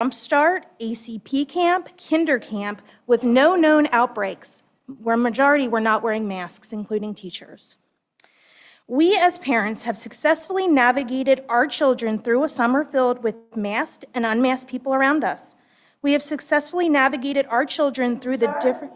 Jump Start, ACP Camp, Kinder Camp, with no known outbreaks, where majority were not wearing masks, including teachers. We as parents have successfully navigated our children through a summer filled with masked and unmasked people around us. We have successfully navigated our children through the different...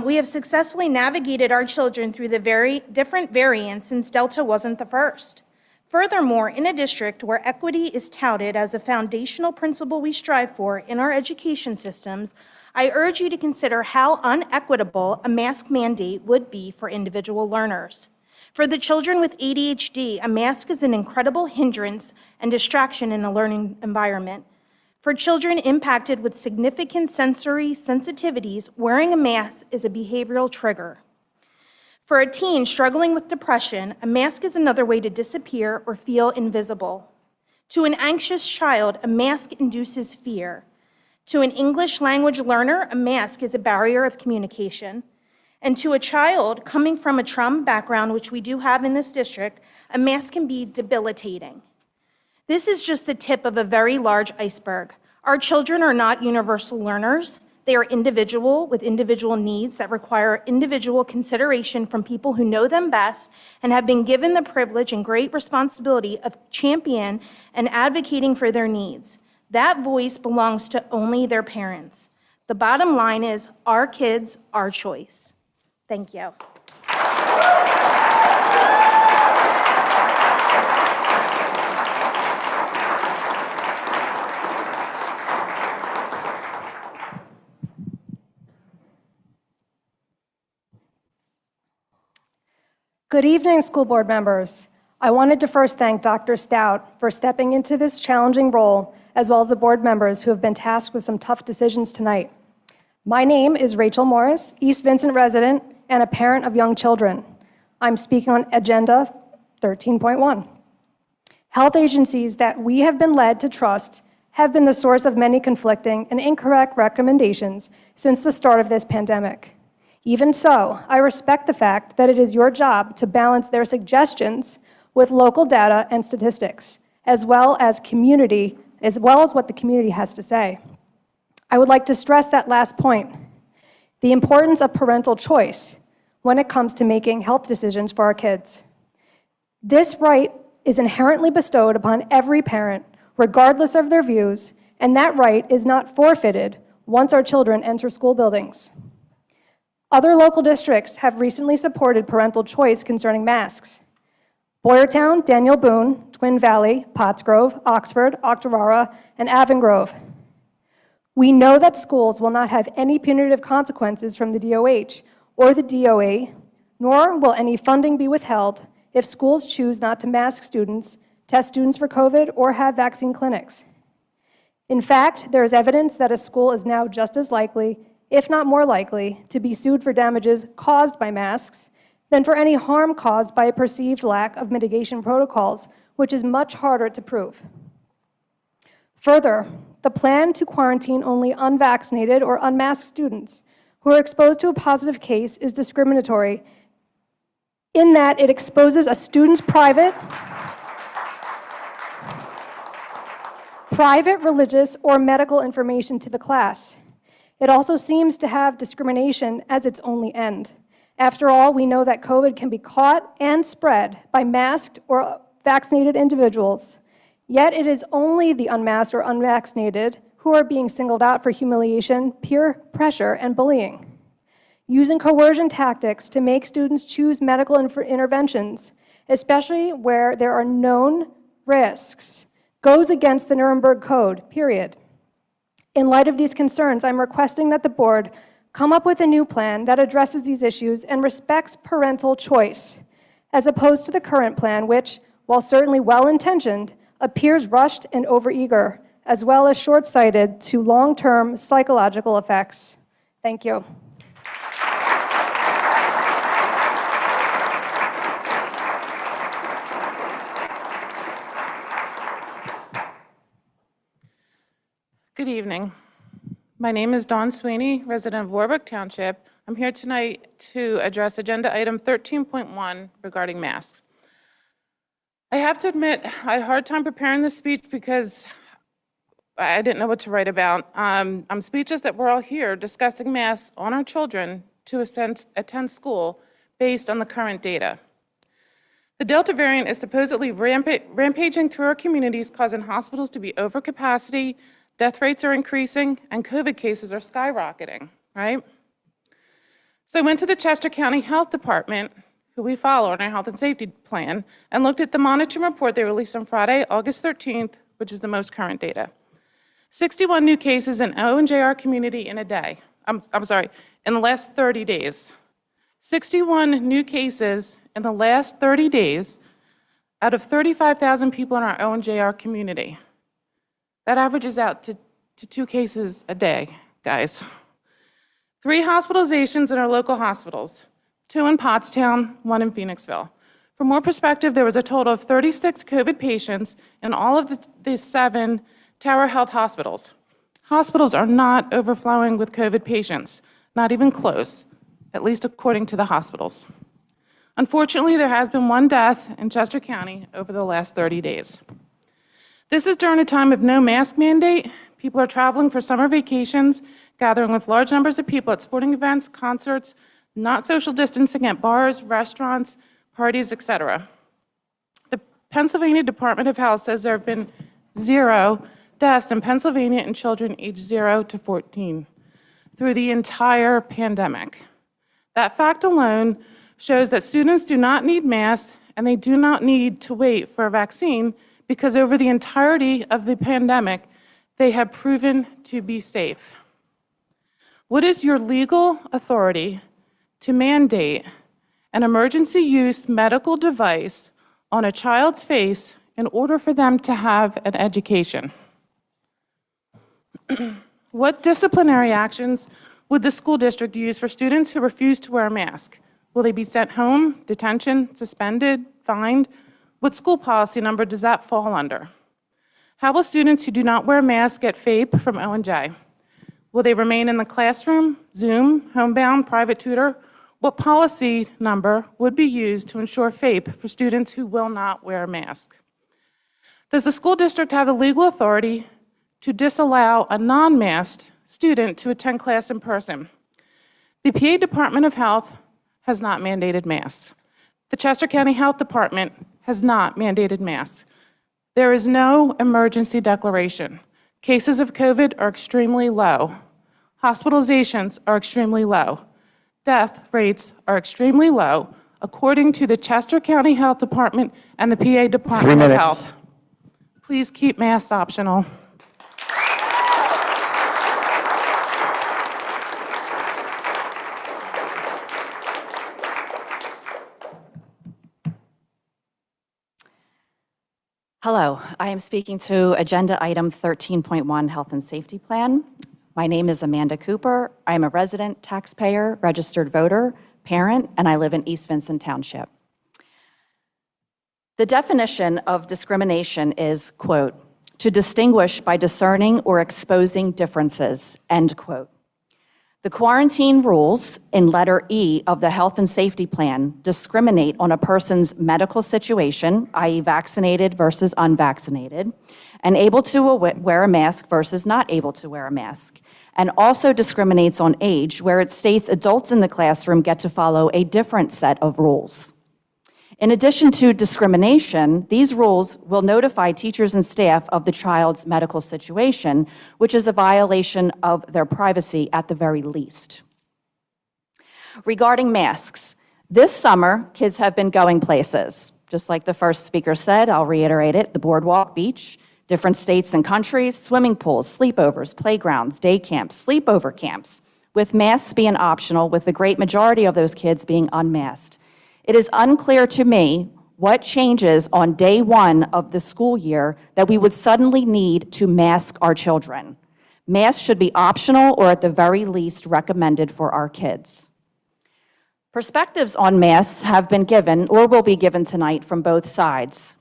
We have successfully navigated our children through the very different variants since Delta wasn't the first. Furthermore, in a district where equity is touted as a foundational principle we strive for in our education systems, I urge you to consider how unequitable a mask mandate would be for individual learners. For the children with ADHD, a mask is an incredible hindrance and distraction in a learning environment. For children impacted with significant sensory sensitivities, wearing a mask is a behavioral trigger. For a teen struggling with depression, a mask is another way to disappear or feel invisible. To an anxious child, a mask induces fear. To an English language learner, a mask is a barrier of communication. And to a child coming from a trauma background, which we do have in this district, a mask can be debilitating. This is just the tip of a very large iceberg. Our children are not universal learners. They are individual with individual needs that require individual consideration from people who know them best and have been given the privilege and great responsibility of championing and advocating for their needs. That voice belongs to only their parents. The bottom line is our kids, our choice. Thank you. Good evening, school board members. I wanted to first thank Dr. Stout for stepping into this challenging role, as well as the board members who have been tasked with some tough decisions tonight. My name is Rachel Morris, East Vincent resident and a parent of young children. I'm speaking on Agenda 13.1. Health agencies that we have been led to trust have been the source of many conflicting and incorrect recommendations since the start of this pandemic. Even so, I respect the fact that it is your job to balance their suggestions with local data and statistics, as well as what the community has to say. I would like to stress that last point, the importance of parental choice when it comes to making health decisions for our kids. This right is inherently bestowed upon every parent, regardless of their views, and that right is not forfeited once our children enter school buildings. Other local districts have recently supported parental choice concerning masks. Boyertown, Daniel Boone, Twin Valley, Pottsgrove, Oxford, Octorara, and Avongrove. We know that schools will not have any punitive consequences from the DOH or the DOE, nor will any funding be withheld if schools choose not to mask students, test students for COVID, or have vaccine clinics. In fact, there is evidence that a school is now just as likely, if not more likely, to be sued for damages caused by masks than for any harm caused by a perceived lack of mitigation protocols, which is much harder to prove. Further, the plan to quarantine only unvaccinated or unmasked students who are exposed to a positive case is discriminatory in that it exposes a student's private, religious, or medical information to the class. It also seems to have discrimination as its only end. After all, we know that COVID can be caught and spread by masked or vaccinated individuals. Yet it is only the unmasked or unvaccinated who are being singled out for humiliation, peer pressure, and bullying. Using coercion tactics to make students choose medical interventions, especially where there are known risks, goes against the Nuremberg Code, period. In light of these concerns, I'm requesting that the board come up with a new plan that addresses these issues and respects parental choice, as opposed to the current plan, which, while certainly well-intentioned, appears rushed and overeager, as well as short-sighted to long-term psychological effects. Thank you. Good evening. My name is Dawn Sweeney, resident of Warwick Township. I'm here tonight to address agenda item 13.1 regarding masks. I have to admit, I had a hard time preparing this speech because I didn't know what to write about. I'm speechless that we're all here discussing masks on our children to attend school based on the current data. The Delta variant is supposedly rampaging through our communities, causing hospitals to be over capacity, death rates are increasing, and COVID cases are skyrocketing, right? So I went to the Chester County Health Department, who we follow in our health and safety plan, and looked at the monitoring report they released on Friday, August 13th, which is the most current data. 61 new cases in O&JR community in a day. I'm sorry, in the last 30 days. 61 new cases in the last 30 days out of 35,000 people in our O&JR community. That averages out to 2 cases a day, guys. 3 hospitalizations in our local hospitals, 2 in Pottstown, 1 in Phoenixville. For more perspective, there was a total of 36 COVID patients in all of the 7 Tower Health hospitals. Hospitals are not overflowing with COVID patients, not even close, at least according to the hospitals. Unfortunately, there has been 1 death in Chester County over the last 30 days. This is during a time of no mask mandate. People are traveling for summer vacations, gathering with large numbers of people at sporting events, concerts, not social distancing at bars, restaurants, parties, etc. The Pennsylvania Department of Health says there have been 0 deaths in Pennsylvania in children aged 0 to 14 through the entire pandemic. That fact alone shows that students do not need masks and they do not need to wait for a vaccine because over the entirety of the pandemic, they have proven to be safe. What is your legal authority to mandate an emergency use medical device on a child's face in order for them to have an education? What disciplinary actions would the school district use for students who refuse to wear a mask? Will they be sent home, detention, suspended, fined? What school policy number does that fall under? How will students who do not wear masks get FAPE from O&J? Will they remain in the classroom, Zoom, homebound, private tutor? What policy number would be used to ensure FAPE for students who will not wear a mask? Does the school district have the legal authority to disallow a non-masked student to attend class in person? The PA Department of Health has not mandated masks. The Chester County Health Department has not mandated masks. There is no emergency declaration. Cases of COVID are extremely low. Hospitalizations are extremely low. Death rates are extremely low, according to the Chester County Health Department and the PA Department of Health. Please keep masks optional. Hello, I am speaking to Agenda Item 13.1, Health and Safety Plan. My name is Amanda Cooper. I am a resident, taxpayer, registered voter, parent, and I live in East Vincent Township. The definition of discrimination is, quote, to distinguish by discerning or exposing differences, end quote. The quarantine rules in letter E of the Health and Safety Plan discriminate on a person's medical situation, i.e. vaccinated versus unvaccinated, and able to wear a mask versus not able to wear a mask, and also discriminates on age, where it states adults in the classroom get to follow a different set of rules. In addition to discrimination, these rules will notify teachers and staff of the child's medical situation, which is a violation of their privacy at the very least. Regarding masks, this summer, kids have been going places. Just like the first speaker said, I'll reiterate it, the boardwalk, beach, different states and countries, swimming pools, sleepovers, playgrounds, day camps, sleepover camps, with masks being optional, with the great majority of those kids being unmasked. It is unclear to me what changes on day 1 of the school year that we would suddenly need to mask our children. Masks should be optional or at the very least recommended for our kids. Perspectives on masks have been given or will be given tonight from both sides.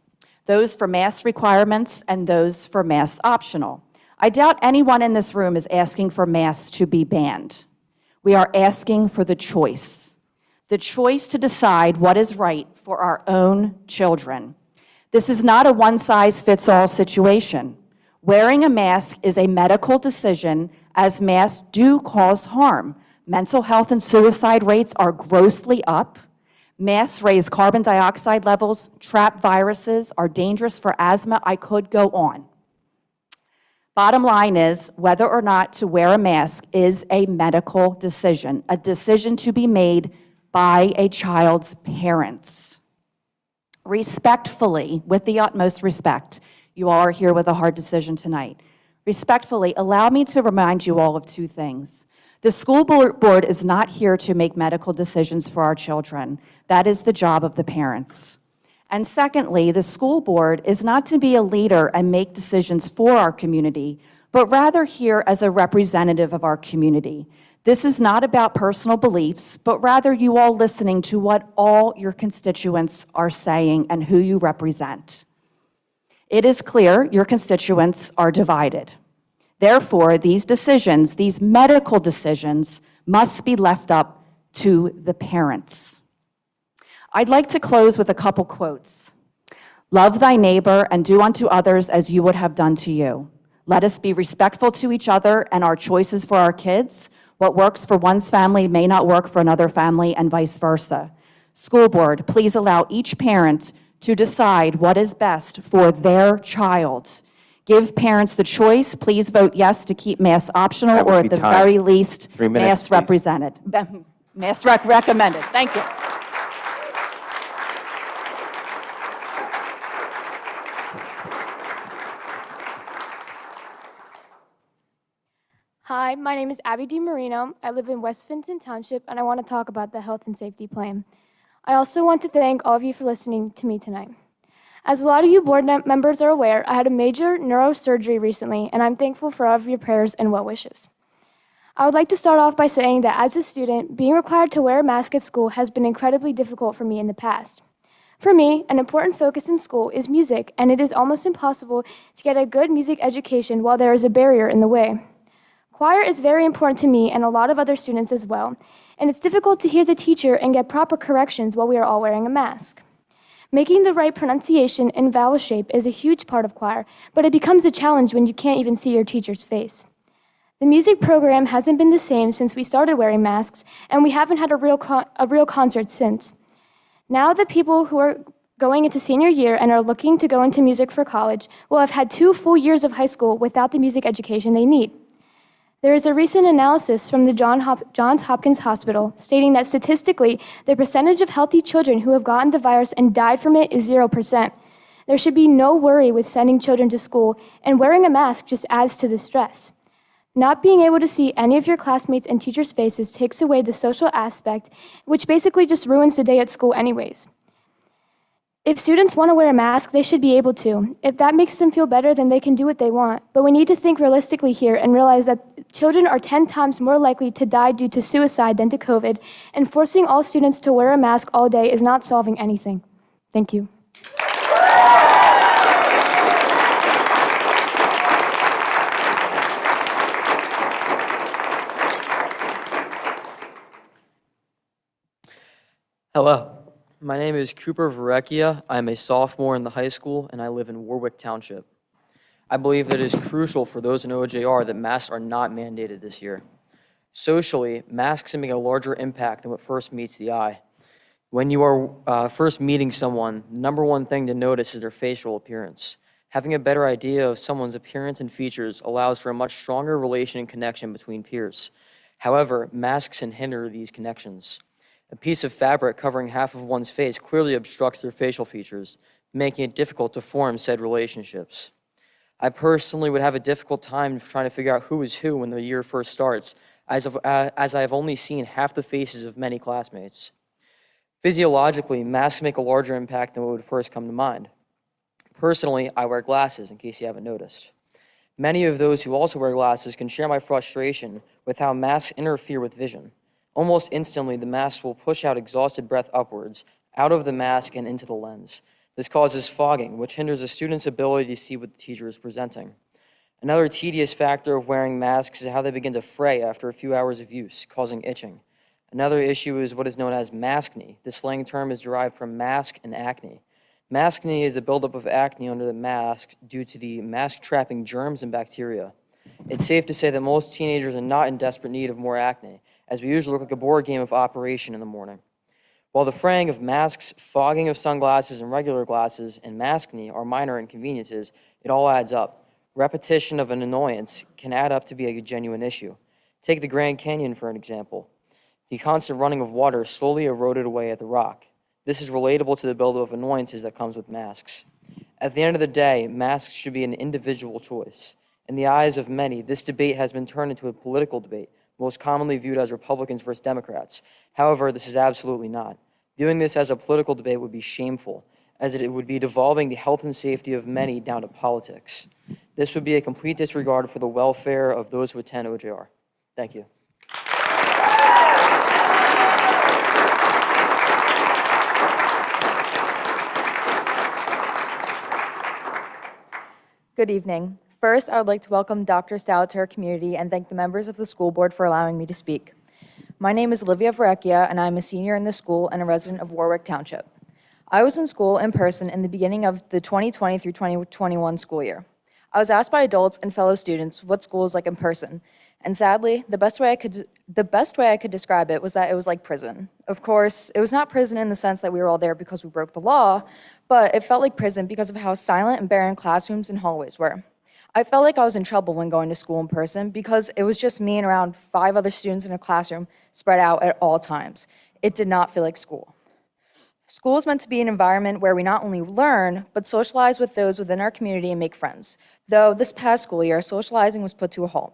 Those for mask requirements and those for masks optional. I doubt anyone in this room is asking for masks to be banned. We are asking for the choice to decide what is right for our own children. This is not a one-size-fits-all situation. Wearing a mask is a medical decision, as masks do cause harm. Mental health and suicide rates are grossly up. Masks raise carbon dioxide levels, trap viruses, are dangerous for asthma. I could go on. Bottom line is, whether or not to wear a mask is a medical decision, a decision to be made by a child's parents. Respectfully, with the utmost respect, you all are here with a hard decision tonight. Respectfully, allow me to remind you all of two things. The school board is not here to make medical decisions for our children. That is the job of the parents. And secondly, the school board is not to be a leader and make decisions for our community, but rather here as a representative of our community. This is not about personal beliefs, but rather you all listening to what all your constituents are saying and who you represent. It is clear your constituents are divided. Therefore, these decisions, these medical decisions, must be left up to the parents. I'd like to close with a couple quotes. Love thy neighbor and do unto others as you would have done to you. Let us be respectful to each other and our choices for our kids. What works for one's family may not work for another family and vice versa. School board, please allow each parent to decide what is best for their child. Give parents the choice. Please vote yes to keep masks optional or at the very least, 3 minutes, masks please. represented. Masks recommended. Thank you. Hi, my name is Abby DiMarino. I live in West Vincent Township, and I want to talk about the health and safety plan. I also want to thank all of you for listening to me tonight. As a lot of you board members are aware, I had a major neurosurgery recently, and I'm thankful for all of your prayers and well wishes. I would like to start off by saying that as a student, being required to wear a mask at school has been incredibly difficult for me in the past. For me, an important focus in school is music, and it is almost impossible to get a good music education while there is a barrier in the way. Choir is very important to me and a lot of other students as well, and it's difficult to hear the teacher and get proper corrections while we are all wearing a mask. Making the right pronunciation and vowel shape is a huge part of choir, but it becomes a challenge when you can't even see your teacher's face. The music program hasn't been the same since we started wearing masks, and we haven't had a real concert since. Now the people who are going into senior year and are looking to go into music for college will have had 2 full years of high school without the music education they need. There is a recent analysis from the Johns Hopkins Hospital stating that statistically, the percentage of healthy children who have gotten the virus and died from it is 0%. There should be no worry with sending children to school, and wearing a mask just adds to the stress. Not being able to see any of your classmates and teachers' faces takes away the social aspect, which basically just ruins the day at school anyways. If students want to wear a mask, they should be able to. If that makes them feel better, then they can do what they want. But we need to think realistically here and realize that children are 10 times more likely to die due to suicide than to COVID, and forcing all students to wear a mask all day is not solving anything. Thank you. Hello, my name is Cooper Varecchia. I'm a sophomore in the high school, and I live in Warwick Township. I believe that it is crucial for those in OJR that masks are not mandated this year. Socially, masks make a larger impact than what first meets the eye. When you are first meeting someone, the number one thing to notice is their facial appearance. Having a better idea of someone's appearance and features allows for a much stronger relation and connection between peers. However, masks can hinder these connections. A piece of fabric covering half of one's face clearly obstructs their facial features, making it difficult to form said relationships. I personally would have a difficult time trying to figure out who is who when the year first starts, as I have only seen half the faces of many classmates. Physiologically, masks make a larger impact than what would first come to mind. Personally, I wear glasses, in case you haven't noticed. Many of those who also wear glasses can share my frustration with how masks interfere with vision. Almost instantly, the mask will push out exhausted breath upwards, out of the mask and into the lens. This causes fogging, which hinders a student's ability to see what the teacher is presenting. Another tedious factor of wearing masks is how they begin to fray after a few hours of use, causing itching. Another issue is what is known as maskne. This slang term is derived from mask and acne. Maskne is the buildup of acne under the mask due to the mask trapping germs and bacteria. It's safe to say that most teenagers are not in desperate need of more acne, as we usually look like a board game of Operation in the morning. While the fraying of masks, fogging of sunglasses and regular glasses, and maskne are minor inconveniences, it all adds up. Repetition of an annoyance can add up to be a genuine issue. Take the Grand Canyon for an example. The constant running of water slowly eroded away at the rock. This is relatable to the buildup of annoyances that comes with masks. At the end of the day, masks should be an individual choice. In the eyes of many, this debate has been turned into a political debate, most commonly viewed as Republicans versus Democrats. However, this is absolutely not. Viewing this as a political debate would be shameful, as it would be devolving the health and safety of many down to politics. This would be a complete disregard for the welfare of those who attend OJR. Thank you. Good evening. First, I would like to welcome Dr. Stout to our community and thank the members of the school board for allowing me to speak. My name is Olivia Verrecchia, and I'm a senior in the school and a resident of Warwick Township. I was in school in person in the beginning of the 2020 through 2021 school year. I was asked by adults and fellow students what school is like in person, and sadly, the best way I could describe it was that it was like prison. Of course, it was not prison in the sense that we were all there because we broke the law, but it felt like prison because of how silent and barren classrooms and hallways were. I felt like I was in trouble when going to school in person because it was just me and around 5 other students in a classroom spread out at all times. It did not feel like school. School is meant to be an environment where we not only learn, but socialize with those within our community and make friends. Though this past school year, socializing was put to a halt.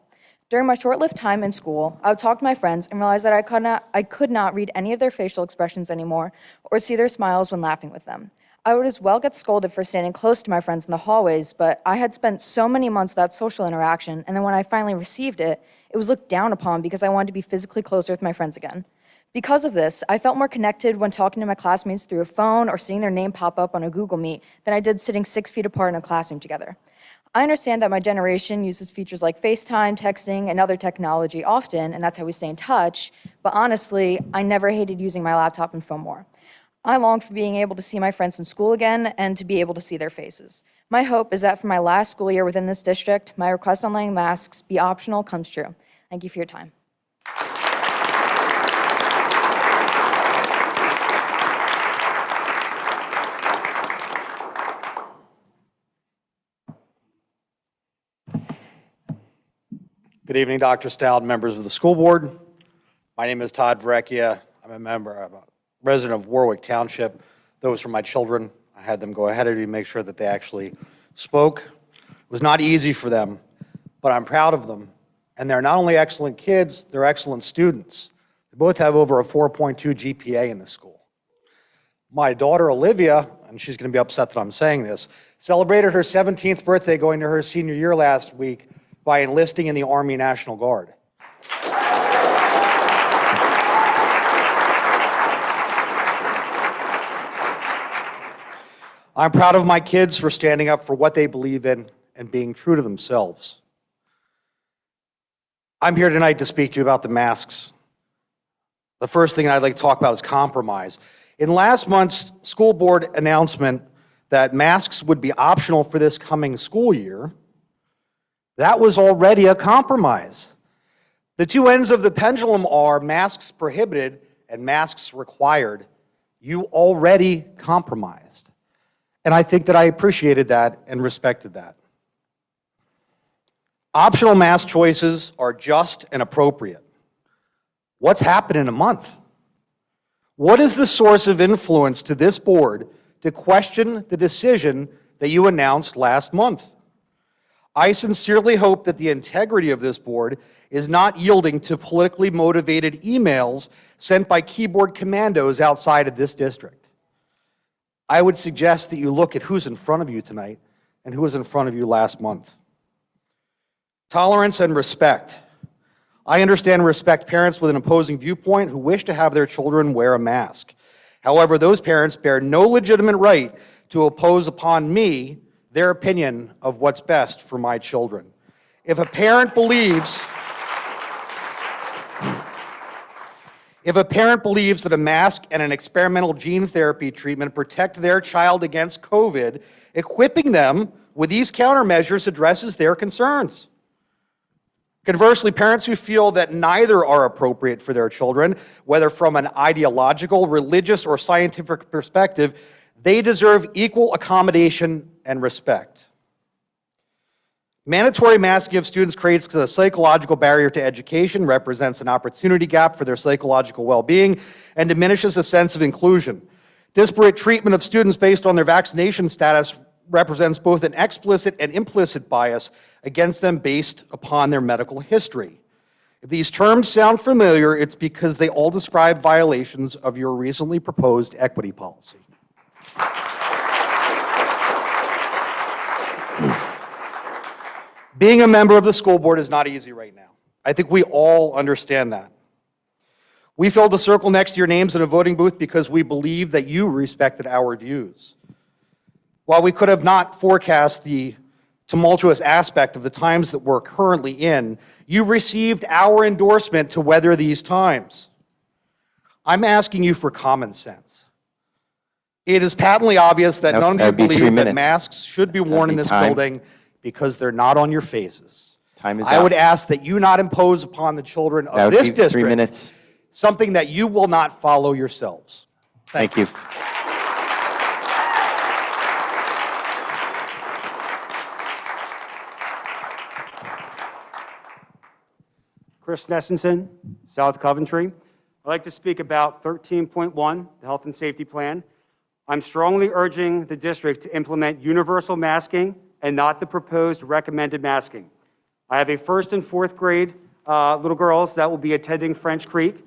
During my short-lived time in school, I would talk to my friends and realize that I could not read any of their facial expressions anymore or see their smiles when laughing with them. I would as well get scolded for standing close to my friends in the hallways, but I had spent so many months without social interaction, and then when I finally received it, it was looked down upon because I wanted to be physically closer with my friends again. Because of this, I felt more connected when talking to my classmates through a phone or seeing their name pop up on a Google Meet than I did sitting 6 feet apart in a classroom together. I understand that my generation uses features like FaceTime, texting, and other technology often, and that's how we stay in touch, but honestly, I never hated using my laptop and phone more. I long for being able to see my friends in school again and to be able to see their faces. My hope is that for my last school year within this district, my request on wearing masks be optional comes true. Thank you for your time. Good evening, Dr. Stout, members of the school board. My name is Todd Verrecchia. I'm a resident of Warwick Township. Those were my children. I had them go ahead of me to make sure that they actually spoke. It was not easy for them, but I'm proud of them. And they're not only excellent kids, they're excellent students. They both have over a 4.2 GPA in this school. My daughter, Olivia, and she's going to be upset that I'm saying this, celebrated her 17th birthday going to her senior year last week by enlisting in the Army National Guard. I'm proud of my kids for standing up for what they believe in and being true to themselves. I'm here tonight to speak to you about the masks. The first thing I'd like to talk about is compromise. In last month's school board announcement that masks would be optional for this coming school year, that was already a compromise. The two ends of the pendulum are masks prohibited and masks required. You already compromised. And I think that I appreciated that and respected that. Optional mask choices are just and appropriate. What's happened in a month? What is the source of influence to this board to question the decision that you announced last month? I sincerely hope that the integrity of this board is not yielding to politically motivated emails sent by keyboard commandos outside of this district. I would suggest that you look at who's in front of you tonight and who was in front of you last month. Tolerance and respect. I understand and respect parents with an opposing viewpoint who wish to have their children wear a mask. However, those parents bear no legitimate right to oppose upon me their opinion of what's best for my children. If a parent believes If a parent believes that a mask and an experimental gene therapy treatment protect their child against COVID, equipping them with these countermeasures addresses their concerns. Conversely, parents who feel that neither are appropriate for their children, whether from an ideological, religious, or scientific perspective, they deserve equal accommodation and respect. Mandatory masking of students creates a psychological barrier to education, represents an opportunity gap for their psychological well-being, and diminishes a sense of inclusion. Disparate treatment of students based on their vaccination status represents both an explicit and implicit bias against them based upon their medical history. If these terms sound familiar, it's because they all describe violations of your recently proposed equity policy. Being a member of the school board is not easy right now. I think we all understand that. We filled a circle next to your names in a voting booth because we believe that you respected our views. While we could have not forecast the tumultuous aspect of the times that we're currently in, you received our endorsement to weather these times. I'm asking you for common sense. It is patently obvious that none of you believe that masks should be worn in this building because they're not on your faces. Time is I up. would ask that you not impose upon the children of this district 3 minutes. something that you will not follow yourselves. Thank you. Chris Nessenson, South Coventry. I'd like to speak about 13.1, the Health and Safety Plan. I'm strongly urging the district to implement universal masking and not the proposed recommended masking. I have a first and fourth grade little girls that will be attending French Creek.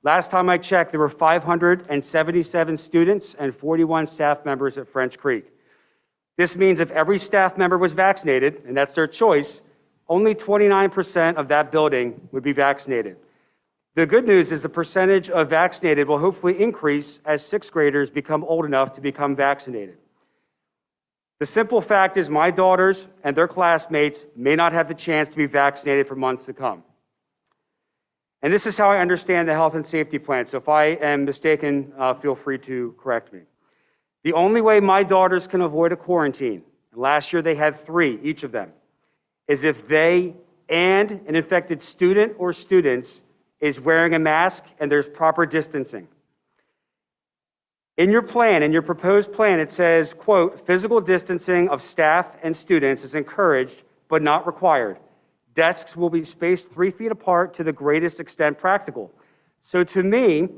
Last time I checked, there were 577 students and 41 staff members at French Creek. This means if every staff member was vaccinated, and that's their choice, only 29% of that building would be vaccinated. The good news is the percentage of vaccinated will hopefully increase as sixth graders become old enough to become vaccinated. The simple fact is my daughters and their classmates may not have the chance to be vaccinated for months to come. And this is how I understand the health and safety plan. So if I am mistaken, feel free to correct me. The only way my daughters can avoid a quarantine, and last year they had 3, each of them, is if they and an infected student or students is wearing a mask and there's proper distancing. In your plan, in your proposed plan, it says, quote, physical distancing of staff and students is encouraged but not required. Desks will be spaced 3 feet apart to the greatest extent practical. So to me,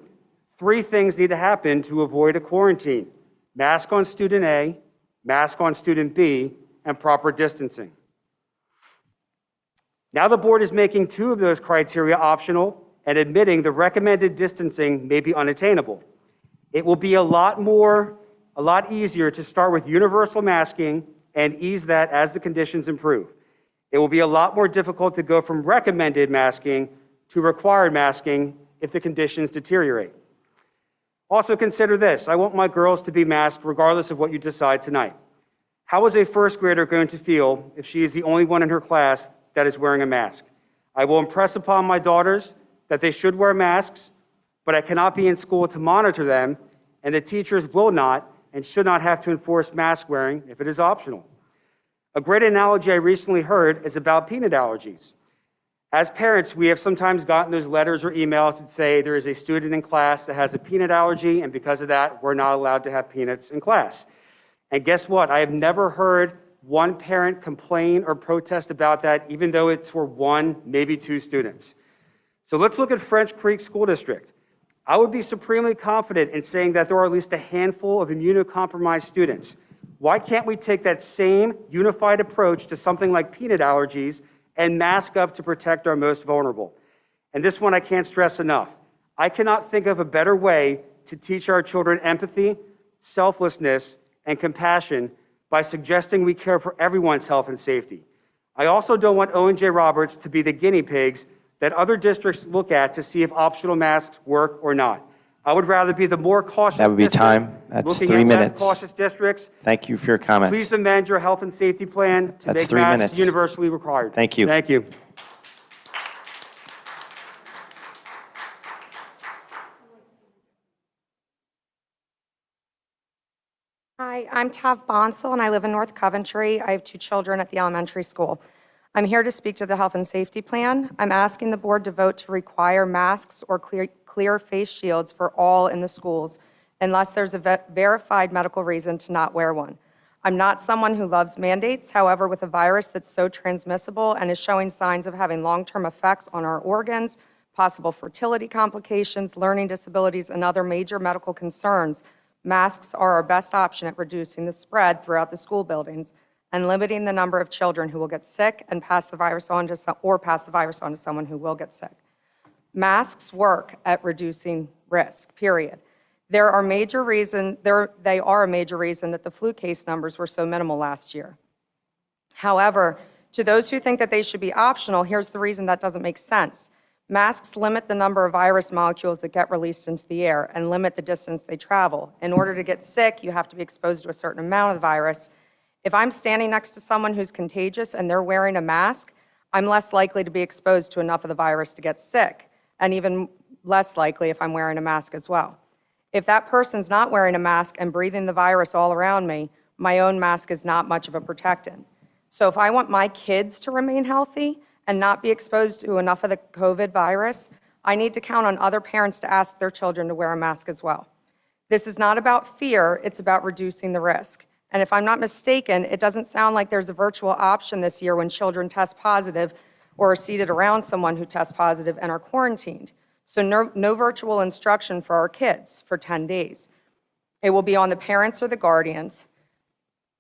3 things need to happen to avoid a quarantine. Mask on student A, mask on student B, and proper distancing. Now the board is making 2 of those criteria optional and admitting the recommended distancing may be unattainable. It will be a lot easier to start with universal masking and ease that as the conditions improve. It will be a lot more difficult to go from recommended masking to required masking if the conditions deteriorate. Also consider this. I want my girls to be masked regardless of what you decide tonight. How is a first grader going to feel if she is the only one in her class that is wearing a mask? I will impress upon my daughters that they should wear masks, but I cannot be in school to monitor them, and the teachers will not and should not have to enforce mask wearing if it is optional. A great analogy I recently heard is about peanut allergies. As parents, we have sometimes gotten those letters or emails that say there is a student in class that has a peanut allergy, and because of that, we're not allowed to have peanuts in class. And guess what? I have never heard one parent complain or protest about that, even though it's for 1, maybe 2 students. So let's look at French Creek School District. I would be supremely confident in saying that there are at least a handful of immunocompromised students. Why can't we take that same unified approach to something like peanut allergies and mask up to protect our most vulnerable? And this one I can't stress enough. I cannot think of a better way to teach our children empathy, selflessness, and compassion by suggesting we care for everyone's health and safety. I also don't want O&J Roberts to be the guinea pigs that other districts look at to see if optional masks work or not. I would rather be the more cautious That would be district, time. That's looking 3 at minutes. less cautious districts. Thank you for your comments. Please amend your health and safety plan to That's make 3 masks minutes. universally required. Thank you. Thank you. I'm Tav Bonsall, and I live in North Coventry. I have 2 children at the elementary school. I'm here to speak to the health and safety plan. I'm asking the board to vote to require masks or clear face shields for all in the schools unless there's a verified medical reason to not wear one. I'm not someone who loves mandates. However, with a virus that's so transmissible and is showing signs of having long-term effects on our organs, possible fertility complications, learning disabilities, and other major medical concerns, masks are our best option at reducing the spread throughout the school buildings and limiting the number of children who will get sick and pass the virus on to someone who will get sick. Masks work at reducing risk, period. They are a major reason that the flu case numbers were so minimal last year. However, to those who think that they should be optional, here's the reason that doesn't make sense. Masks limit the number of virus molecules that get released into the air and limit the distance they travel. In order to get sick, you have to be exposed to a certain amount of the virus. If I'm standing next to someone who's contagious and they're wearing a mask, I'm less likely to be exposed to enough of the virus to get sick, and even less likely if I'm wearing a mask as well. If that person's not wearing a mask and breathing the virus all around me, my own mask is not much of a protectant. So if I want my kids to remain healthy and not be exposed to enough of the COVID virus, I need to count on other parents to ask their children to wear a mask as well. This is not about fear, it's about reducing the risk. And if I'm not mistaken, it doesn't sound like there's a virtual option this year when children test positive or are seated around someone who tests positive and are quarantined. So no virtual instruction for our kids for 10 days. It will be on the parents or the guardians.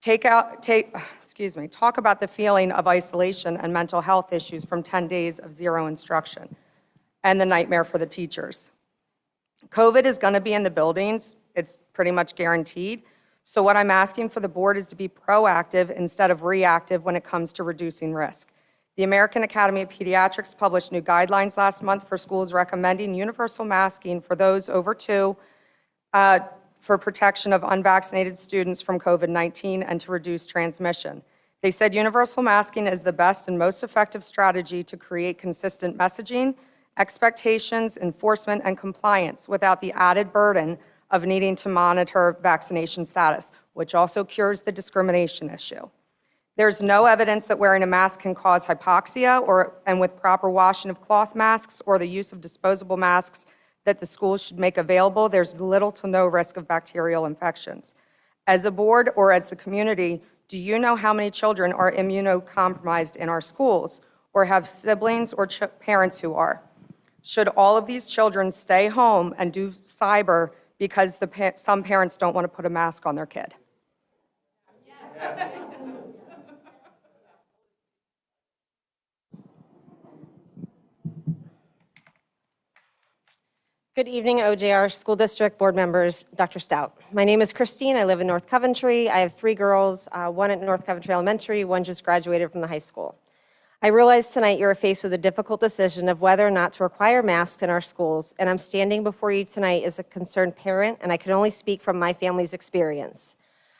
Talk about the feeling of isolation and mental health issues from 10 days of zero instruction and the nightmare for the teachers. COVID is going to be in the buildings. It's pretty much guaranteed. So what I'm asking for the board is to be proactive instead of reactive when it comes to reducing risk. The American Academy of Pediatrics published new guidelines last month for schools recommending universal masking for those over 2 for protection of unvaccinated students from COVID-19 and to reduce transmission. They said universal masking is the best and most effective strategy to create consistent messaging, expectations, enforcement, and compliance without the added burden of needing to monitor vaccination status, which also cures the discrimination issue. There's no evidence that wearing a mask can cause hypoxia, and with proper washing of cloth masks or the use of disposable masks that the schools should make available, there's little to no risk of bacterial infections. As a board or as the community, do you know how many children are immunocompromised in our schools or have siblings or parents who are? Should all of these children stay home and do cyber because some parents don't want to put a mask on their kid? Good evening, OJR School District Board members, Dr. Stout. My name is Christine. I live in North Coventry. I have 3 girls, one at North Coventry Elementary, one just graduated from the high school. I realize tonight you are faced with a difficult decision of whether or not to require masks in our schools, and I'm standing before you tonight as a concerned parent, and I can only speak from my family's experience.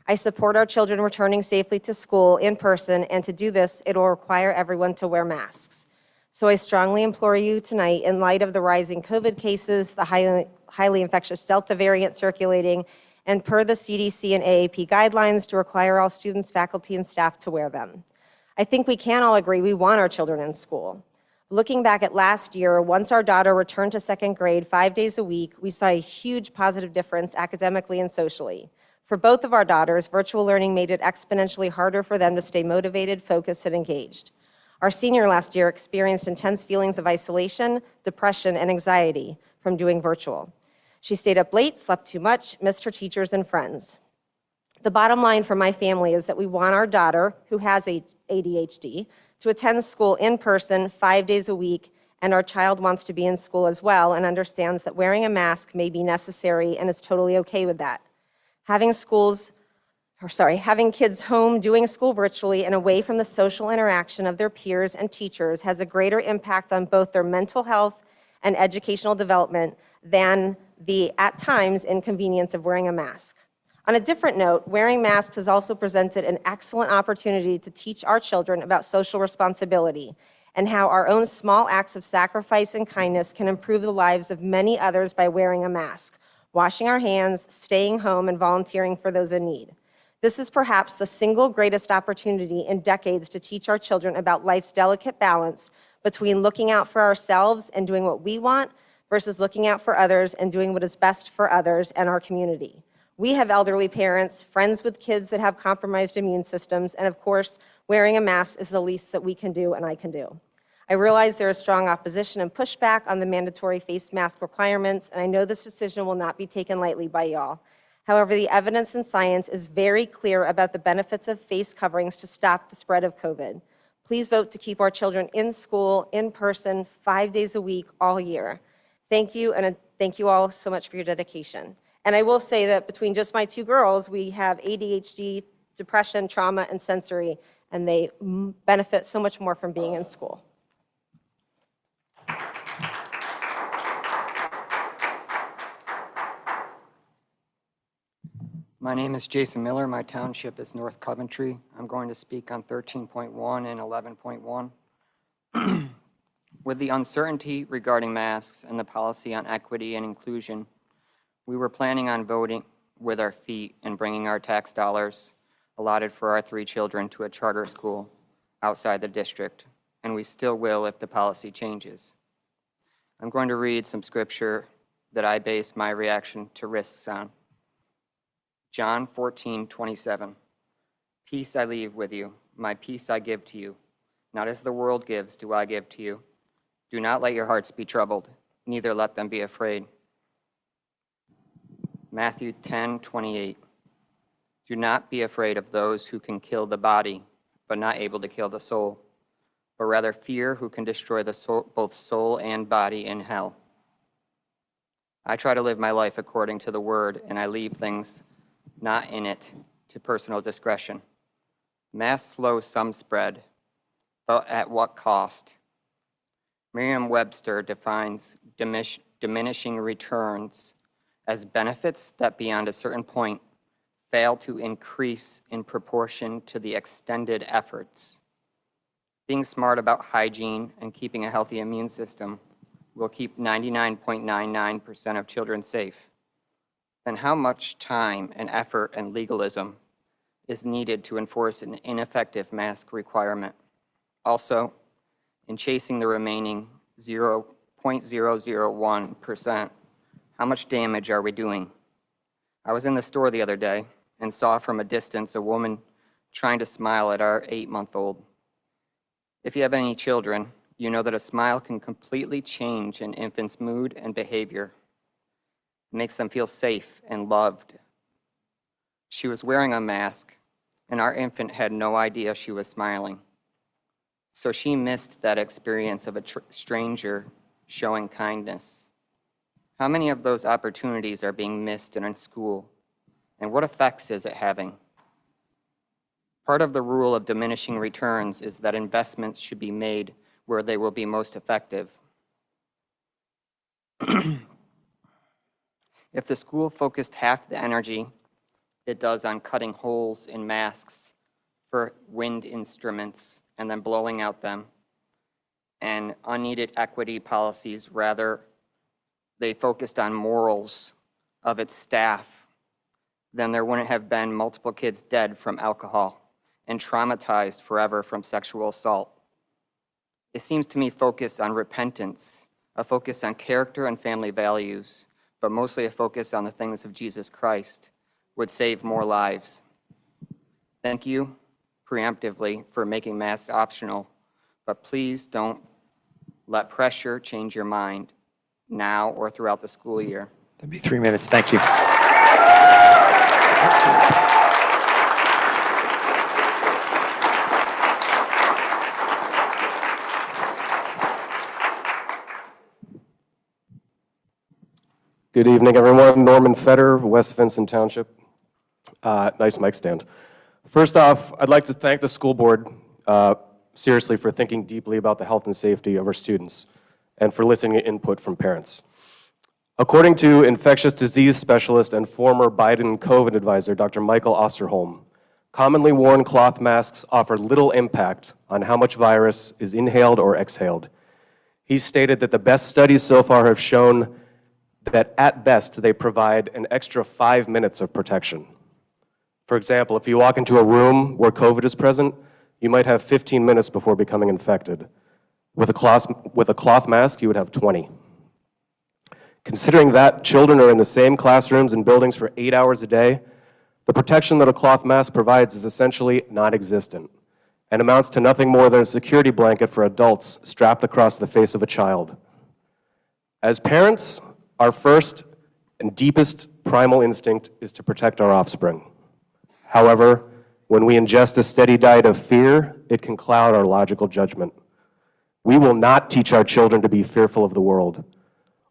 I support our children returning safely to school in person, and to do this, it will require everyone to wear masks. So I strongly implore you tonight, in light of the rising COVID cases, the highly infectious Delta variant circulating, and per the CDC and AAP guidelines, to require all students, faculty, and staff to wear them. I think we can all agree we want our children in school. Looking back at last year, once our daughter returned to 2nd grade 5 days a week, we saw a huge positive difference academically and socially. For both of our daughters, virtual learning made it exponentially harder for them to stay motivated, focused, and engaged. Our senior last year experienced intense feelings of isolation, depression, and anxiety from doing virtual. She stayed up late, slept too much, missed her teachers and friends. The bottom line for my family is that we want our daughter, who has ADHD, to attend school in person 5 days a week, and our child wants to be in school as well and understands that wearing a mask may be necessary and is totally okay with that. Having kids home doing school virtually and away from the social interaction of their peers and teachers has a greater impact on both their mental health and educational development than the, at times, inconvenience of wearing a mask. On a different note, wearing masks has also presented an excellent opportunity to teach our children about social responsibility and how our own small acts of sacrifice and kindness can improve the lives of many others by wearing a mask, washing our hands, staying home, and volunteering for those in need. This is perhaps the single greatest opportunity in decades to teach our children about life's delicate balance between looking out for ourselves and doing what we want versus looking out for others and doing what is best for others and our community. We have elderly parents, friends with kids that have compromised immune systems, and of course, wearing a mask is the least that we can do and I can do. I realize there is strong opposition and pushback on the mandatory face mask requirements, and I know this decision will not be taken lightly by y'all. However, the evidence and science is very clear about the benefits of face coverings to stop the spread of COVID. Please vote to keep our children in school, in person, 5 days a week, all year. Thank you, and thank you all so much for your dedication. And I will say that between just my 2 girls, we have ADHD, depression, trauma, and sensory, and they benefit so much more from being in school. My name is Jason Miller. My township is North Coventry. I'm going to speak on 13.1 and 11.1. With the uncertainty regarding masks and the policy on equity and inclusion, we were planning on voting with our feet and bringing our tax dollars allotted for our 3 children to a charter school outside the district, and we still will if the policy changes. I'm going to read some scripture that I base my reaction to risks on. John 14:27. Peace I leave with you, my peace I give to you. Not as the world gives do I give to you. Do not let your hearts be troubled, neither let them be afraid. Matthew 10:28. Do not be afraid of those who can kill the body, but not able to kill the soul, but rather fear who can destroy the soul, both soul and body in hell. I try to live my life according to the word, and I leave things not in it to personal discretion. Masks slow some spread, but at what cost? Merriam-Webster defines diminishing returns as benefits that beyond a certain point fail to increase in proportion to the extended efforts. Being smart about hygiene and keeping a healthy immune system will keep 99.99% of children safe. Then how much time and effort and legalism is needed to enforce an ineffective mask requirement? Also, in chasing the remaining 0.001%, how much damage are we doing? I was in the store the other day and saw from a distance a woman trying to smile at our 8-month-old. If you have any children, you know that a smile can completely change an infant's mood and behavior. It makes them feel safe and loved. She was wearing a mask, and our infant had no idea she was smiling. So she missed that experience of a stranger showing kindness. How many of those opportunities are being missed in school, and what effects is it having? Part of the rule of diminishing returns is that investments should be made where they will be most effective. If the school focused half the energy it does on cutting holes in masks for wind instruments and then blowing out them, and unneeded equity policies, rather, they focused on morals of its staff, then there wouldn't have been multiple kids dead from alcohol and traumatized forever from sexual assault. It seems to me focus on repentance, a focus on character and family values, but mostly a focus on the things of Jesus Christ, would save more lives. Thank you preemptively for making masks optional, but please don't let pressure change your mind now or throughout the school year. That'd be 3 minutes. Thank you. Good evening, everyone. Norman Fetter, West Vincent Township. Nice mic stand. First off, I'd like to thank the school board seriously for thinking deeply about the health and safety of our students and for listening to input from parents. According to infectious disease specialist and former Biden COVID advisor, Dr. Michael Osterholm, commonly worn cloth masks offer little impact on how much virus is inhaled or exhaled. He stated that the best studies so far have shown that at best they provide an extra 5 minutes of protection. For example, if you walk into a room where COVID is present, you might have 15 minutes before becoming infected. With a cloth mask, you would have 20. Considering that children are in the same classrooms and buildings for 8 hours a day, the protection that a cloth mask provides is essentially non-existent and amounts to nothing more than a security blanket for adults strapped across the face of a child. As parents, our first and deepest primal instinct is to protect our offspring. However, when we ingest a steady diet of fear, it can cloud our logical judgment. We will not teach our children to be fearful of the world,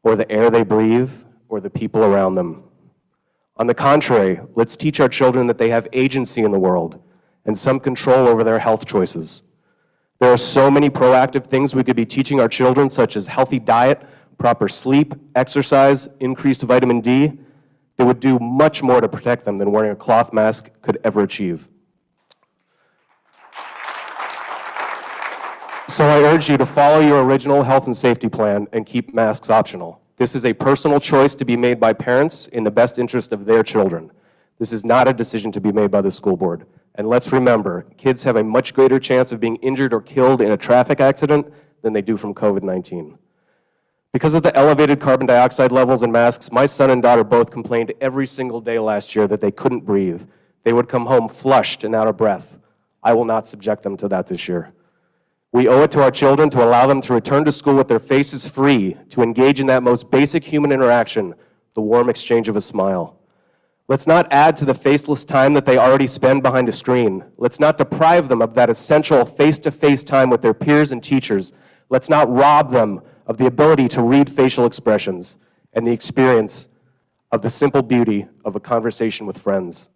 or the air they breathe, or the people around them. On the contrary, let's teach our children that they have agency in the world and some control over their health choices. There are so many proactive things we could be teaching our children, such as healthy diet, proper sleep, exercise, increased vitamin D, that would do much more to protect them than wearing a cloth mask could ever achieve. So I urge you to follow your original health and safety plan and keep masks optional. This is a personal choice to be made by parents in the best interest of their children. This is not a decision to be made by the school board. And let's remember, kids have a much greater chance of being injured or killed in a traffic accident than they do from COVID-19. Because of the elevated carbon dioxide levels in masks, my son and daughter both complained every single day last year that they couldn't breathe. They would come home flushed and out of breath. I will not subject them to that this year. We owe it to our children to allow them to return to school with their faces free, to engage in that most basic human interaction, the warm exchange of a smile. Let's not add to the faceless time that they already spend behind a screen. Let's not deprive them of that essential face-to-face time with their peers and teachers. Let's not rob them of the ability to read facial expressions and the experience of the simple beauty of a conversation with friends.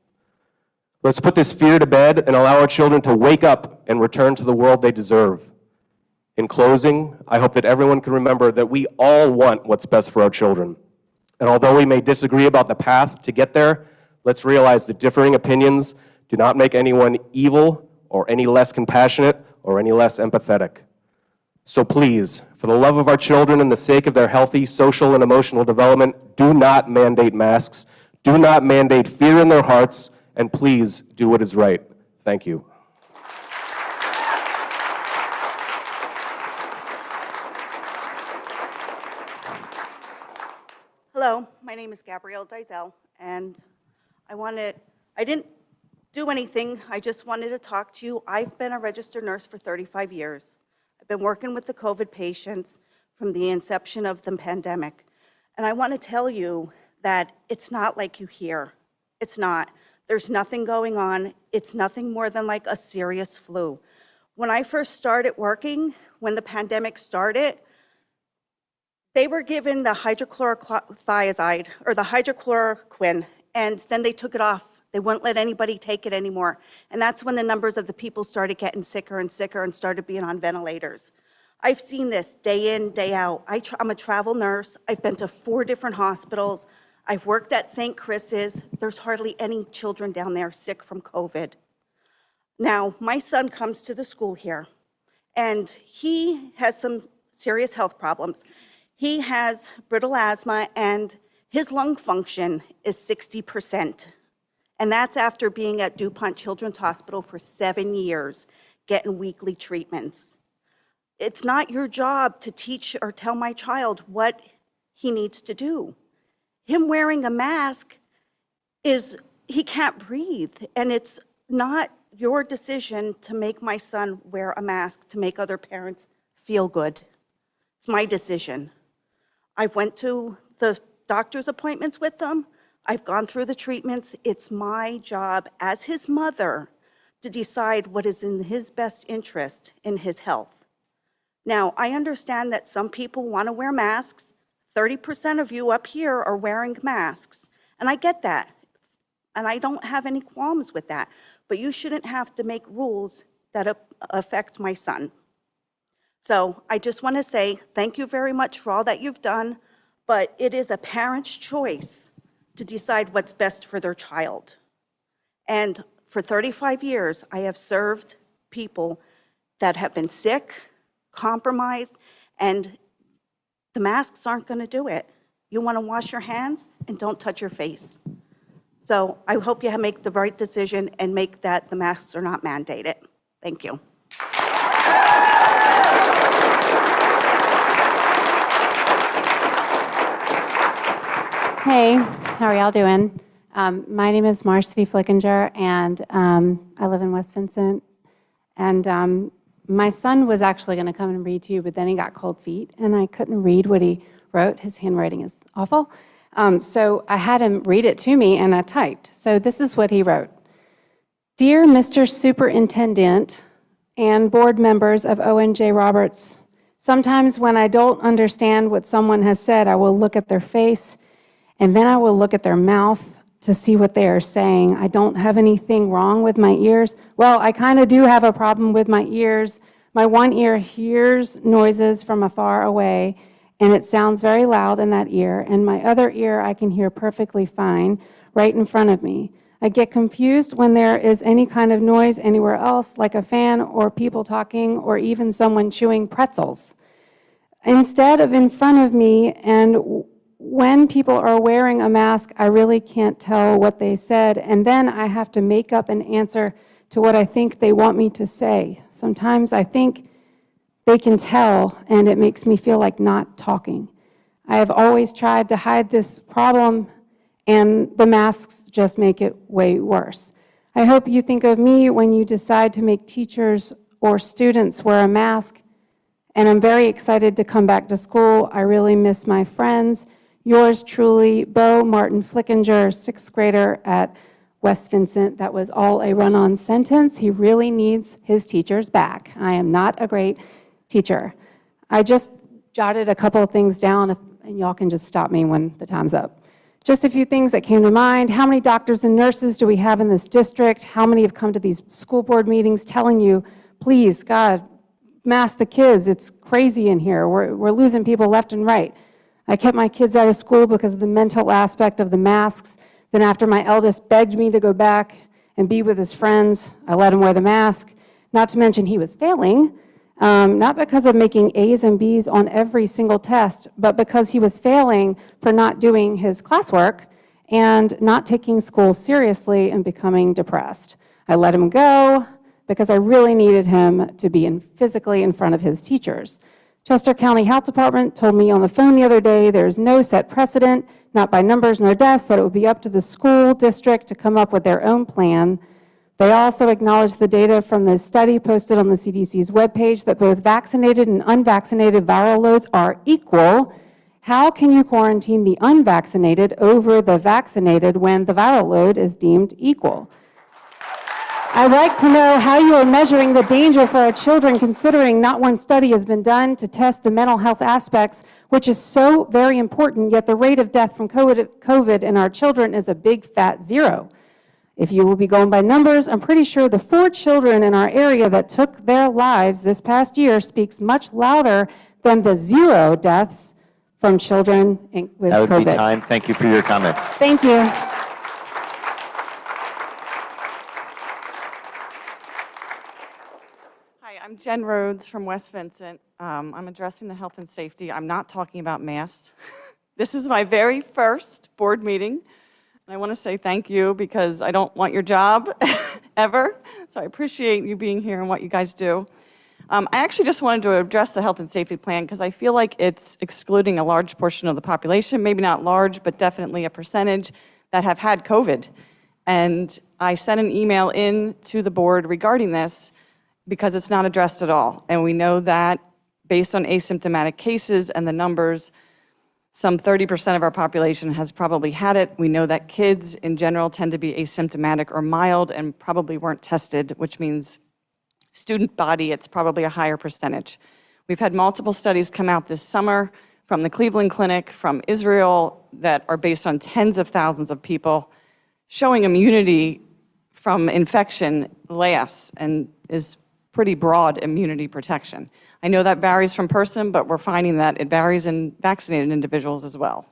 Let's put this fear to bed and allow our children to wake up and return to the world they deserve. In closing, I hope that everyone can remember that we all want what's best for our children. And although we may disagree about the path to get there, let's realize that differing opinions do not make anyone evil or any less compassionate or any less empathetic. So please, for the love of our children and the sake of their healthy social and emotional development, do not mandate masks, do not mandate fear in their hearts, and please do what is right. Thank you. Hello, my name is Gabrielle Dizell, and I didn't do anything. I just wanted to talk to you. I've been a registered nurse for 35 years. I've been working with the COVID patients from the inception of the pandemic. And I want to tell you that it's not like you hear. It's not. There's nothing going on. It's nothing more than like a serious flu. When I first started working, when the pandemic started, they were given the hydrochlorothiazide, or the hydrochloroquine, and then they took it off. They wouldn't let anybody take it anymore. And that's when the numbers of the people started getting sicker and sicker and started being on ventilators. I've seen this day in, day out. I'm a travel nurse. I've been to 4 different hospitals. I've worked at St. Chris's. There's hardly any children down there sick from COVID. Now, my son comes to the school here, and he has some serious health problems. He has brittle asthma, and his lung function is 60%. And that's after being at DuPont Children's Hospital for 7 years, getting weekly treatments. It's not your job to teach or tell my child what he needs to do. Him wearing a mask he can't breathe, and it's not your decision to make my son wear a mask to make other parents feel good. It's my decision. I went to the doctor's appointments with them. I've gone through the treatments. It's my job as his mother to decide what is in his best interest in his health. Now, I understand that some people want to wear masks. 30% of you up here are wearing masks, and I get that, and I don't have any qualms with that, but you shouldn't have to make rules that affect my son. So I just want to say thank you very much for all that you've done, but it is a parent's choice to decide what's best for their child. And for 35 years, I have served people that have been sick, compromised, and the masks aren't going to do it. You want to wash your hands and don't touch your face. So I hope you make the right decision and make that the masks are not mandated. Thank you. Hey, how are y'all doing? My name is Marcy Flickinger, and I live in West Vincent. And my son was actually going to come and read to you, but then he got cold feet, and I couldn't read what he wrote. His handwriting is awful. So I had him read it to me, and I typed. So this is what he wrote. Dear Mr. Superintendent and board members of ONJ Roberts, sometimes when I don't understand what someone has said, I will look at their face, and then I will look at their mouth to see what they are saying. I don't have anything wrong with my ears. Well, I kind of do have a problem with my ears. My one ear hears noises from afar away, and it sounds very loud in that ear, and my other ear I can hear perfectly fine right in front of me. I get confused when there is any kind of noise anywhere else, like a fan or people talking or even someone chewing pretzels. Instead of in front of me, and when people are wearing a mask, I really can't tell what they said, and then I have to make up an answer to what I think they want me to say. Sometimes I think they can tell, and it makes me feel like not talking. I have always tried to hide this problem, and the masks just make it way worse. I hope you think of me when you decide to make teachers or students wear a mask, and I'm very excited to come back to school. I really miss my friends. Yours truly, Bo Martin Flickinger, sixth grader at West Vincent. That was all a run-on sentence. He really needs his teachers back. I am not a great teacher. I just jotted a couple of things down, and y'all can just stop me when the time's up. Just a few things that came to mind. How many doctors and nurses do we have in this district? How many have come to these school board meetings telling you, please, God, mask the kids. It's crazy in here. We're losing people left and right. I kept my kids out of school because of the mental aspect of the masks. Then after my eldest begged me to go back and be with his friends, I let him wear the mask. Not to mention he was failing, not because of making A's and B's on every single test, but because he was failing for not doing his classwork and not taking school seriously and becoming depressed. I let him go because I really needed him to be physically in front of his teachers. Chester County Health Department told me on the phone the other day there's no set precedent, not by numbers nor deaths, that it would be up to the school district to come up with their own plan. They also acknowledged the data from the study posted on the CDC's webpage that both vaccinated and unvaccinated viral loads are equal. How can you quarantine the unvaccinated over the vaccinated when the viral load is deemed equal? I'd like to know how you are measuring the danger for our children, considering not one study has been done to test the mental health aspects, which is so very important, yet the rate of death from COVID in our children is a big fat zero. If you will be going by numbers, I'm pretty sure the 4 children in our area that took their lives this past year speaks much louder than the 0 deaths from children with COVID. That would be time. Thank you for your comments. Thank you. I'm Jen Rhodes from West Vincent. I'm addressing the health and safety. I'm not talking about masks. This is my very first board meeting. And I want to say thank you because I don't want your job ever. So I appreciate you being here and what you guys do. I actually just wanted to address the health and safety plan because I feel like it's excluding a large portion of the population, maybe not large, but definitely a percentage that have had COVID. And I sent an email in to the board regarding this because it's not addressed at all. And we know that based on asymptomatic cases and the numbers, some 30% of our population has probably had it. We know that kids in general tend to be asymptomatic or mild and probably weren't tested, which means student body, it's probably a higher percentage. We've had multiple studies come out this summer from the Cleveland Clinic, from Israel, that are based on tens of thousands of people, showing immunity from infection lasts and is pretty broad immunity protection. I know that varies from person, but we're finding that it varies in vaccinated individuals as well.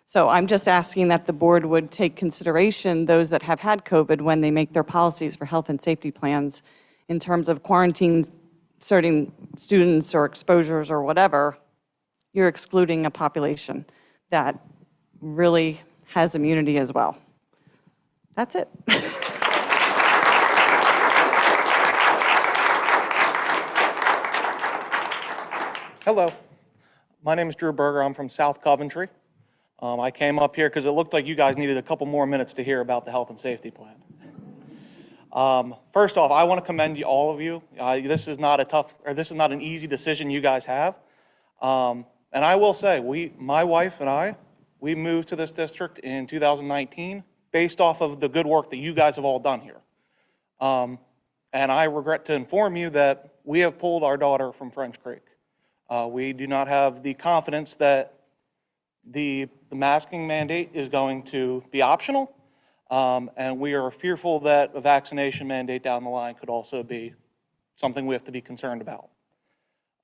So I'm just asking that the board would take consideration those that have had COVID when they make their policies for health and safety plans in terms of quarantine certain students or exposures or whatever. You're excluding a population that really has immunity as well. That's it. Hello, my name is Drew Berger. I'm from South Coventry. I came up here because it looked like you guys needed a couple more minutes to hear about the health and safety plan. First off, I want to commend you, all of you. This is not an easy decision you guys have. And I will say, my wife and I, we moved to this district in 2019 based off of the good work that you guys have all done here. And I regret to inform you that we have pulled our daughter from French Creek. We do not have the confidence that the masking mandate is going to be optional, and we are fearful that a vaccination mandate down the line could also be something we have to be concerned about.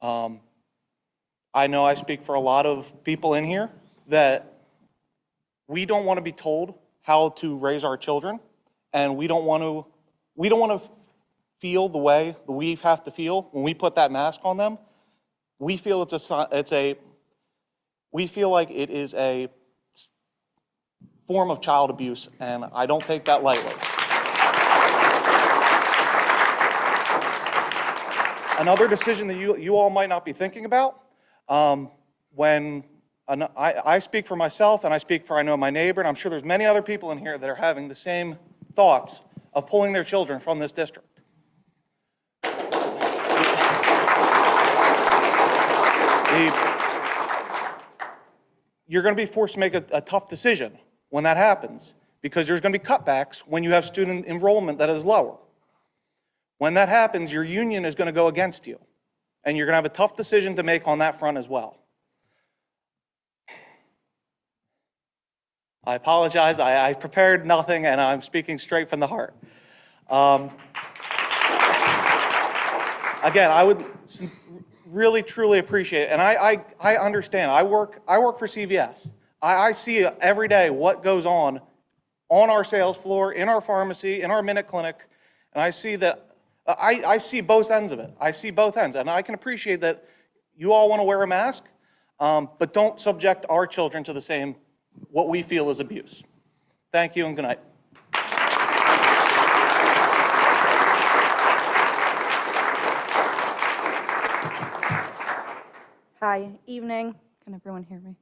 I know I speak for a lot of people in here that we don't want to be told how to raise our children, and we don't want to feel the way that we have to feel when we put that mask on them. We feel we feel like it is a form of child abuse, and I don't take that lightly. Another decision that you all might not be thinking about, when I speak for myself, and I speak for, I know, my neighbor, and I'm sure there's many other people in here that are having the same thoughts of pulling their children from this district. You're going to be forced to make a tough decision when that happens, because there's going to be cutbacks when you have student enrollment that is lower. When that happens, your union is going to go against you, and you're going to have a tough decision to make on that front as well. I apologize. I prepared nothing, and I'm speaking straight from the heart. Again, I would really, truly appreciate it. And I understand. I work for CVS. I see every day what goes on our sales floor, in our pharmacy, in our Minute Clinic, and I see that I see both ends of it. I see both ends, and I can appreciate that you all want to wear a mask, but don't subject our children to the same, what we feel is abuse. Thank you and good night. Hi, evening. Can everyone hear me?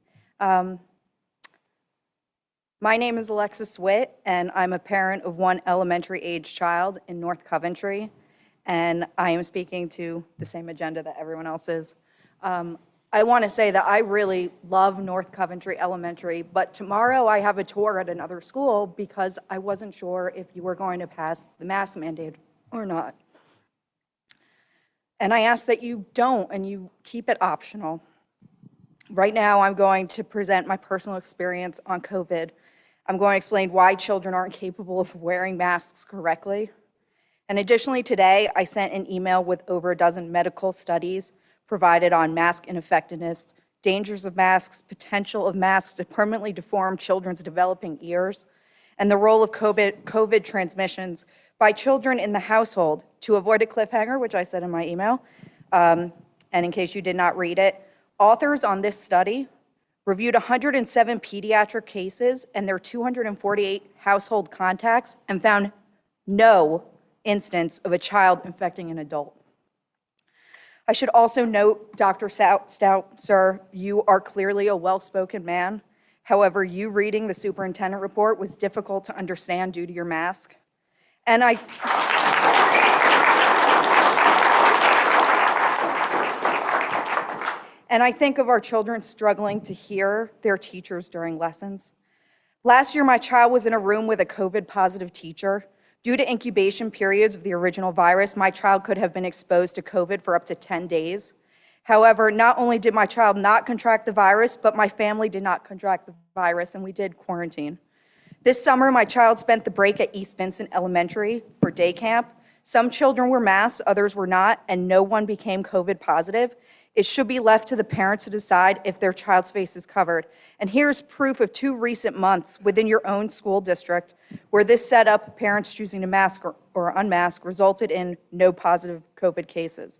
My name is Alexis Witt, and I'm a parent of one elementary-age child in North Coventry, and I am speaking to the same agenda that everyone else is. I want to say that I really love North Coventry Elementary, but tomorrow I have a tour at another school because I wasn't sure if you were going to pass the mask mandate or not. And I ask that you don't and you keep it optional. Right now, I'm going to present my personal experience on COVID. I'm going to explain why children aren't capable of wearing masks correctly. And additionally, today, I sent an email with over a dozen medical studies provided on mask ineffectiveness, dangers of masks, potential of masks to permanently deform children's developing ears, and the role of COVID transmissions by children in the household. To avoid a cliffhanger, which I said in my email, and in case you did not read it, authors on this study reviewed 107 pediatric cases and their 248 household contacts and found no instance of a child infecting an adult. I should also note, Dr. Stout, sir, you are clearly a well-spoken man. However, you reading the superintendent report was difficult to understand due to your mask. And I think of our children struggling to hear their teachers during lessons. Last year, my child was in a room with a COVID-positive teacher. Due to incubation periods of the original virus, my child could have been exposed to COVID for up to 10 days. However, not only did my child not contract the virus, but my family did not contract the virus, and we did quarantine. This summer, my child spent the break at East Vincent Elementary for day camp. Some children were masked, others were not, and no one became COVID positive. It should be left to the parents to decide if their child's face is covered. And here's proof of 2 recent months within your own school district where this setup, parents choosing to mask or unmask, resulted in no positive COVID cases.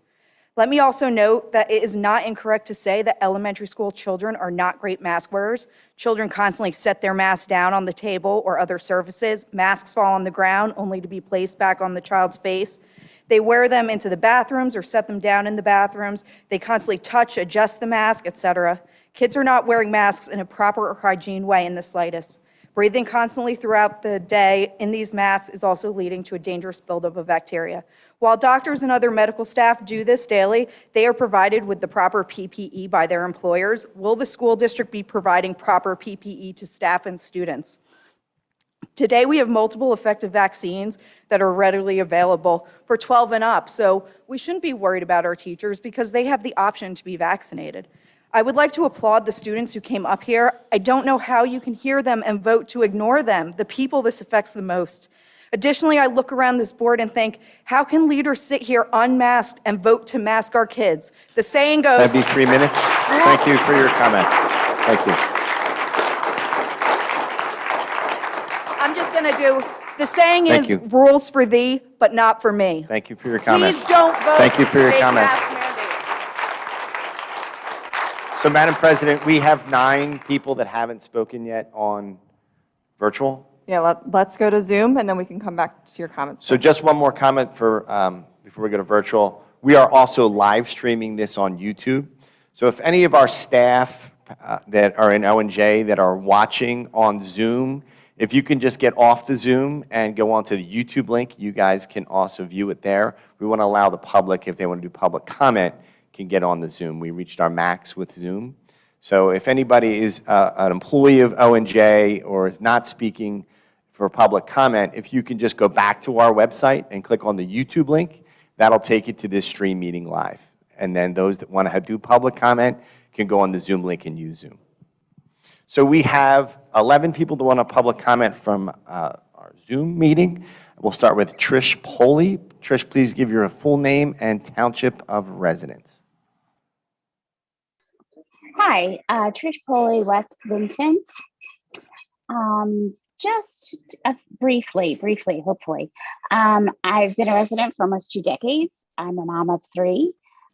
Let me also note that it is not incorrect to say that elementary school children are not great mask wearers. Children constantly set their masks down on the table or other surfaces. Masks fall on the ground only to be placed back on the child's face. They wear them into the bathrooms or set them down in the bathrooms. They constantly touch, adjust the mask, etc. Kids are not wearing masks in a proper or hygiene way in the slightest. Breathing constantly throughout the day in these masks is also leading to a dangerous buildup of bacteria. While doctors and other medical staff do this daily, they are provided with the proper PPE by their employers. Will the school district be providing proper PPE to staff and students? Today, we have multiple effective vaccines that are readily available for 12 and up, so we shouldn't be worried about our teachers because they have the option to be vaccinated. I would like to applaud the students who came up here. I don't know how you can hear them and vote to ignore them, the people this affects the most. Additionally, I look around this board and think, how can leaders sit here unmasked and vote to mask our kids? The saying goes— That'd be 3 minutes. Thank you for your comment. Thank you. I'm just going to do— the saying Thank is you. rules for thee, but not for me. Thank you for your comments. Please don't vote Thank you for to your make comments. mask mandates. So, Madam President, we have 9 people that haven't spoken yet on virtual. Yeah, let's go to Zoom, and then we can come back to your comments. So just one more comment for before we go to virtual. We are also live streaming this on YouTube. So if any of our staff that are in O&J that are watching on Zoom, if you can just get off the Zoom and go onto the YouTube link, you guys can also view it there. We want to allow the public, if they want to do public comment, can get on the Zoom. We reached our max with Zoom. So if anybody is an employee of O&J or is not speaking for public comment, if you can just go back to our website and click on the YouTube link, that'll take you to this stream meeting live. And then those that want to do public comment can go on the Zoom link and use Zoom. So we have 11 people that want a public comment from our Zoom meeting. We'll start with Trish Poley. Trish, please give your full name and township of residence. Hi, Trish Poley, West Vincent. Just briefly, hopefully. I've been a resident for almost 2 decades. I'm a mom of 3.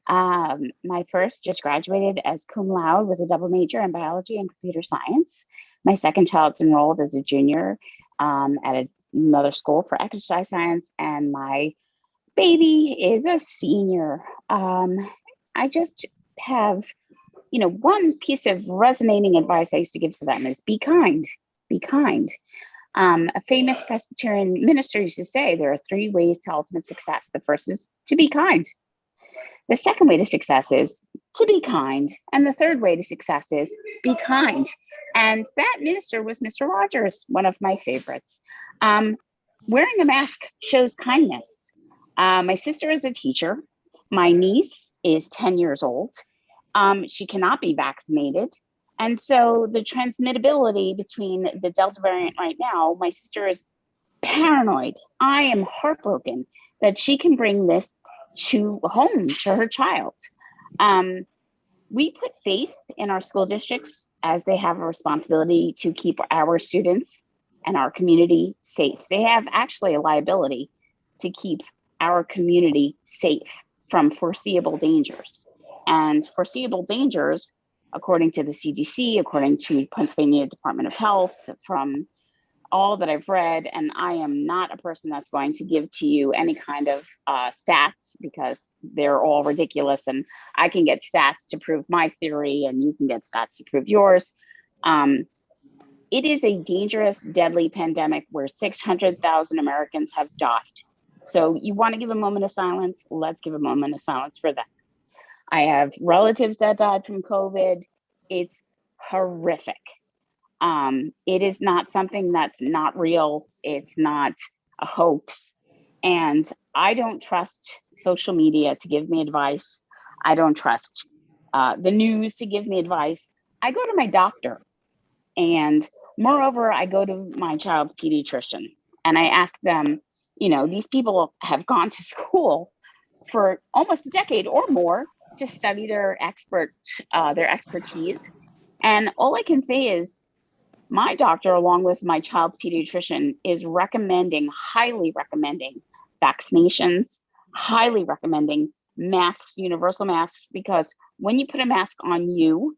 My first just graduated as cum laude with a double major in biology and computer science. My second child's enrolled as a junior at another school for exercise science, and my baby is a senior. I just have, one piece of resonating advice I used to give to them is be kind, be kind. A famous Presbyterian minister used to say there are 3 ways to ultimate success. The first is to be kind. The second way to success is to be kind. And the third way to success is be kind. And that minister was Mr. Rogers, one of my favorites. Wearing a mask shows kindness. My sister is a teacher. My niece is 10 years old. She cannot be vaccinated. And so the transmittability between the Delta variant right now, my sister is paranoid. I am heartbroken that she can bring this to home to her child. We put faith in our school districts as they have a responsibility to keep our students and our community safe. They have actually a liability to keep our community safe from foreseeable dangers. And foreseeable dangers, according to the CDC, according to Pennsylvania Department of Health, from all that I've read, and I am not a person that's going to give to you any kind of stats because they're all ridiculous, and I can get stats to prove my theory and you can get stats to prove yours. It is a dangerous, deadly pandemic where 600,000 Americans have died. So you want to give a moment of silence? Let's give a moment of silence for them. I have relatives that died from COVID. It's horrific. It is not something that's not real. It's not a hoax. And I don't trust social media to give me advice. I don't trust the news to give me advice. I go to my doctor. And moreover, I go to my child's pediatrician and I ask them, these people have gone to school for almost a decade or more to study their expertise. And all I can say is my doctor, along with my child's pediatrician, is highly recommending vaccinations, highly recommending masks, universal masks, because when you put a mask on you,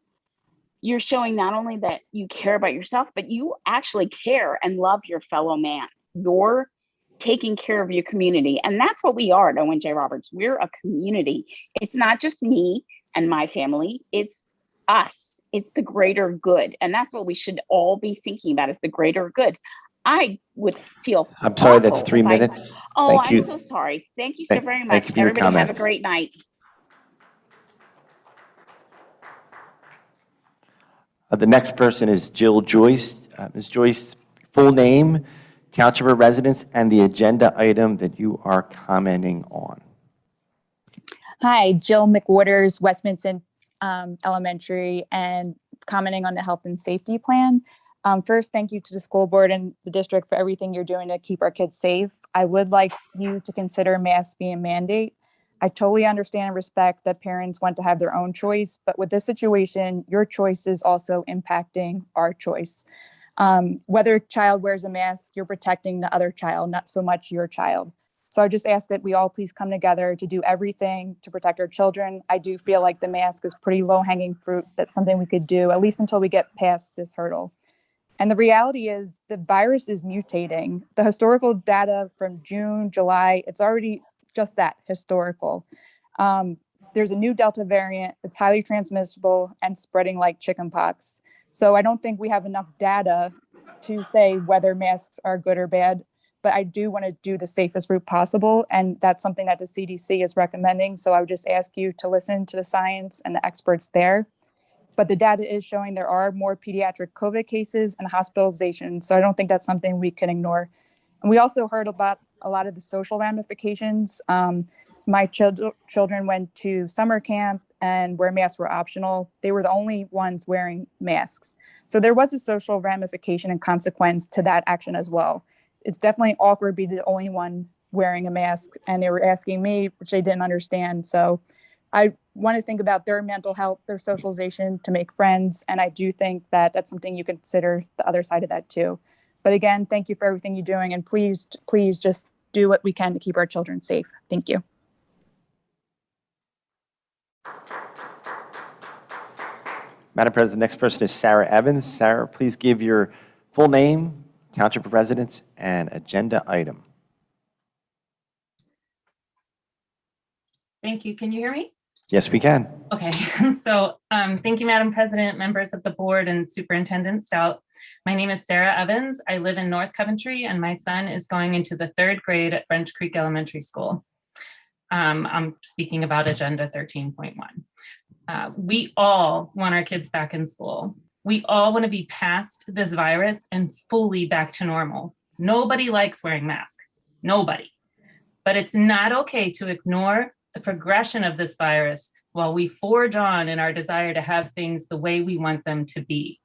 you're showing not only that you care about yourself, but you actually care and love your fellow man. You're taking care of your community. And that's what we are at Owen J. Roberts. We're a community. It's not just me and my family, it's us. It's the greater good. And that's what we should all be thinking about, is the greater good. I would feel I'm sorry, that's awful 3 if minutes. Oh, Thank you. I'm so sorry. Thank you so very much. Thank you for your Everybody have a comments. great night. The next person is Jill Joyce. Ms. Joyce, full name, township of residence, and the agenda item that you are commenting on. Hi, Jill McWaters, West Vincent Elementary, and commenting on the health and safety plan. First, thank you to the school board and the district for everything you're doing to keep our kids safe. I would like you to consider masks being a mandate. I totally understand and respect that parents want to have their own choice, but with this situation, your choice is also impacting our choice. Whether a child wears a mask, you're protecting the other child, not so much your child. So I just ask that we all please come together to do everything to protect our children. I do feel like the mask is pretty low-hanging fruit. That's something we could do, at least until we get past this hurdle. And the reality is the virus is mutating. The historical data from June, July, it's already just that, historical. There's a new Delta variant. It's highly transmissible and spreading like chickenpox. So I don't think we have enough data to say whether masks are good or bad, but I do want to do the safest route possible. And that's something that the CDC is recommending. So I would just ask you to listen to the science and the experts there. But the data is showing there are more pediatric COVID cases and hospitalizations. So I don't think that's something we can ignore. And we also heard about a lot of the social ramifications. My children went to summer camp and where masks were optional. They were the only ones wearing masks. So there was a social ramification and consequence to that action as well. It's definitely awkward being the only one wearing a mask, and they were asking me, which they didn't understand. So I want to think about their mental health, their socialization, to make friends. And I do think that that's something you consider the other side of that too. But again, thank you for everything you're doing. And please, please just do what we can to keep our children safe. Thank you. Madam President, the next person is Sarah Evans. Sarah, please give your full name, township of residence, and agenda item. Thank you. Can you hear me? Yes, we can. Okay, so thank you, Madam President, members of the board, and Superintendent Stout. My name is Sarah Evans. I live in North Coventry, and my son is going into the 3rd grade at French Creek Elementary School. I'm speaking about Agenda 13.1. We all want our kids back in school. We all want to be past this virus and fully back to normal. Nobody likes wearing masks, nobody. But it's not okay to ignore the progression of this virus while we forge on in our desire to have things the way we want them to be.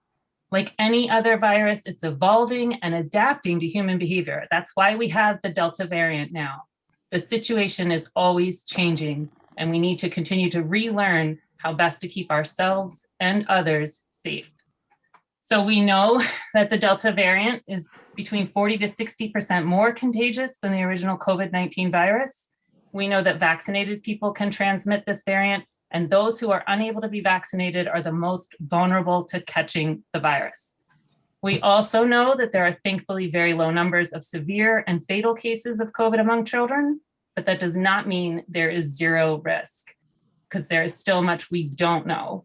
Like any other virus, it's evolving and adapting to human behavior. That's why we have the Delta variant now. The situation is always changing, and we need to continue to relearn how best to keep ourselves and others safe. So we know that the Delta variant is between 40 to 60% more contagious than the original COVID-19 virus. We know that vaccinated people can transmit this variant, and those who are unable to be vaccinated are the most vulnerable to catching the virus. We also know that there are thankfully very low numbers of severe and fatal cases of COVID among children, but that does not mean there is zero risk, because there is still much we don't know.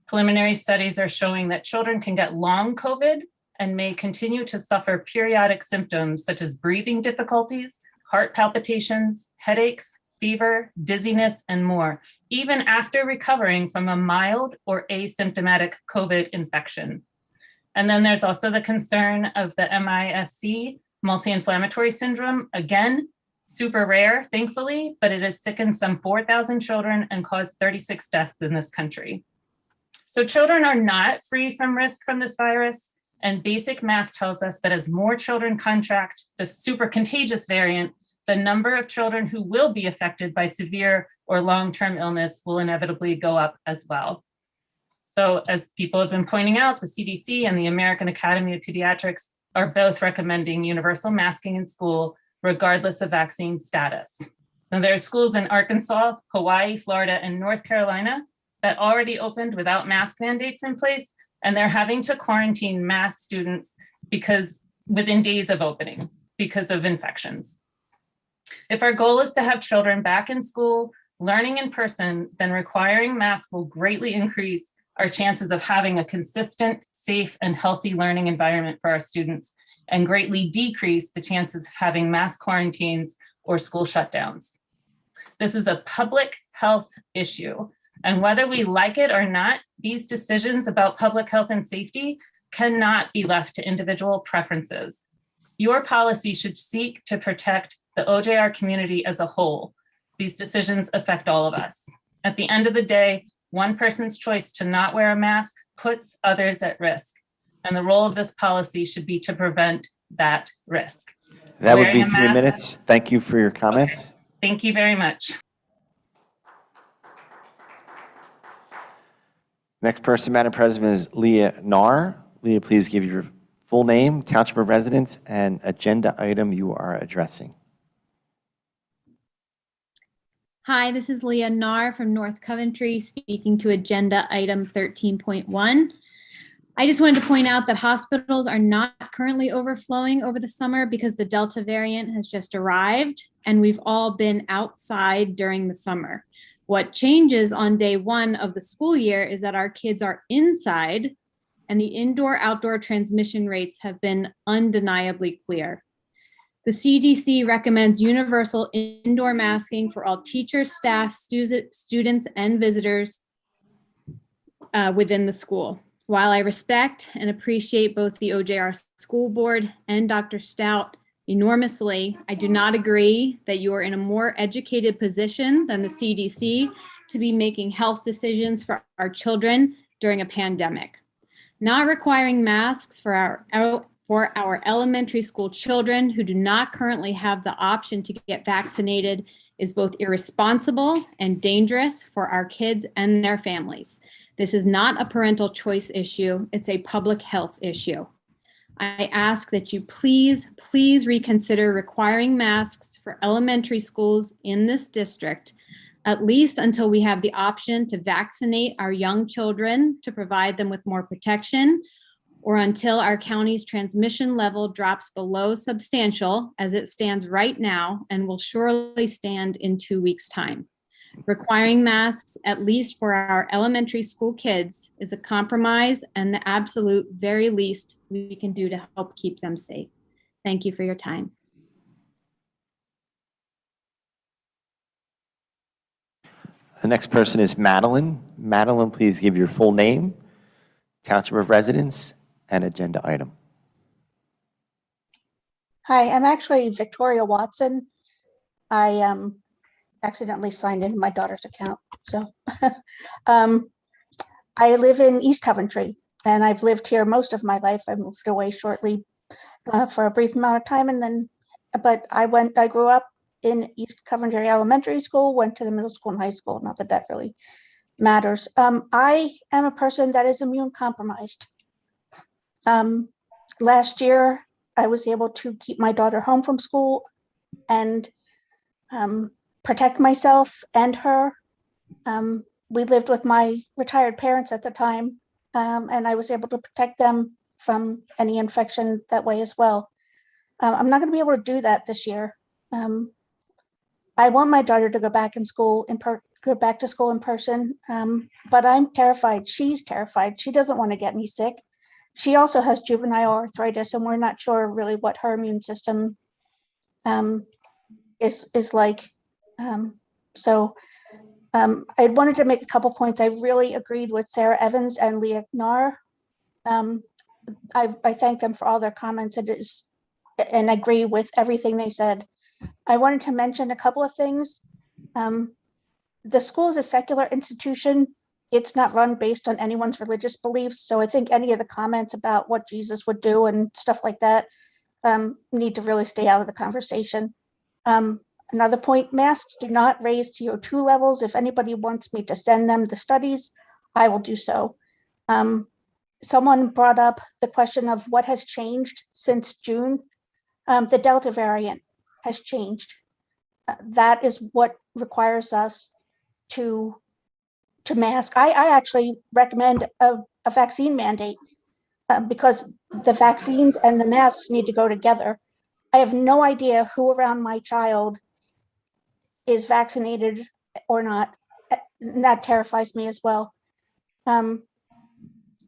Preliminary studies are showing that children can get long COVID and may continue to suffer periodic symptoms such as breathing difficulties, heart palpitations, headaches, fever, dizziness, and more, even after recovering from a mild or asymptomatic COVID infection. And then there's also the concern of the MIS-C, multi-inflammatory syndrome. Again, super rare, thankfully, but it has sickened some 4,000 children and caused 36 deaths in this country. So children are not free from risk from this virus, and basic math tells us that as more children contract the super contagious variant, the number of children who will be affected by severe or long-term illness will inevitably go up as well. So as people have been pointing out, the CDC and the American Academy of Pediatrics are both recommending universal masking in school, regardless of vaccine status. And there are schools in Arkansas, Hawaii, Florida, and North Carolina that already opened without mask mandates in place, and they're having to quarantine mass students within days of opening because of infections. If our goal is to have children back in school, learning in person, then requiring masks will greatly increase our chances of having a consistent, safe, and healthy learning environment for our students, and greatly decrease the chances of having mass quarantines or school shutdowns. This is a public health issue, and whether we like it or not, these decisions about public health and safety cannot be left to individual preferences. Your policy should seek to protect the OJR community as a whole. These decisions affect all of us. At the end of the day, one person's choice to not wear a mask puts others at risk, and the role of this policy should be to prevent that risk. That would Wearing be a 3 mask- minutes. Thank you for your comments. Thank you very much. Next person, Madam President, is Leah Nar. Leah, please give your full name, township of residence, and agenda item you are addressing. Hi, this is Leah Nar from North Coventry, speaking to agenda item 13.1. I just wanted to point out that hospitals are not currently overflowing over the summer because the Delta variant has just arrived and we've all been outside during the summer. What changes on day one of the school year is that our kids are inside and the indoor-outdoor transmission rates have been undeniably clear. The CDC recommends universal indoor masking for all teachers, staff, students, and visitors within the school. While I respect and appreciate both the OJR School Board and Dr. Stout enormously, I do not agree that you are in a more educated position than the CDC to be making health decisions for our children during a pandemic. Not requiring masks for our elementary school children who do not currently have the option to get vaccinated is both irresponsible and dangerous for our kids and their families. This is not a parental choice issue, it's a public health issue. I ask that you please reconsider requiring masks for elementary schools in this district, at least until we have the option to vaccinate our young children to provide them with more protection, or until our county's transmission level drops below substantial as it stands right now and will surely stand in 2 weeks' time. Requiring masks, at least for our elementary school kids, is a compromise and the absolute very least we can do to help keep them safe. Thank you for your time. The next person is Madeline. Madeline, please give your full name, township of residence, and agenda item. Hi, I'm actually Victoria Watson. I accidentally signed into my daughter's account. So I live in East Coventry and I've lived here most of my life. I moved away shortly for a brief amount of time but I grew up in East Coventry Elementary School, went to the middle school and high school, not that that really matters. I am a person that is immune compromised. Last year, I was able to keep my daughter home from school and protect myself and her. We lived with my retired parents at the time, and I was able to protect them from any infection that way as well. I'm not going to be able to do that this year. I want my daughter to go back go back to school in person, but I'm terrified. She's terrified. She doesn't want to get me sick. She also has juvenile arthritis, and we're not sure really what her immune system is like. I wanted to make a couple points. I really agreed with Sarah Evans and Leah Nar. I thank them for all their comments and agree with everything they said. I wanted to mention a couple of things. The school is a secular institution. It's not run based on anyone's religious beliefs. So I think any of the comments about what Jesus would do and stuff like that need to really stay out of the conversation. Another point, masks do not raise CO2 levels. If anybody wants me to send them the studies, I will do so. Someone brought up the question of what has changed since June. The Delta variant has changed. that is what requires us to mask. I actually recommend a vaccine mandate because the vaccines and the masks need to go together. I have no idea who around my child is vaccinated or not. And that terrifies me as well.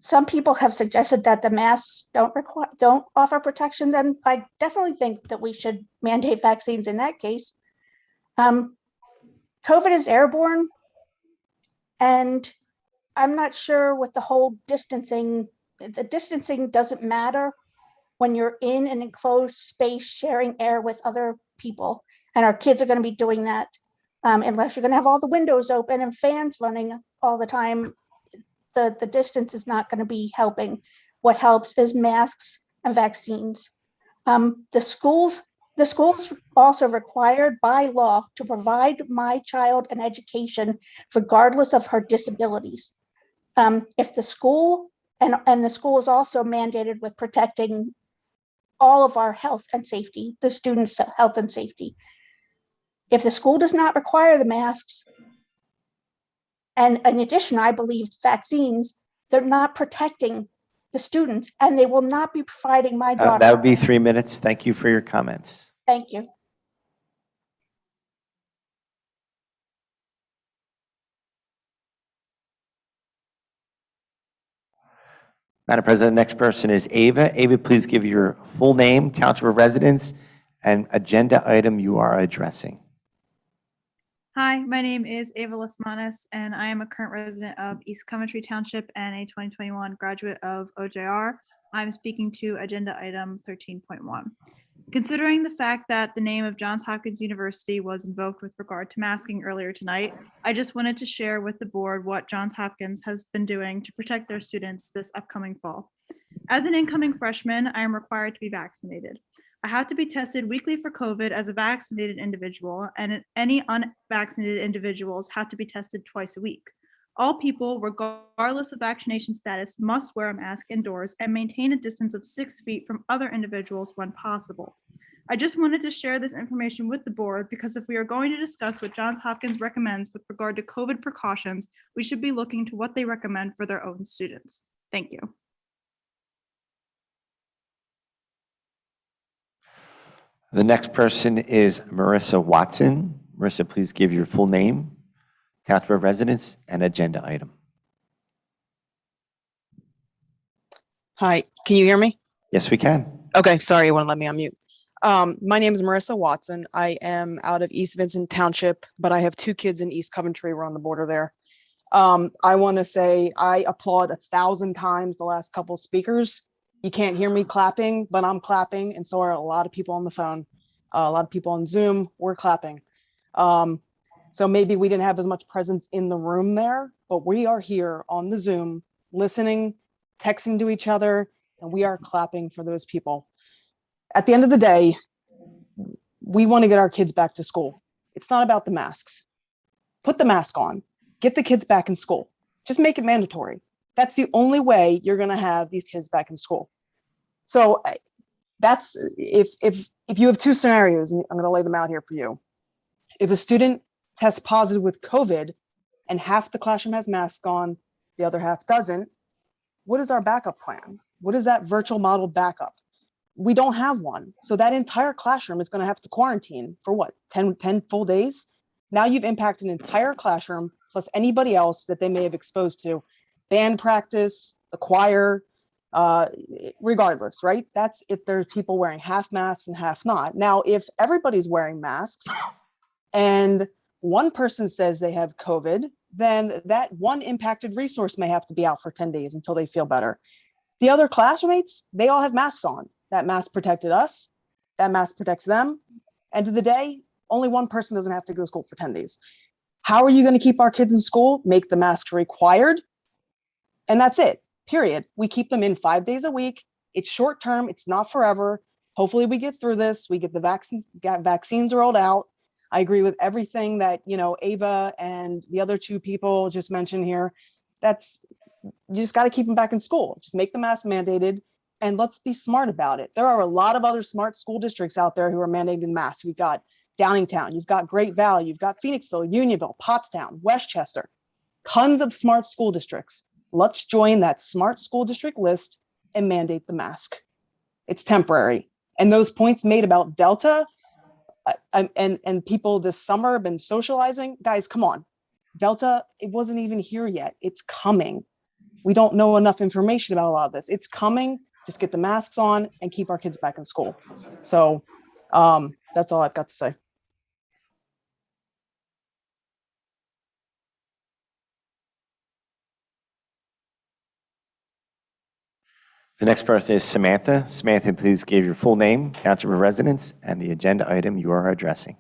Some people have suggested that the masks don't offer protection. Then I definitely think that we should mandate vaccines in that case. COVID is airborne, and I'm not sure what the whole distancing. The distancing doesn't matter when you're in an enclosed space sharing air with other people, and our kids are going to be doing that unless you're going to have all the windows open and fans running all the time. The distance is not going to be helping. What helps is masks and vaccines. The schools also required by law to provide my child an education regardless of her disabilities. If the school and the school is also mandated with protecting all of our health and safety, the students' health and safety. If the school does not require the masks, and in addition, I believe vaccines, they're not protecting the students, and they will not be providing my daughter. That would be 3 minutes. Thank you for your comments. Thank you. Madam President, the next person is Ava. Ava, please give your full name, township of residence, and agenda item you are addressing. Hi, my name is Ava Lasmanis, and I am a current resident of East Coventry Township and a 2021 graduate of OJR. I'm speaking to agenda item 13.1. Considering the fact that the name of Johns Hopkins University was invoked with regard to masking earlier tonight, I just wanted to share with the board what Johns Hopkins has been doing to protect their students this upcoming fall. As an incoming freshman, I am required to be vaccinated. I have to be tested weekly for COVID as a vaccinated individual, and any unvaccinated individuals have to be tested twice a week. All people, regardless of vaccination status, must wear a mask indoors and maintain a distance of 6 feet from other individuals when possible. I just wanted to share this information with the board because if we are going to discuss what Johns Hopkins recommends with regard to COVID precautions, we should be looking to what they recommend for their own students. Thank you. The next person is Marissa Watson. Marissa, please give your full name, township of residence, and agenda item. Hi, can you hear me? Yes, we can. Okay, sorry, you wouldn't let me unmute. My name is Marissa Watson. I am out of East Vincent Township, but I have 2 kids in East Coventry. We're on the border there. I want to say I applaud 1,000 times the last couple speakers. You can't hear me clapping, but I'm clapping, and so are a lot of people on the phone. A lot of people on Zoom, we're clapping. So maybe we didn't have as much presence in the room there, but we are here on the Zoom, listening, texting to each other, and we are clapping for those people. At the end of the day, we want to get our kids back to school. It's not about the masks. Put the mask on, get the kids back in school. Just make it mandatory. That's the only way you're going to have these kids back in school. So that's if you have 2 scenarios, and I'm going to lay them out here for you. If a student tests positive with COVID and half the classroom has masks on, the other half doesn't, what is our backup plan? What is that virtual model backup? We don't have one. So that entire classroom is going to have to quarantine for what, 10 full days? Now you've impacted an entire classroom plus anybody else that they may have exposed to. Band practice, the choir, regardless, right? That's if there's people wearing half masks and half not. Now, if everybody's wearing masks and one person says they have COVID, then that one impacted resource may have to be out for 10 days until they feel better. The other classmates, they all have masks on. That mask protected us. That mask protects them. End of the day, only one person doesn't have to go to school for 10 days. How are you going to keep our kids in school? Make the masks required. And that's it, period. We keep them in 5 days a week. It's short term. It's not forever. Hopefully we get through this. We get the vaccines rolled out. I agree with everything that, Ava and the other 2 people just mentioned here. You just got to keep them back in school. Just make the mask mandated and let's be smart about it. There are a lot of other smart school districts out there who are mandating masks. We've got Downingtown, you've got Great Valley, you've got Phoenixville, Unionville, Pottstown, Westchester, tons of smart school districts. Let's join that smart school district list and mandate the mask. It's temporary. And those points made about Delta and people this summer have been socializing, guys, come on. Delta, it wasn't even here yet. It's coming. We don't know enough information about a lot of this. It's coming. Just get the masks on and keep our kids back in school. So that's all I've got to say. The next person is Samantha. Samantha, please give your full name, township of residence, and the agenda item you are addressing.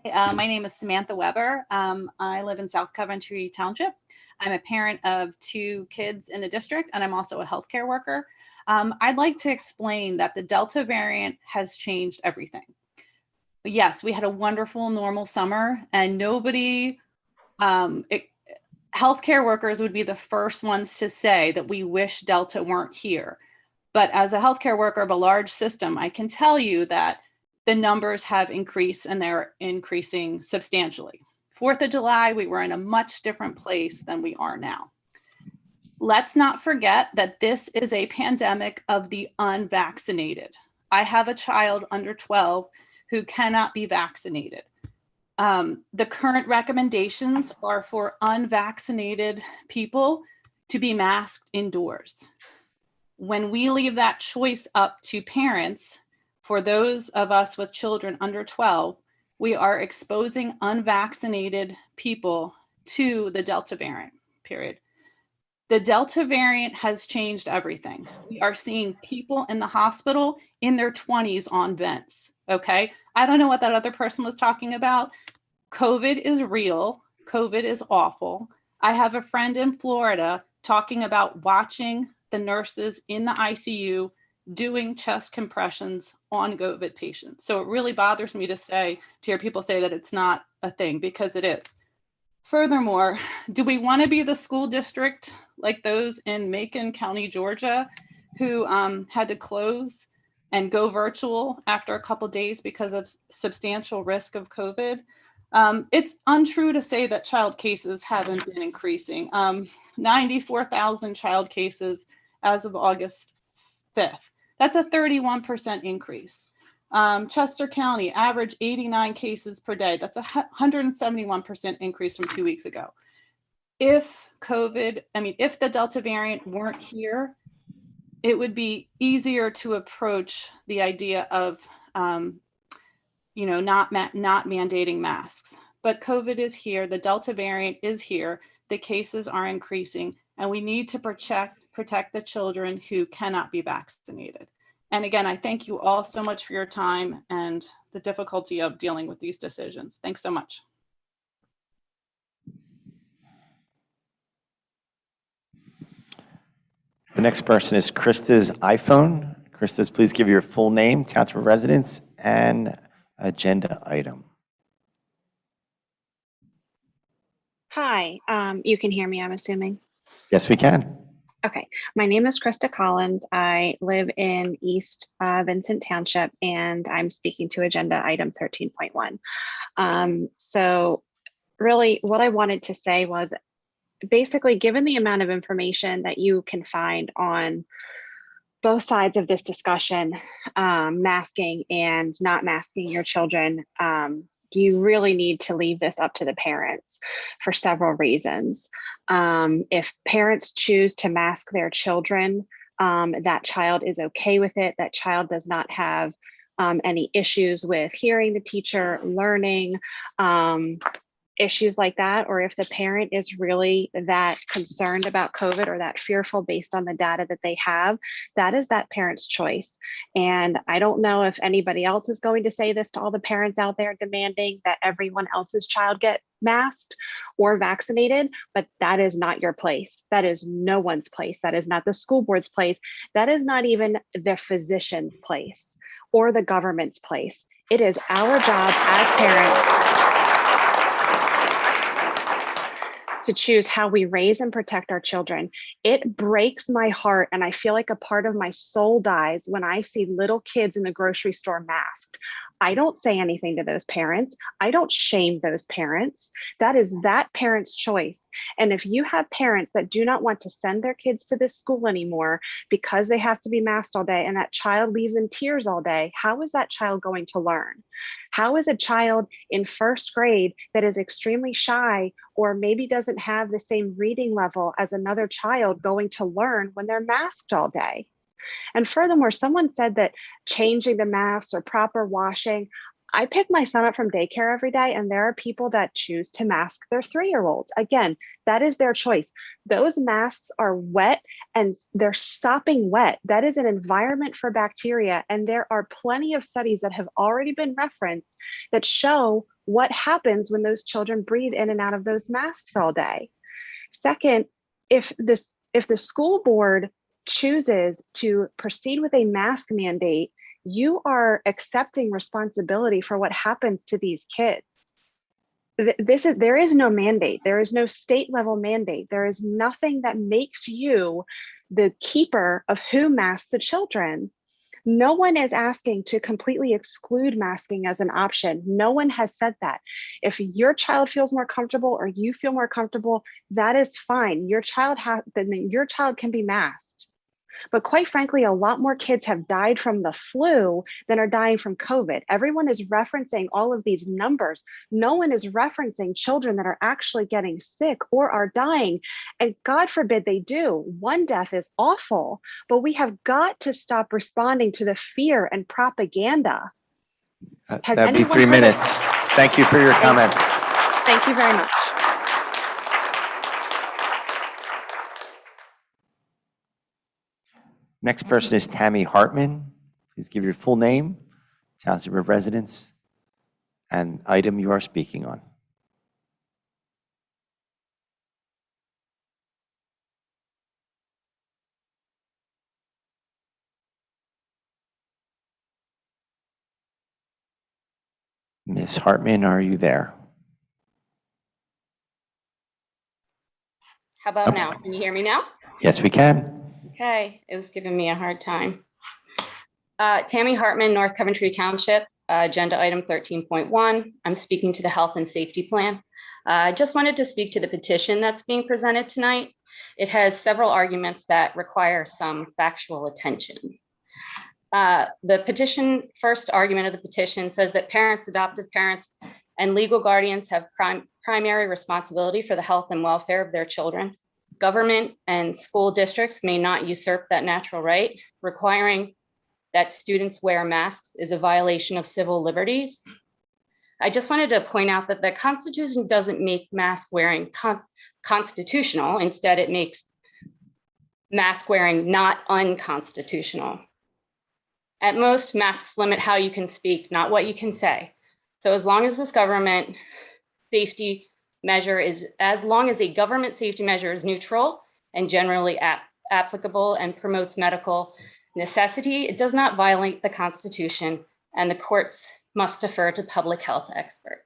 My name is Samantha Weber. I live in South Coventry Township. I'm a parent of 2 kids in the district, and I'm also a healthcare worker. I'd like to explain that the Delta variant has changed everything. Yes, we had a wonderful normal summer, and nobody, healthcare workers would be the first ones to say that we wish Delta weren't here. But as a healthcare worker of a large system, I can tell you that the numbers have increased, and they're increasing substantially. 4th of July, we were in a much different place than we are now. Let's not forget that this is a pandemic of the unvaccinated. I have a child under 12 who cannot be vaccinated. The current recommendations are for unvaccinated people to be masked indoors. When we leave that choice up to parents, for those of us with children under 12, we are exposing unvaccinated people to the Delta variant, period. The Delta variant has changed everything. We are seeing people in the hospital in their 20s on vents, okay? I don't know what that other person was talking about. COVID is real. COVID is awful. I have a friend in Florida talking about watching the nurses in the ICU doing chest compressions on COVID patients. So it really bothers me to hear people say that it's not a thing, because it is. Furthermore, do we want to be the school district like those in Macon County, Georgia, who had to close and go virtual after a couple days because of substantial risk of COVID? It's untrue to say that child cases haven't been increasing. 94,000 child cases as of August 5th. That's a 31% increase. Chester County, average 89 cases per day. That's a 171% increase from 2 weeks ago. If the Delta variant weren't here, it would be easier to approach the idea of, not mandating masks. But COVID is here. The Delta variant is here. The cases are increasing, and we need to protect the children who cannot be vaccinated. And again, I thank you all so much for your time and the difficulty of dealing with these decisions. Thanks so much. The next person is Krista's iPhone. Krista's, please give your full name, township of residence, and agenda item. Hi, you can hear me, I'm assuming. Yes, we can. Okay, my name is Krista Collins. I live in East Vincent Township, and I'm speaking to agenda item 13.1. So really what I wanted to say was, basically, given the amount of information that you can find on both sides of this discussion, masking and not masking your children, you really need to leave this up to the parents for several reasons. If parents choose to mask their children, that child is okay with it. That child does not have any issues with hearing the teacher, learning, issues like that, or if the parent is really that concerned about COVID or that fearful based on the data that they have, that is that parent's choice. And I don't know if anybody else is going to say this to all the parents out there demanding that everyone else's child get masked or vaccinated, but that is not your place. That is no one's place. That is not the school board's place. That is not even the physician's place or the government's place. It is our job as parents. to choose how we raise and protect our children. It breaks my heart, and I feel like a part of my soul dies when I see little kids in the grocery store masked. I don't say anything to those parents. I don't shame those parents. That is that parent's choice. And if you have parents that do not want to send their kids to this school anymore because they have to be masked all day and that child leaves in tears all day, how is that child going to learn? How is a child in first grade that is extremely shy or maybe doesn't have the same reading level as another child going to learn when they're masked all day? And furthermore, someone said that changing the masks or proper washing, I pick my son up from daycare every day, and there are people that choose to mask their 3-year-olds. Again, that is their choice. Those masks are wet and they're sopping wet. That is an environment for bacteria. And there are plenty of studies that have already been referenced that show what happens when those children breathe in and out of those masks all day. Second, if the school board chooses to proceed with a mask mandate, you are accepting responsibility for what happens to these kids. There is no mandate. There is no state level mandate. There is nothing that makes you the keeper of who masks the children. No one is asking to completely exclude masking as an option. No one has said that. If your child feels more comfortable or you feel more comfortable, that is fine. Your child can be masked. But quite frankly, a lot more kids have died from the flu than are dying from COVID. Everyone is referencing all of these numbers. No one is referencing children that are actually getting sick or are dying. And God forbid they do. One death is awful, but we have got to stop responding to the fear and propaganda. That'd be 3 minutes. Thank you for your comments. Thank you very much. Next person is Tammy Hartman. Please give your full name, township of residence, and item you are speaking on. Ms. Hartman, are you there? How about now? Can you hear me now? Yes, we can. Okay, it was giving me a hard time. Tammy Hartman, North Coventry Township, agenda item 13.1. I'm speaking to the health and safety plan. I just wanted to speak to the petition that's being presented tonight. It has several arguments that require some factual attention. The petition, first argument of the petition says that parents, adoptive parents, and legal guardians have primary responsibility for the health and welfare of their children. Government and school districts may not usurp that natural right. Requiring that students wear masks is a violation of civil liberties. I just wanted to point out that the Constitution doesn't make mask wearing constitutional. Instead, it makes mask wearing not unconstitutional. At most, masks limit how you can speak, not what you can say. So as long as this government safety measure is, as long as a government safety measure is neutral and generally applicable and promotes medical necessity, it does not violate the Constitution, and the courts must defer to public health experts.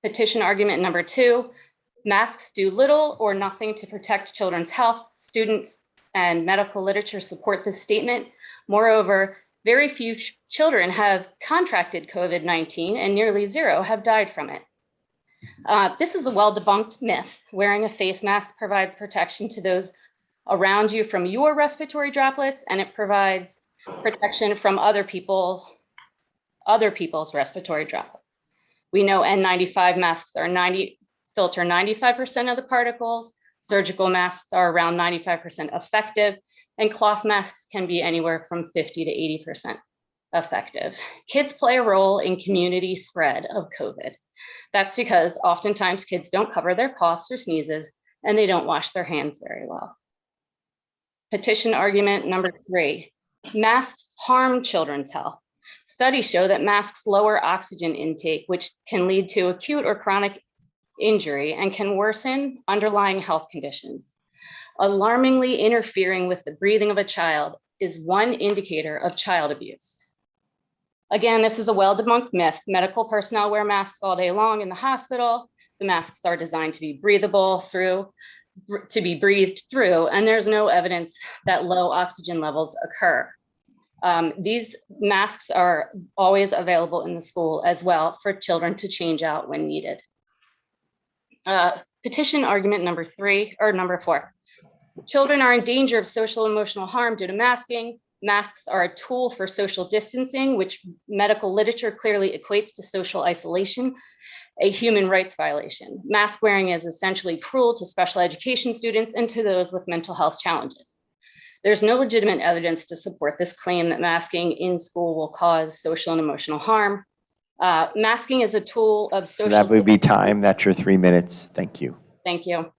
Petition argument number 2, masks do little or nothing to protect children's health. Students and medical literature support this statement. Moreover, very few children have contracted COVID-19 and nearly 0 have died from it. This is a well-debunked myth. Wearing a face mask provides protection to those around you from your respiratory droplets, and it provides protection from other people's respiratory droplets. We know N95 masks filter 95% of the particles. Surgical masks are around 95% effective, and cloth masks can be anywhere from 50 to 80% effective. Kids play a role in community spread of COVID. That's because oftentimes kids don't cover their coughs or sneezes, and they don't wash their hands very well. Petition argument number 3, masks harm children's health. Studies show that masks lower oxygen intake, which can lead to acute or chronic injury and can worsen underlying health conditions. Alarmingly interfering with the breathing of a child is one indicator of child abuse. Again, this is a well-debunked myth. Medical personnel wear masks all day long in the hospital. The masks are designed to be breathable to be breathed through, and there's no evidence that low oxygen levels occur. These masks are always available in the school as well for children to change out when needed. Petition argument number 4. Children are in danger of social and emotional harm due to masking. Masks are a tool for social distancing, which medical literature clearly equates to social isolation, a human rights violation. Mask wearing is essentially cruel to special education students and to those with mental health challenges. There's no legitimate evidence to support this claim that masking in school will cause social and emotional harm. Masking is a tool of social. That would be time. That's your 3 minutes. Thank you. Thank you.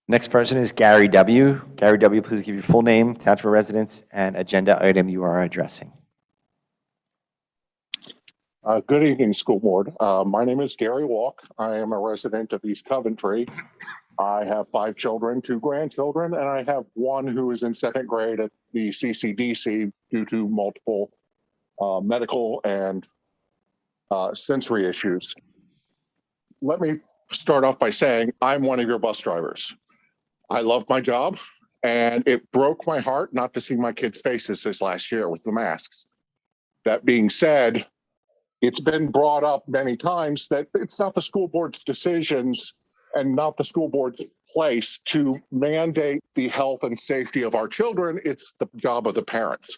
Next person is Gary W. Gary W., please give your full name, township residence, and agenda item you are addressing. Good evening, school board. My name is Gary Walk. I am a resident of East Coventry. I have 5 children, 2 grandchildren, and I have one who is in 2nd grade at the CCDC due to multiple medical and sensory issues. Let me start off by saying I'm one of your bus drivers. I love my job, and it broke my heart not to see my kids' faces this last year with the masks. That being said, it's been brought up many times that it's not the school board's decisions and not the school board's place to mandate the health and safety of our children. It's the job of the parents.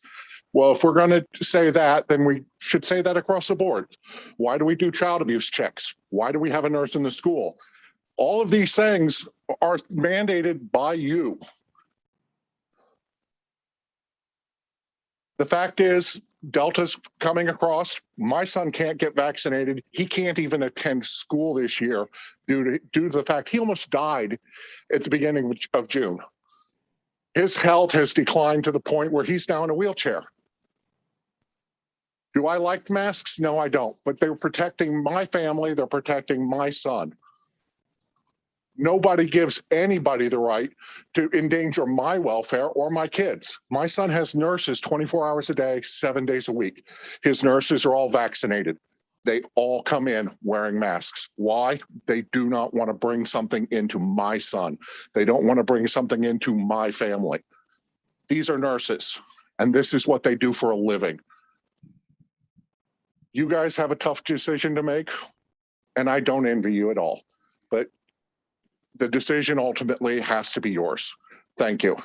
Well, if we're going to say that, then we should say that across the board. Why do we do child abuse checks? Why do we have a nurse in the school? All of these things are mandated by you. The fact is, Delta's coming across. My son can't get vaccinated. He can't even attend school this year due to the fact he almost died at the beginning of June. His health has declined to the point where he's now in a wheelchair. Do I like masks? No, I don't. But they're protecting my family. They're protecting my son. Nobody gives anybody the right to endanger my welfare or my kids. My son has nurses 24 hours a day, 7 days a week. His nurses are all vaccinated. They all come in wearing masks. Why? They do not want to bring something into my son. They don't want to bring something into my family. These are nurses, and this is what they do for a living. You guys have a tough decision to make, and I don't envy you at all. But the decision ultimately has to be yours. Thank you.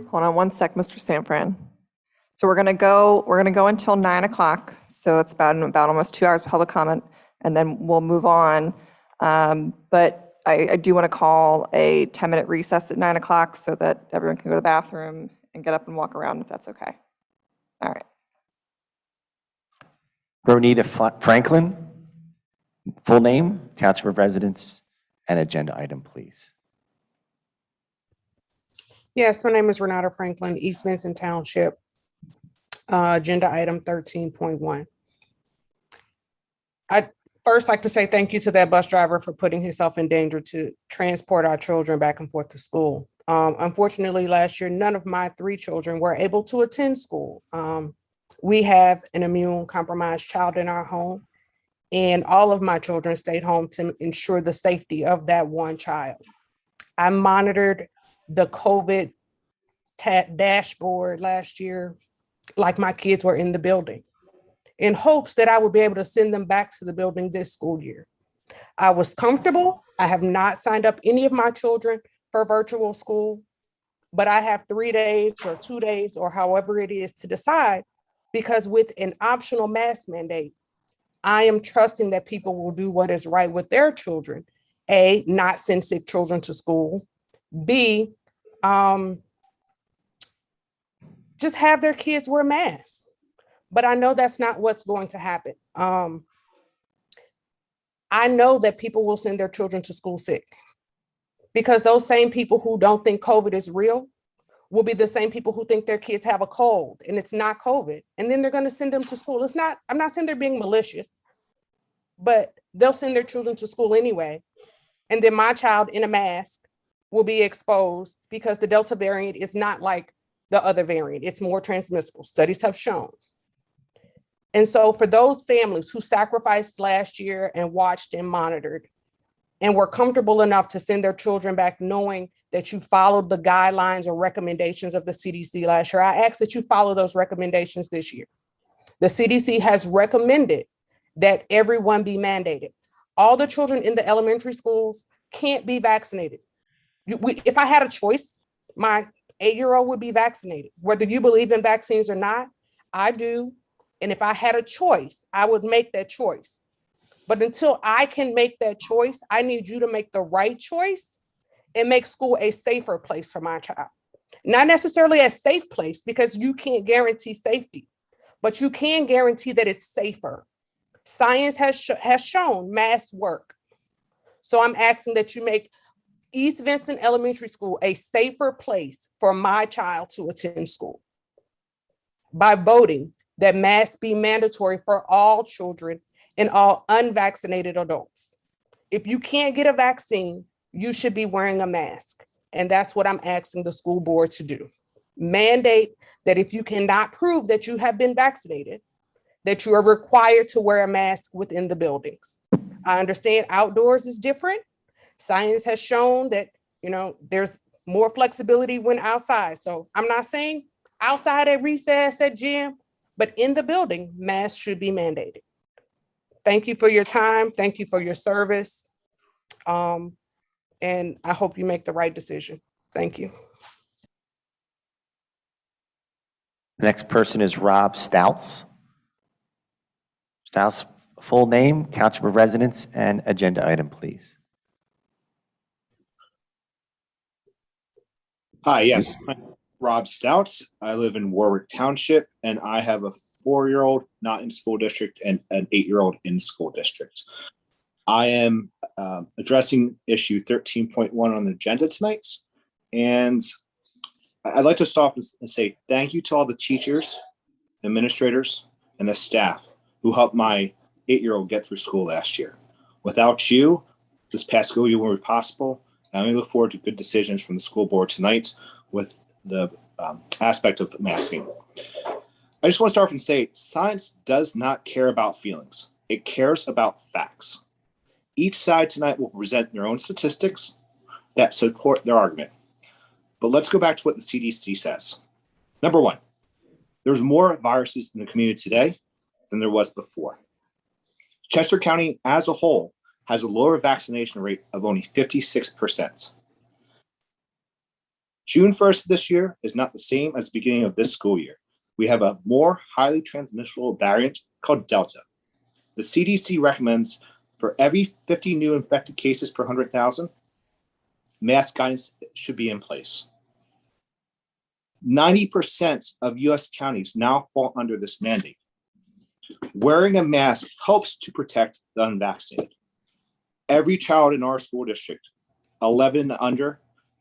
Hold on one sec, Mr. Sanfran. So we're gonna go until 9 o'clock. So it's about almost 2 hours of public comment, and then we'll move on. But I do want to call a 10-minute recess at 9 o'clock so that everyone can go to the bathroom and get up and walk around if that's okay. All right. Ronita Franklin, full name, township of residence, and agenda item, please. Yes, my name is Renata Franklin, East Vincent Township. Agenda item 13.1. I'd first like to say thank you to that bus driver for putting himself in danger to transport our children back and forth to school. Unfortunately, last year, none of my 3 children were able to attend school. We have an immune compromised child in our home, and all of my children stayed home to ensure the safety of that one child. I monitored the COVID dashboard last year like my kids were in the building, in hopes that I would be able to send them back to the building this school year. I was comfortable. I have not signed up any of my children for virtual school, but I have 3 days or 2 days or however it is to decide, because with an optional mask mandate, I am trusting that people will do what is right with their children. A, not send sick children to school. B, just have their kids wear masks. But I know that's not what's going to happen. I know that people will send their children to school sick, because those same people who don't think COVID is real will be the same people who think their kids have a cold and it's not COVID. And then they're going to send them to school. I'm not saying they're being malicious, but they'll send their children to school anyway. And then my child in a mask will be exposed because the Delta variant is not like the other variant. It's more transmissible. Studies have shown. And so for those families who sacrificed last year and watched and monitored and were comfortable enough to send their children back knowing that you followed the guidelines or recommendations of the CDC last year, I ask that you follow those recommendations this year. The CDC has recommended that everyone be mandated. All the children in the elementary schools can't be vaccinated. If I had a choice, my 8-year-old would be vaccinated. Whether you believe in vaccines or not, I do. And if I had a choice, I would make that choice. But until I can make that choice, I need you to make the right choice and make school a safer place for my child. Not necessarily a safe place because you can't guarantee safety, but you can guarantee that it's safer. Science has shown masks work. So I'm asking that you make East Vincent Elementary School a safer place for my child to attend school by voting that masks be mandatory for all children and all unvaccinated adults. If you can't get a vaccine, you should be wearing a mask. And that's what I'm asking the school board to do. Mandate that if you cannot prove that you have been vaccinated, that you are required to wear a mask within the buildings. I understand outdoors is different. Science has shown that, there's more flexibility when outside. So I'm not saying outside at recess, at gym, but in the building, masks should be mandated. Thank you for your time. Thank you for your service. And I hope you make the right decision. Thank you. The next person is Rob Stouts. Stouts, full name, township of residence, and agenda item, please. Hi, yes, my name is Rob Stouts. I live in Warwick Township, and I have a 4-year-old not in school district and an 8-year-old in school district. I am addressing issue 13.1 on the agenda tonight, and I'd like to stop and say thank you to all the teachers, administrators, and the staff who helped my 8-year-old get through school last year. Without you, this past school year wouldn't be possible. And we look forward to good decisions from the school board tonight with the aspect of masking. I just want to start off and say science does not care about feelings. It cares about facts. Each side tonight will present their own statistics that support their argument. But let's go back to what the CDC says. Number one, there's more viruses in the community today than there was before. Chester County as a whole has a lower vaccination rate of only 56%. June 1st this year is not the same as the beginning of this school year. We have a more highly transmissible variant called Delta. The CDC recommends for every 50 new infected cases per 100,000, mask guidance should be in place. 90% of US counties now fall under this mandate. Wearing a mask helps to protect the unvaccinated. Every child in our school district, 11 and under,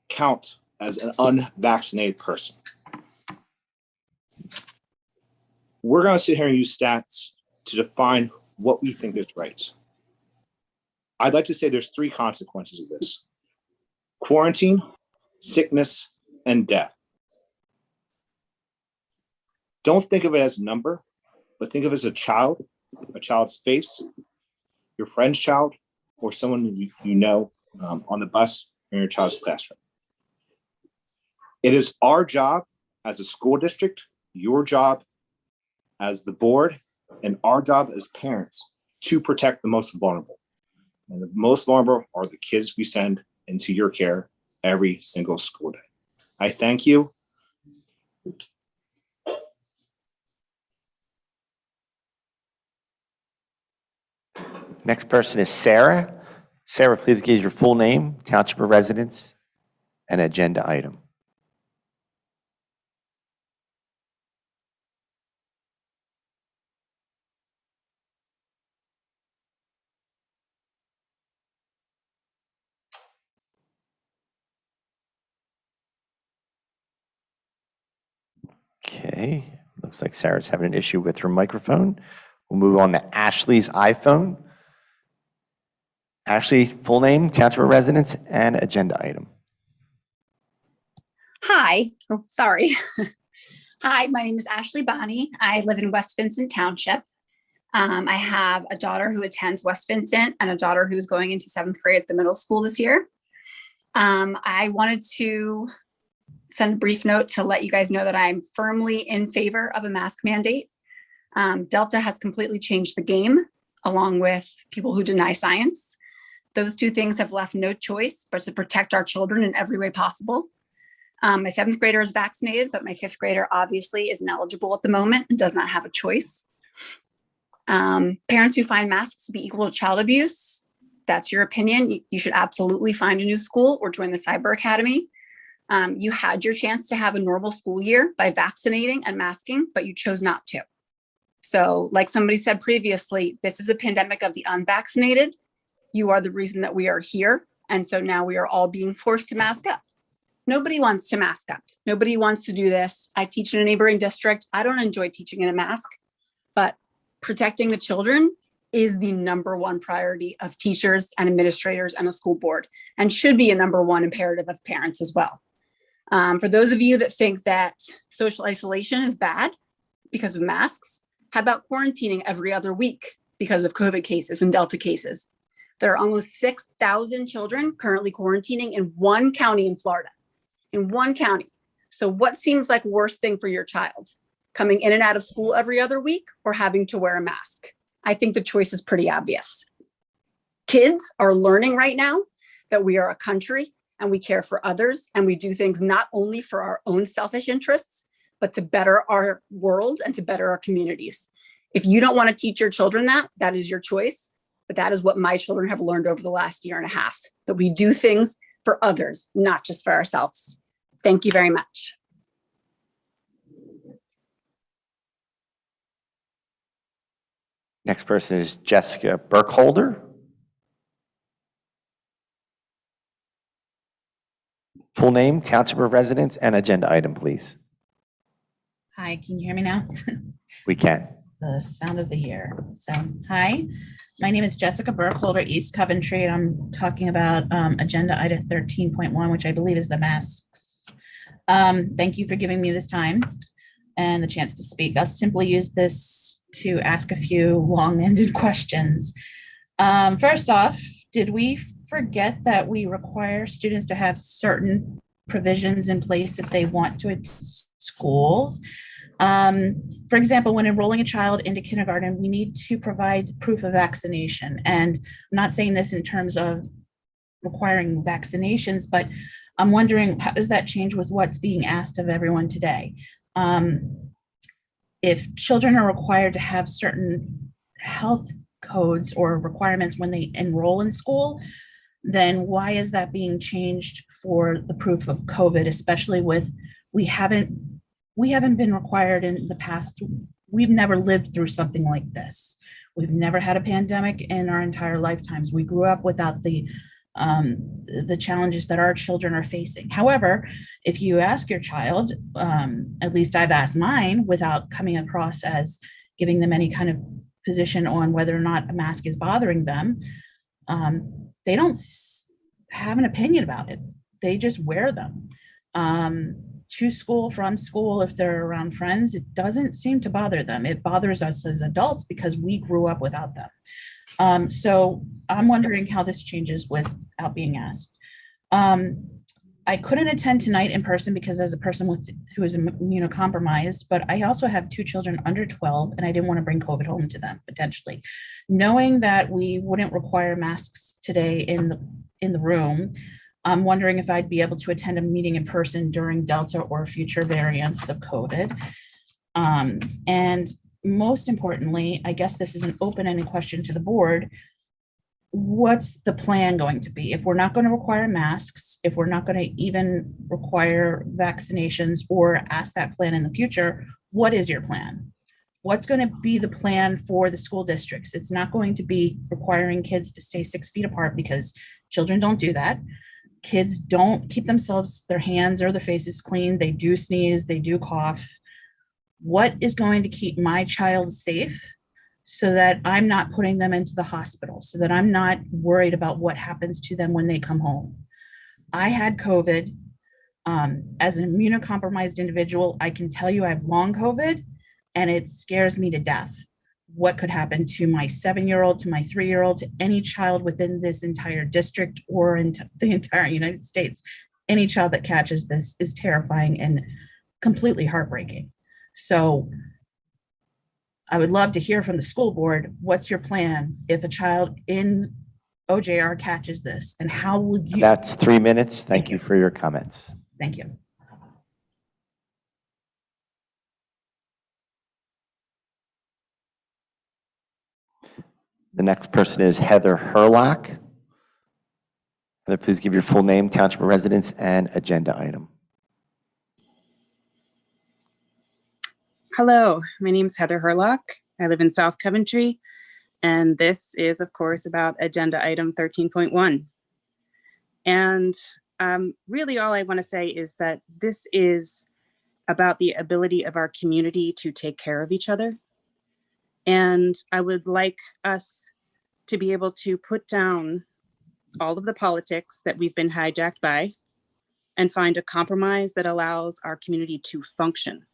count as an unvaccinated person. We're going to sit here and use stats to define what we think is right. I'd like to say there's 3 consequences of this: quarantine, sickness, and death. Don't think of it as a number, but think of it as a child's face, your friend's child, or someone you know on the bus in your child's classroom. It is our job as a school district, your job as the board, and our job as parents to protect the most vulnerable. And the most vulnerable are the kids we send into your care every single school day. I thank you. Next person is Sarah. Sarah, please give your full name, township of residence, and agenda item. Okay, looks like Sarah's having an issue with her microphone. We'll move on to Ashley's iPhone. Ashley, full name, township of residence, and agenda item. Hi. Oh, sorry. Hi, my name is Ashley Bonney. I live in West Vincent Township. I have a daughter who attends West Vincent and a daughter who's going into 7th grade at the middle school this year. I wanted to send a brief note to let you guys know that I'm firmly in favor of a mask mandate. Delta has completely changed the game, along with people who deny science. Those two things have left no choice but to protect our children in every way possible. My 7th grader is vaccinated, but my 5th grader obviously isn't eligible at the moment and does not have a choice. Parents who find masks to be equal to child abuse, that's your opinion. You should absolutely find a new school or join the Cyber Academy. You had your chance to have a normal school year by vaccinating and masking, but you chose not to. So like somebody said previously, this is a pandemic of the unvaccinated. You are the reason that we are here. And so now we are all being forced to mask up. Nobody wants to mask up. Nobody wants to do this. I teach in a neighboring district. I don't enjoy teaching in a mask, but protecting the children is the #1 priority of teachers and administrators and a school board, and should be a #1 imperative of parents as well. For those of you that think that social isolation is bad because of masks, how about quarantining every other week because of COVID cases and Delta cases? There are almost 6,000 children currently quarantining in one county in Florida. In one county. So what seems like worst thing for your child? Coming in and out of school every other week or having to wear a mask? I think the choice is pretty obvious. Kids are learning right now that we are a country and we care for others and we do things not only for our own selfish interests, but to better our world and to better our communities. If you don't want to teach your children that, that is your choice. But that is what my children have learned over the last year and a half, that we do things for others, not just for ourselves. Thank you very much. Next person is Jessica Burkholder. Full name, township of residence, and agenda item, please. Hi, can you hear me now? We can. The sound of the year. So, hi, my name is Jessica Burkholder, East Coventry, and I'm talking about agenda item 13.1, which I believe is the masks. Thank you for giving me this time and the chance to speak. I'll simply use this to ask a few long-ended questions. First off, did we forget that we require students to have certain provisions in place if they want to attend schools? For example, when enrolling a child into kindergarten, we need to provide proof of vaccination. And I'm not saying this in terms of requiring vaccinations, but I'm wondering, how does that change with what's being asked of everyone today? If children are required to have certain health codes or requirements when they enroll in school, then why is that being changed for the proof of COVID, especially with we haven't been required in the past. We've never lived through something like this. We've never had a pandemic in our entire lifetimes. We grew up without the challenges that our children are facing. However, if you ask your child, at least I've asked mine without coming across as giving them any kind of position on whether or not a mask is bothering them, they don't have an opinion about it. They just wear them. To school, from school, if they're around friends, it doesn't seem to bother them. It bothers us as adults because we grew up without them. So I'm wondering how this changes without being asked. I couldn't attend tonight in person because as a person who is immunocompromised, but I also have 2 children under 12 and I didn't want to bring COVID home to them potentially. Knowing that we wouldn't require masks today in the room, I'm wondering if I'd be able to attend a meeting in person during Delta or future variants of COVID. And most importantly, I guess this is an open-ended question to the board. What's the plan going to be? If we're not going to require masks, if we're not going to even require vaccinations or ask that plan in the future, what is your plan? What's going to be the plan for the school districts? It's not going to be requiring kids to stay 6 feet apart because children don't do that. Kids don't keep their hands or their faces clean. They do sneeze, they do cough. What is going to keep my child safe so that I'm not putting them into the hospital, so that I'm not worried about what happens to them when they come home. I had COVID. As an immunocompromised individual, I can tell you I have long COVID, and it scares me to death. What could happen to my 7-year-old, to my 3-year-old, to any child within this entire district or in the entire United States. Any child that catches this is terrifying and completely heartbreaking. So I would love to hear from the school board, what's your plan if a child in OJR catches this, and how would you? That's 3 minutes. Thank you for your comments. Thank you. The next person is Heather Herlock. Heather, please give your full name, township of residence, and agenda item. Hello, my name is Heather Herlock. I live in South Coventry, and this is, of course, about agenda item 13.1. And really all I want to say is that this is about the ability of our community to take care of each other. And I would like us to be able to put down all of the politics that we've been hijacked by and find a compromise that allows our community to function.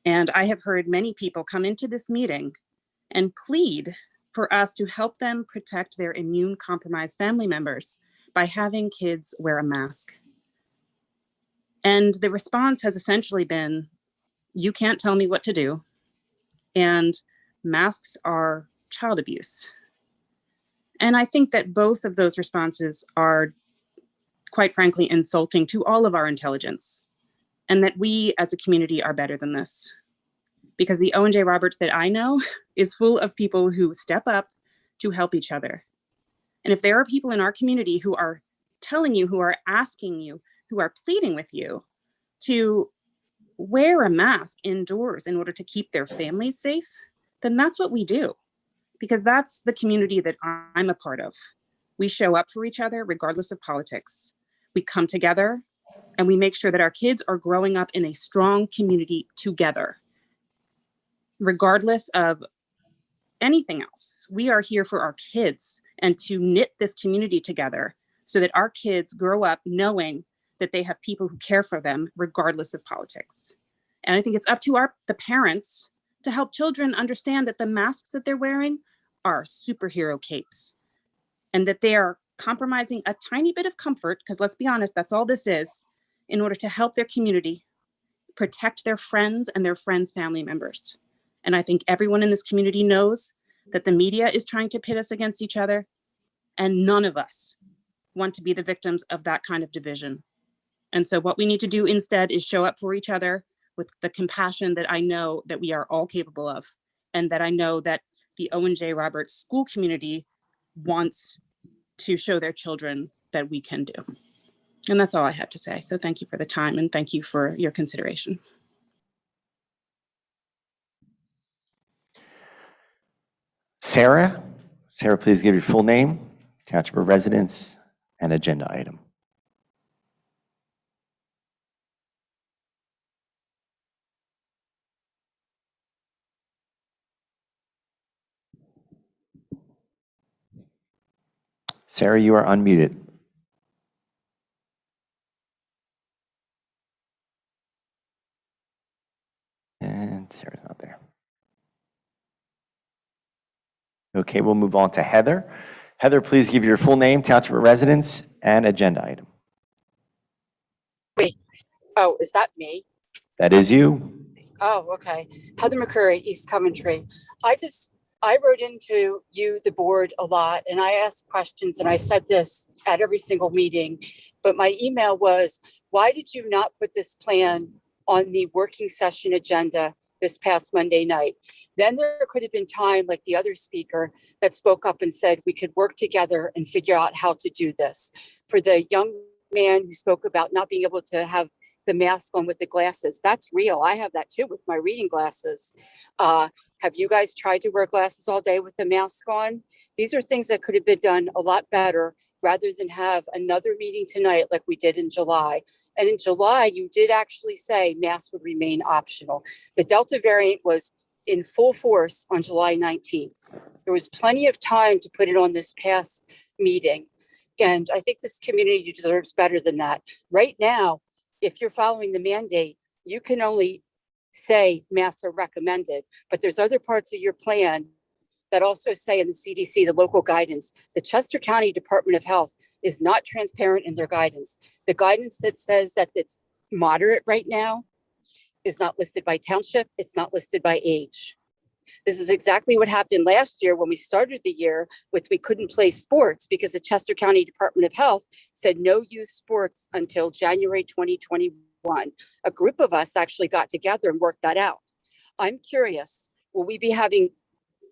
And I have heard many people come into this meeting and plead for us to help them protect their immune compromised family members by having kids wear a mask. And the response has essentially been, you can't tell me what to do. And masks are child abuse. And I think that both of those responses are, quite frankly, insulting to all of our intelligence, and that we as a community are better than this. Because the O&J Roberts that I know is full of people who step up to help each other. And if there are people in our community who are telling you, who are asking you, who are pleading with you to wear a mask indoors in order to keep their families safe, then that's what we do. Because that's the community that I'm a part of. We show up for each other regardless of politics. We come together and we make sure that our kids are growing up in a strong community together. Regardless of anything else, we are here for our kids and to knit this community together so that our kids grow up knowing that they have people who care for them regardless of politics. And I think it's up to the parents to help children understand that the masks that they're wearing are superhero capes and that they are compromising a tiny bit of comfort, because let's be honest, that's all this is, in order to help their community protect their friends and their friends' family members. And I think everyone in this community knows that the media is trying to pit us against each other, and none of us want to be the victims of that kind of division. And so what we need to do instead is show up for each other with the compassion that I know that we are all capable of, and that I know that the O&J Roberts school community wants to show their children that we can do. And that's all I had to say. So thank you for the time and thank you for your consideration. Sarah, please give your full name, township of residence, and agenda item. Sarah, you are unmuted. And Sarah's not there. Okay, we'll move on to Heather. Heather, please give your full name, township of residence, and agenda item. Wait, oh, is that me? That is you. Oh, okay. Heather McCurry, East Coventry. I wrote into you, the board, a lot, and I asked questions, and I said this at every single meeting, but my email was, why did you not put this plan on the working session agenda this past Monday night? Then there could have been time, like the other speaker that spoke up and said, we could work together and figure out how to do this. For the young man who spoke about not being able to have the mask on with the glasses, that's real. I have that too with my reading glasses. Have you guys tried to wear glasses all day with the mask on? These are things that could have been done a lot better rather than have another meeting tonight like we did in July. And in July, you did actually say masks would remain optional. The Delta variant was in full force on July 19th. There was plenty of time to put it on this past meeting. And I think this community deserves better than that. Right now, if you're following the mandate, you can only say masks are recommended, but there's other parts of your plan that also say in the CDC, the local guidance, the Chester County Department of Health is not transparent in their guidance. The guidance that says that it's moderate right now is not listed by township, it's not listed by age. This is exactly what happened last year when we started the year with we couldn't play sports because the Chester County Department of Health said no youth sports until January 2021. A group of us actually got together and worked that out. I'm curious, will we be having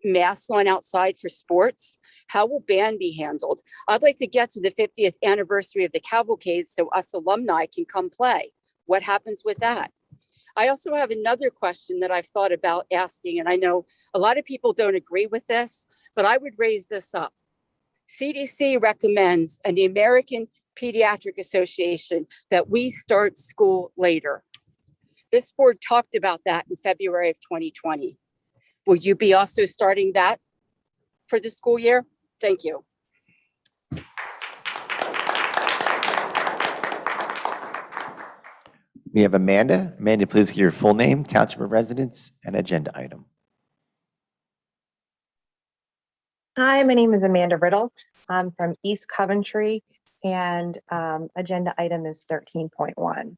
masks on outside for sports? How will band be handled? I'd like to get to the 50th anniversary of the cavalcade so us alumni can come play. What happens with that? I also have another question that I've thought about asking, and I know a lot of people don't agree with this, but I would raise this up. CDC recommends, and the American Pediatric Association, that we start school later. This board talked about that in February of 2020. Will you be also starting that for the school year? Thank you. We have Amanda. Amanda, please give your full name, township of residence, and agenda item. Hi, my name is Amanda Riddle. I'm from East Coventry, and agenda item is 13.1.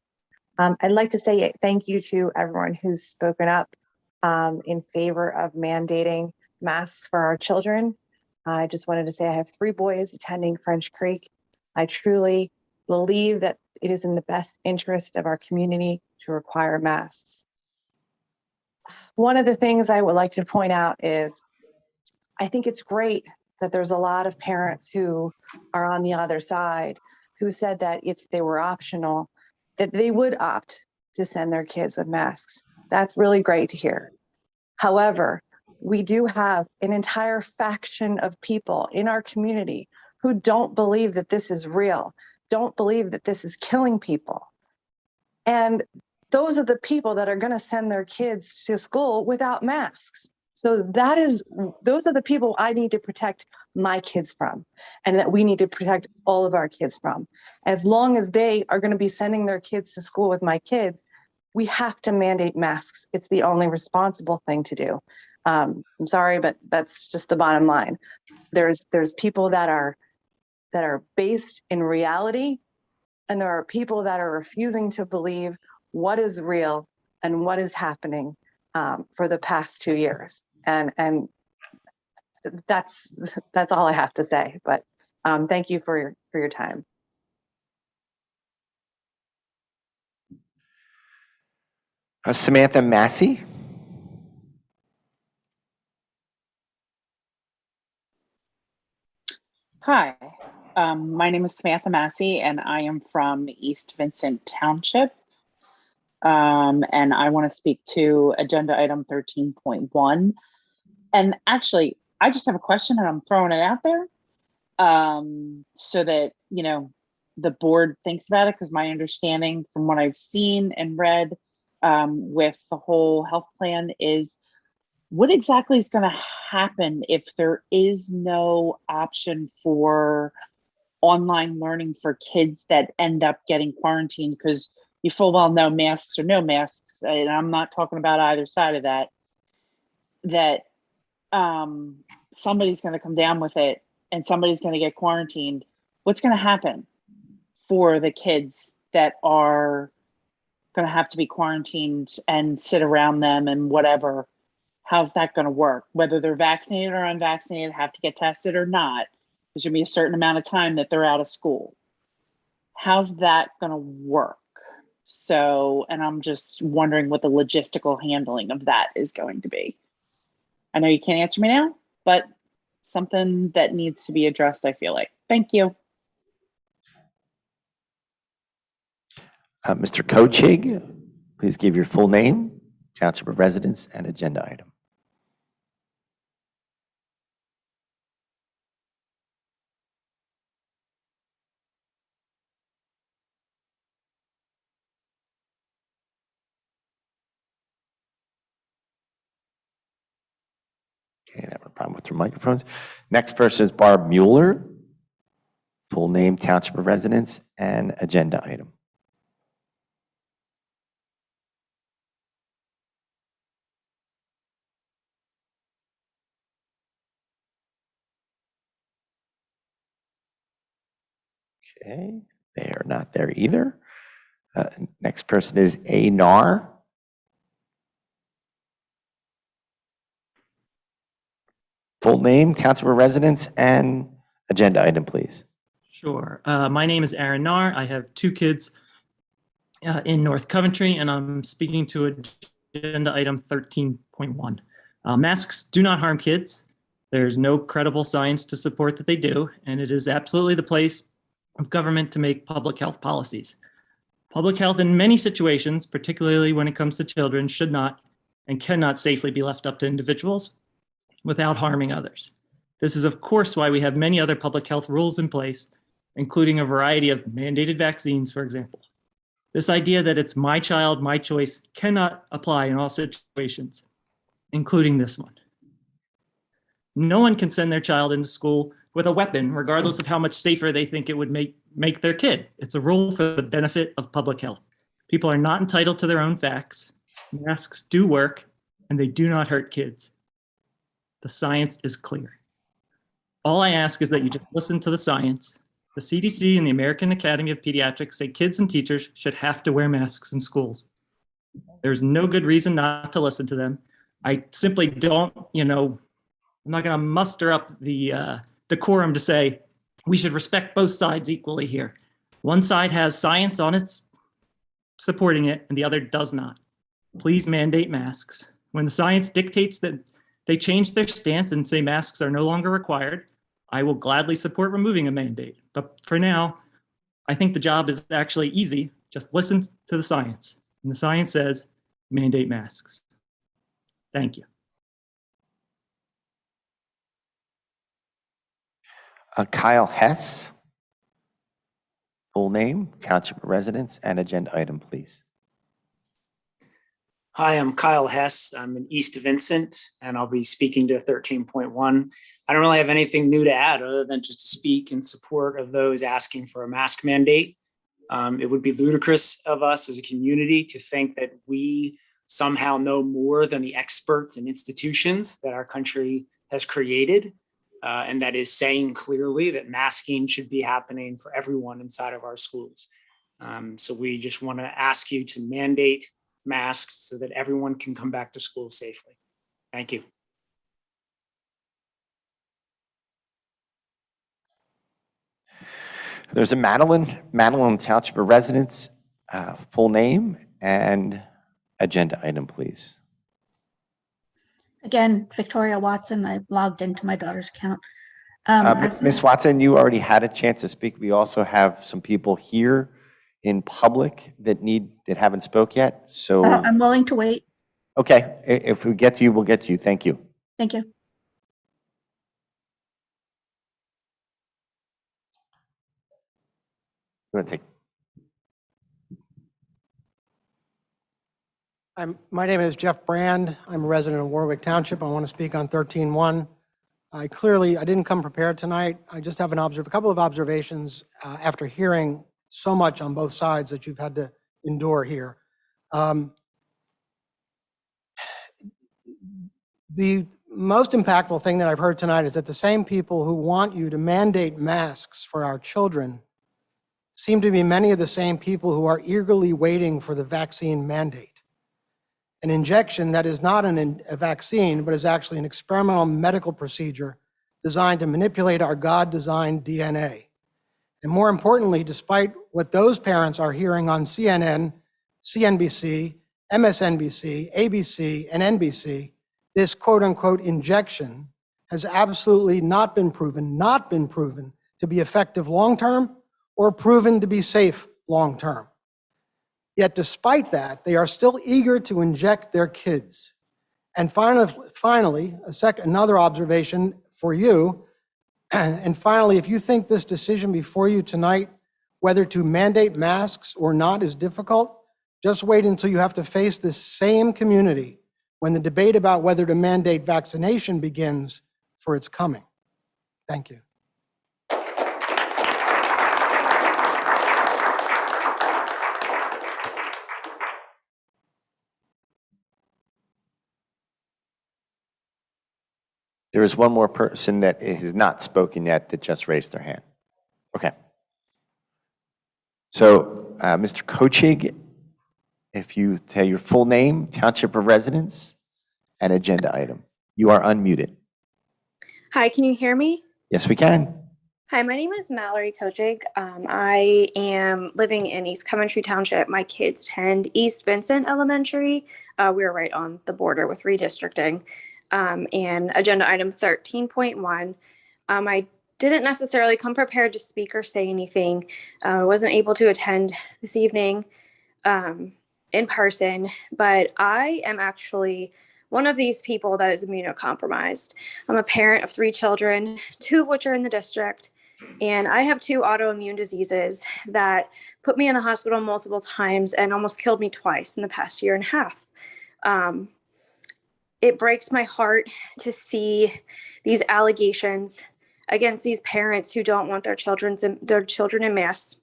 I'd like to say thank you to everyone who's spoken up in favor of mandating masks for our children. I just wanted to say I have 3 boys attending French Creek. I truly believe that it is in the best interest of our community to require masks. One of the things I would like to point out is I think it's great that there's a lot of parents who are on the other side who said that if they were optional, that they would opt to send their kids with masks. That's really great to hear. However, we do have an entire faction of people in our community who don't believe that this is real, don't believe that this is killing people. And those are the people that are going to send their kids to school without masks. So those are the people I need to protect my kids from, and that we need to protect all of our kids from. As long as they are going to be sending their kids to school with my kids, we have to mandate masks. It's the only responsible thing to do. I'm sorry, but that's just the bottom line. There's people that are based in reality, and there are people that are refusing to believe what is real and what is happening for the past 2 years. And that's all I have to say. But thank you for your time. Samantha Massey. Hi, my name is Samantha Massey, and I am from East Vincent Township. And I want to speak to agenda item 13.1. And actually, I just have a question, and I'm throwing it out there so that, the board thinks about it, because my understanding from what I've seen and read with the whole health plan is what exactly is going to happen if there is no option for online learning for kids that end up getting quarantined? Because you full well know, masks or no masks, and I'm not talking about either side of that, somebody's going to come down with it and somebody's going to get quarantined. What's going to happen for the kids that are going to have to be quarantined and sit around them and whatever? How's that going to work? Whether they're vaccinated or unvaccinated, have to get tested or not, there's going to be a certain amount of time that they're out of school. How's that going to work? So, and I'm just wondering what the logistical handling of that is going to be. I know you can't answer me now, but something that needs to be addressed, I feel like. Thank you. Mr. Kochig, please give your full name, township of residence, and agenda item. problem with their microphones. Next person is Barb Mueller. Full name, township of residence, and agenda item. Okay, they are not there either. Next person is A. Nar. Full name, township of residence, and agenda item, please. Sure. My name is Aaron Nar. I have 2 kids in North Coventry, and I'm speaking to agenda item 13.1. Masks do not harm kids. There's no credible science to support that they do, and it is absolutely the place of government to make public health policies. Public health in many situations, particularly when it comes to children, should not and cannot safely be left up to individuals without harming others. This is, of course, why we have many other public health rules in place, including a variety of mandated vaccines, for example. This idea that it's my child, my choice cannot apply in all situations, including this one. No one can send their child into school with a weapon, regardless of how much safer they think it would make their kid. It's a rule for the benefit of public health. People are not entitled to their own facts. Masks do work, and they do not hurt kids. The science is clear. All I ask is that you just listen to the science. The CDC and the American Academy of Pediatrics say kids and teachers should have to wear masks in schools. There's no good reason not to listen to them. I simply don't, I'm not going to muster up the decorum to say we should respect both sides equally here. One side has science on its supporting it, and the other does not. Please mandate masks. When the science dictates that they change their stance and say masks are no longer required, I will gladly support removing a mandate. But for now, I think the job is actually easy. Just listen to the science. And the science says mandate masks. Thank you. Kyle Hess. Full name, township of residence, and agenda item, please. Hi, I'm Kyle Hess. I'm in East Vincent, and I'll be speaking to 13.1. I don't really have anything new to add other than just to speak in support of those asking for a mask mandate. It would be ludicrous of us as a community to think that we somehow know more than the experts and institutions that our country has created, and that is saying clearly that masking should be happening for everyone inside of our schools. So we just want to ask you to mandate masks so that everyone can come back to school safely. Thank you. There's a Madeline Township of residence, full name and agenda item, please. Again, Victoria Watson. I logged into my daughter's account. Ms. Watson, you already had a chance to speak. We also have some people here in public that haven't spoke yet. So I'm willing to wait. okay, if we get to you, we'll get to you. Thank you. Thank you. I'm going to take. My name is Jeff Brand. I'm a resident of Warwick Township. I want to speak on 13.1. I didn't come prepared tonight. I just have a couple of observations after hearing so much on both sides that you've had to endure here. The most impactful thing that I've heard tonight is that the same people who want you to mandate masks for our children seem to be many of the same people who are eagerly waiting for the vaccine mandate. An injection that is not a vaccine, but is actually an experimental medical procedure designed to manipulate our God-designed DNA. And more importantly, despite what those parents are hearing on CNN, CNBC, MSNBC, ABC, and NBC, this quote-unquote injection has absolutely not been proven to be effective long-term or proven to be safe long-term. Yet despite that, they are still eager to inject their kids. And finally, another observation for you, and finally, if you think this decision before you tonight, whether to mandate masks or not is difficult, just wait until you have to face this same community when the debate about whether to mandate vaccination begins for its coming. Thank you. There is one more person that has not spoken yet that just raised their hand. Okay. So, Mr. Kochig, if you tell your full name, township of residence, and agenda item. You are unmuted. Hi, can you hear me? Yes, we can. Hi, my name is Mallory Kochig. I am living in East Coventry Township. My kids attend East Vincent Elementary. We're right on the border with redistricting. And agenda item 13.1. I didn't necessarily come prepared to speak or say anything. I wasn't able to attend this evening in person, but I am actually one of these people that is immunocompromised. I'm a parent of 3 children, 2 of which are in the district, and I have 2 autoimmune diseases that put me in the hospital multiple times and almost killed me twice in the past year and a half. It breaks my heart to see these allegations against these parents who don't want their children in masks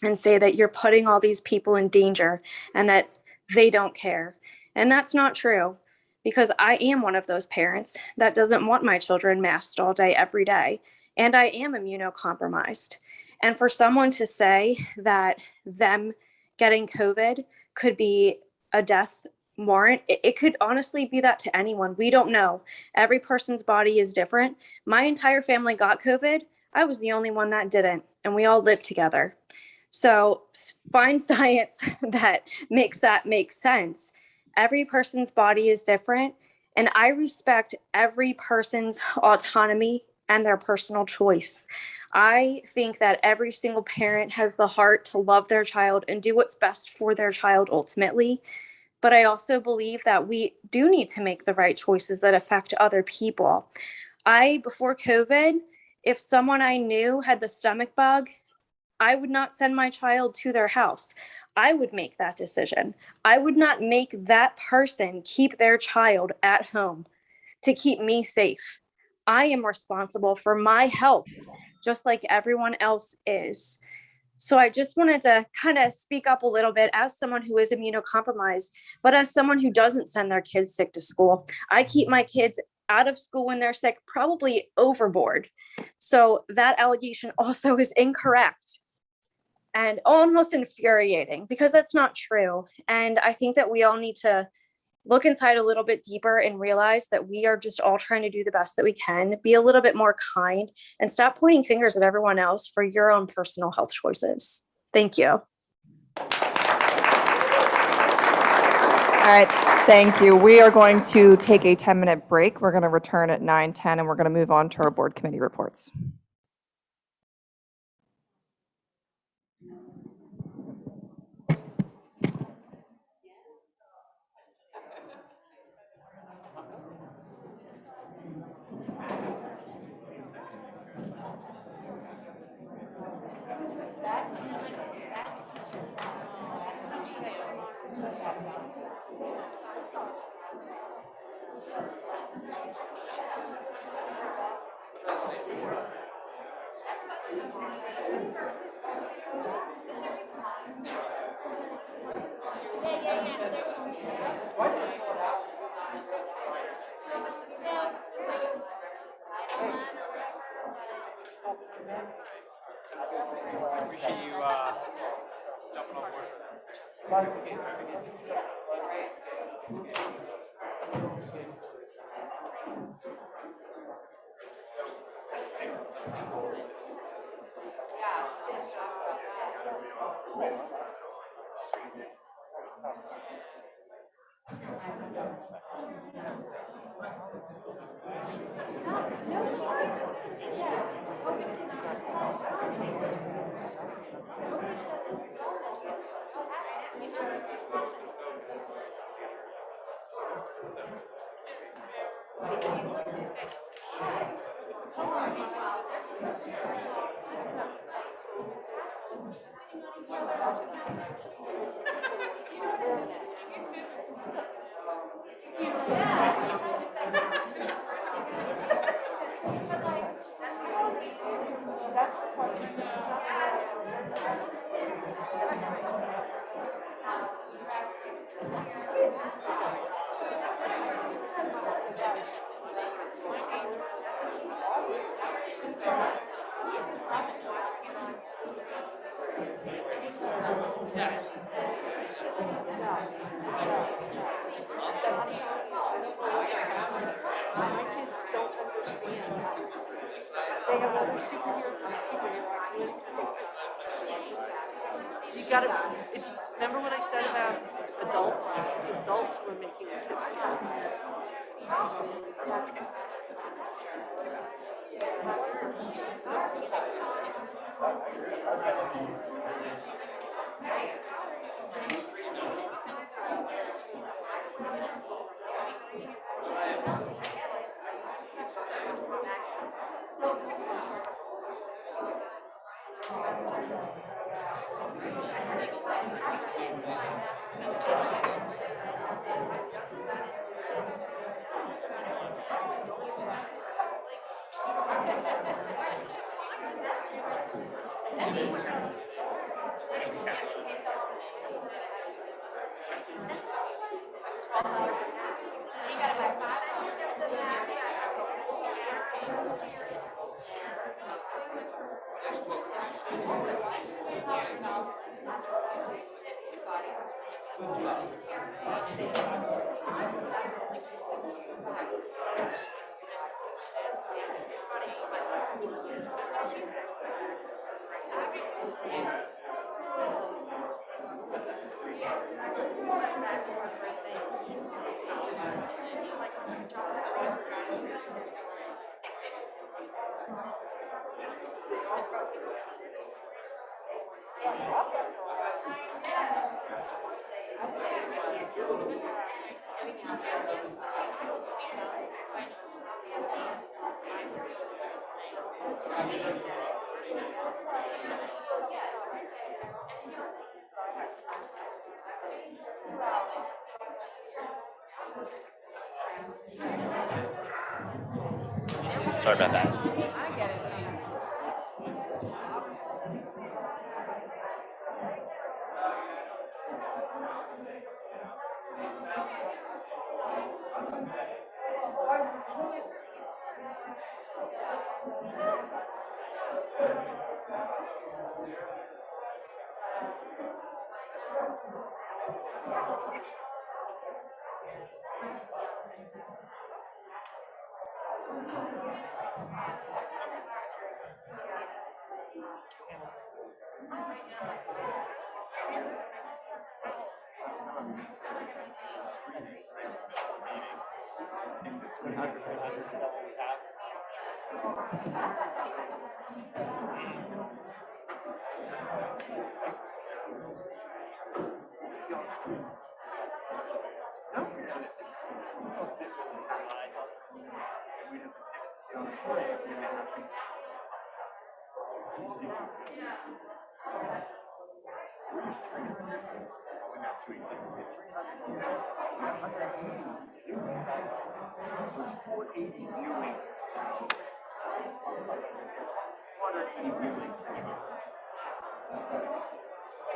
and say that you're putting all these people in danger and that they don't care. And that's not true, because I am one of those parents that doesn't want my children masked all day, every day. And I am immunocompromised. And for someone to say that them getting COVID could be a death warrant, it could honestly be that to anyone. We don't know. Every person's body is different. My entire family got COVID. I was the only one that didn't, and we all lived together. So find science that makes that make sense. Every person's body is different, and I respect every person's autonomy and their personal choice. I think that every single parent has the heart to love their child and do what's best for their child ultimately. But I also believe that we do need to make the right choices that affect other people. Before COVID, if someone I knew had the stomach bug, I would not send my child to their house. I would make that decision. I would not make that person keep their child at home to keep me safe. I am responsible for my health, just like everyone else is. So I just wanted to kind of speak up a little bit as someone who is immunocompromised, but as someone who doesn't send their kids sick to school. I keep my kids out of school when they're sick, probably overboard. So that allegation also is incorrect and almost infuriating, because that's not true. And I think that we all need to look inside a little bit deeper and realize that we are just all trying to do the best that we can, be a little bit more kind, and stop pointing fingers at everyone else for your own personal health choices. Thank you. All right, thank you. We are going to take a 10-minute break. We're going to return at 9:10, and we're going to move on to our board committee reports. They have other superhero you gotta, it's, remember what I said about adults? It's adults who are making the kids. Sorry about that. I get it.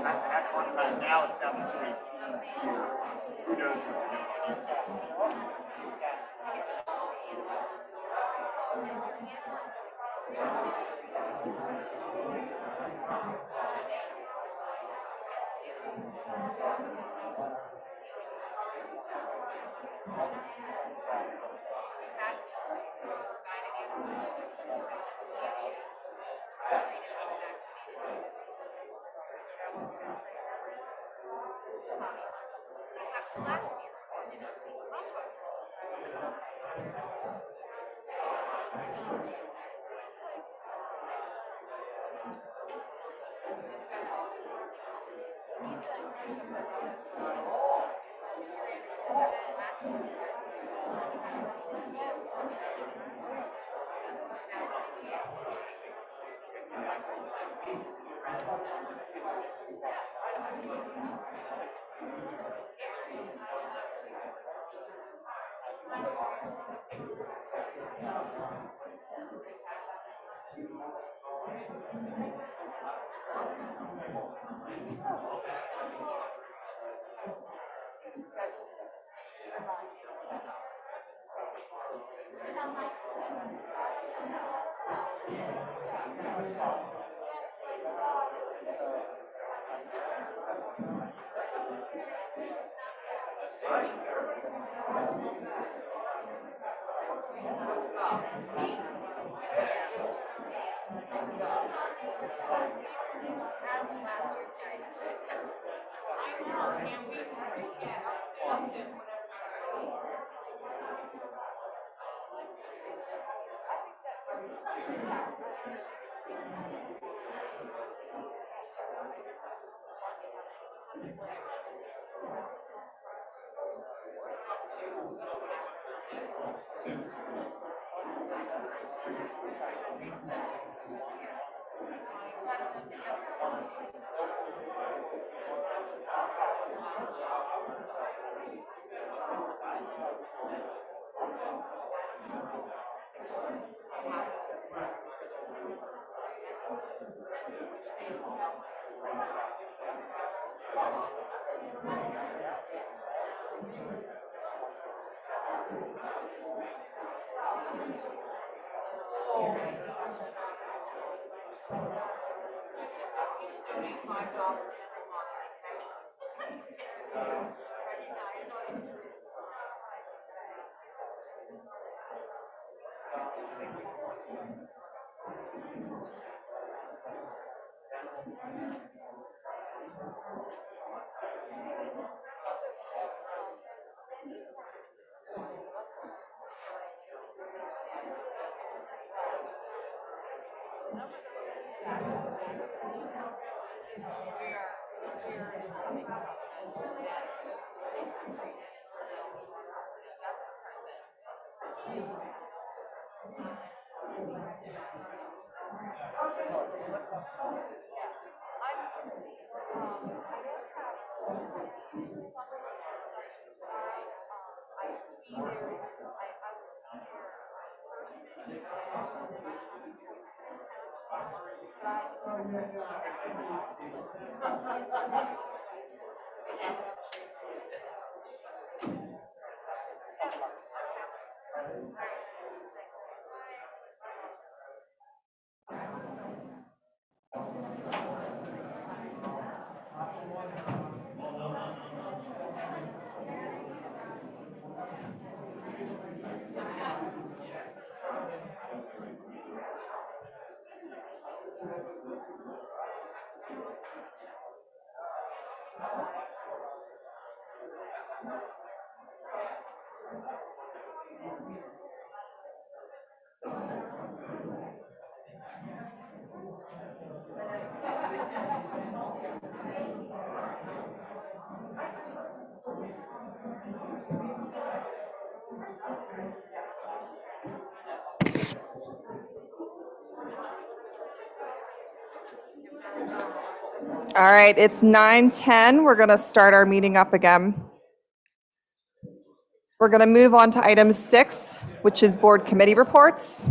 At one time, now it's down to 218. Who knows what to do? All right, it's 9:10. We're going to start our meeting up again. We're going to move on to item 6, which is board committee reports.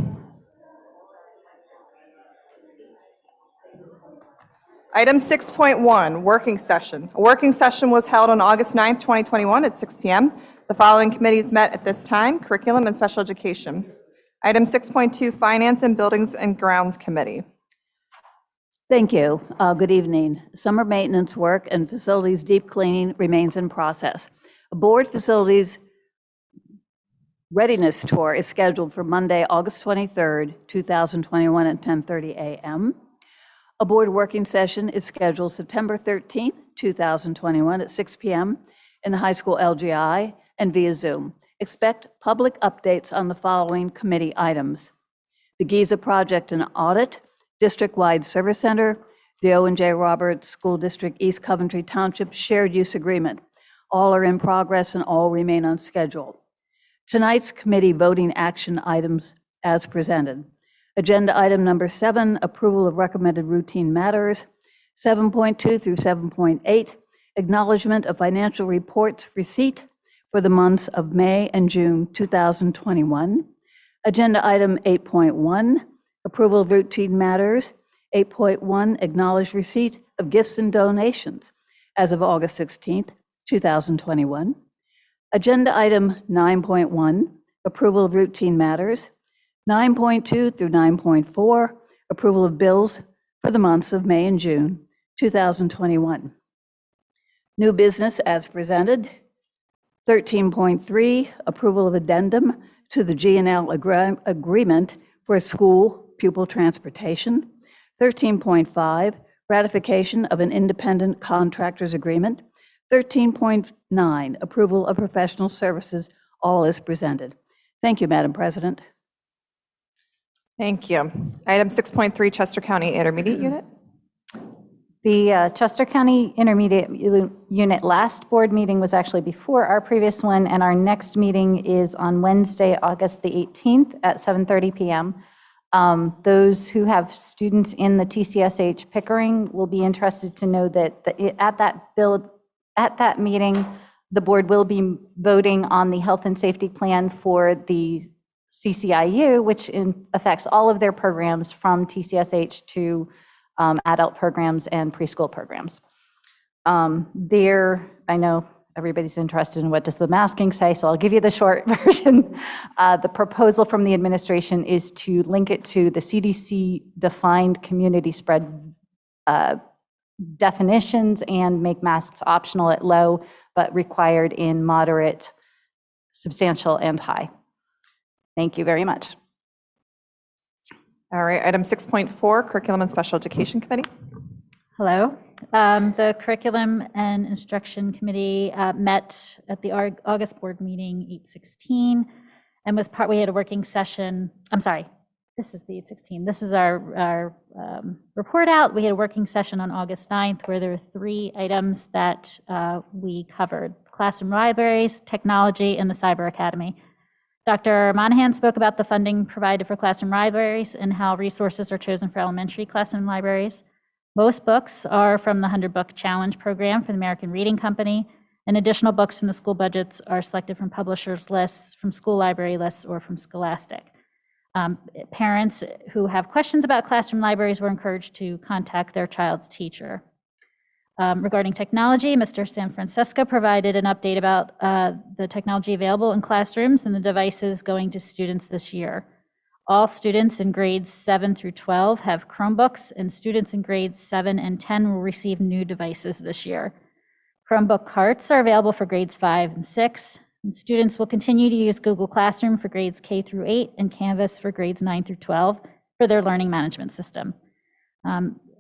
Item 6.1, working session. A working session was held on August 9th, 2021 at 6 p.m. The following committees met at this time: Curriculum and Special Education. Item 6.2, Finance and Buildings and Grounds Committee. Thank you. Good evening. Summer maintenance work and facilities deep cleaning remains in process. A board facilities readiness tour is scheduled for Monday, August 23rd, 2021 at 10:30 a.m. A board working session is scheduled September 13th, 2021 at 6 p.m. in the high school LGI and via Zoom. Expect public updates on the following committee items: the Giza Project and Audit, District-wide Service Center, the O&J Roberts School District East Coventry Township Shared Use Agreement. All are in progress and all remain on schedule. Tonight's committee voting action items as presented. Agenda item number 7, approval of recommended routine matters. 7.2 through 7.8, acknowledgement of financial reports receipt for the months of May and June 2021. Agenda item 8.1, approval of routine matters. 8.1, acknowledged receipt of gifts and donations as of August 16th, 2021. Agenda item 9.1, approval of routine matters. 9.2 through 9.4, approval of bills for the months of May and June 2021. New business as presented. 13.3, approval of addendum to the G&L agreement for school pupil transportation. 13.5, ratification of an independent contractors agreement. 13.9, approval of professional services, all is presented. Thank you, Madam President. Thank you. Item 6.3, Chester County Intermediate Unit. The Chester County Intermediate Unit last board meeting was actually before our previous one, and our next meeting is on Wednesday, August the 18th at 7:30 p.m. Those who have students in the TCSH Pickering will be interested to know that at that meeting, the board will be voting on the health and safety plan for the CCIU, which affects all of their programs from TCSH to adult programs and preschool programs. I know everybody's interested in what does the masking say, so I'll give you the short version. The proposal from the administration is to link it to the CDC defined community spread definitions and make masks optional at low, but required in moderate, substantial, and high. Thank you very much. All right, item 6.4, Curriculum and Special Education Committee. Hello. The Curriculum and Instruction Committee met at the August board meeting 8/16 and we had a working session. I'm sorry, this is the 8/16. This is our report out. We had a working session on August 9th where there were 3 items that we covered: classroom libraries, technology, and the Cyber Academy. Dr. Monahan spoke about the funding provided for classroom libraries and how resources are chosen for elementary classroom libraries. Most books are from the 100 Book Challenge program for the American Reading Company, and additional books from the school budgets are selected from publishers' lists, from school library lists, or from Scholastic. Parents who have questions about classroom libraries were encouraged to contact their child's teacher. Regarding technology, Mr. San Francisco provided an update about the technology available in classrooms and the devices going to students this year. All students in grades 7 through 12 have Chromebooks, and students in grades 7 and 10 will receive new devices this year. Chromebook carts are available for grades 5 and 6, and students will continue to use Google Classroom for grades K through 8 and Canvas for grades 9 through 12 for their learning management system.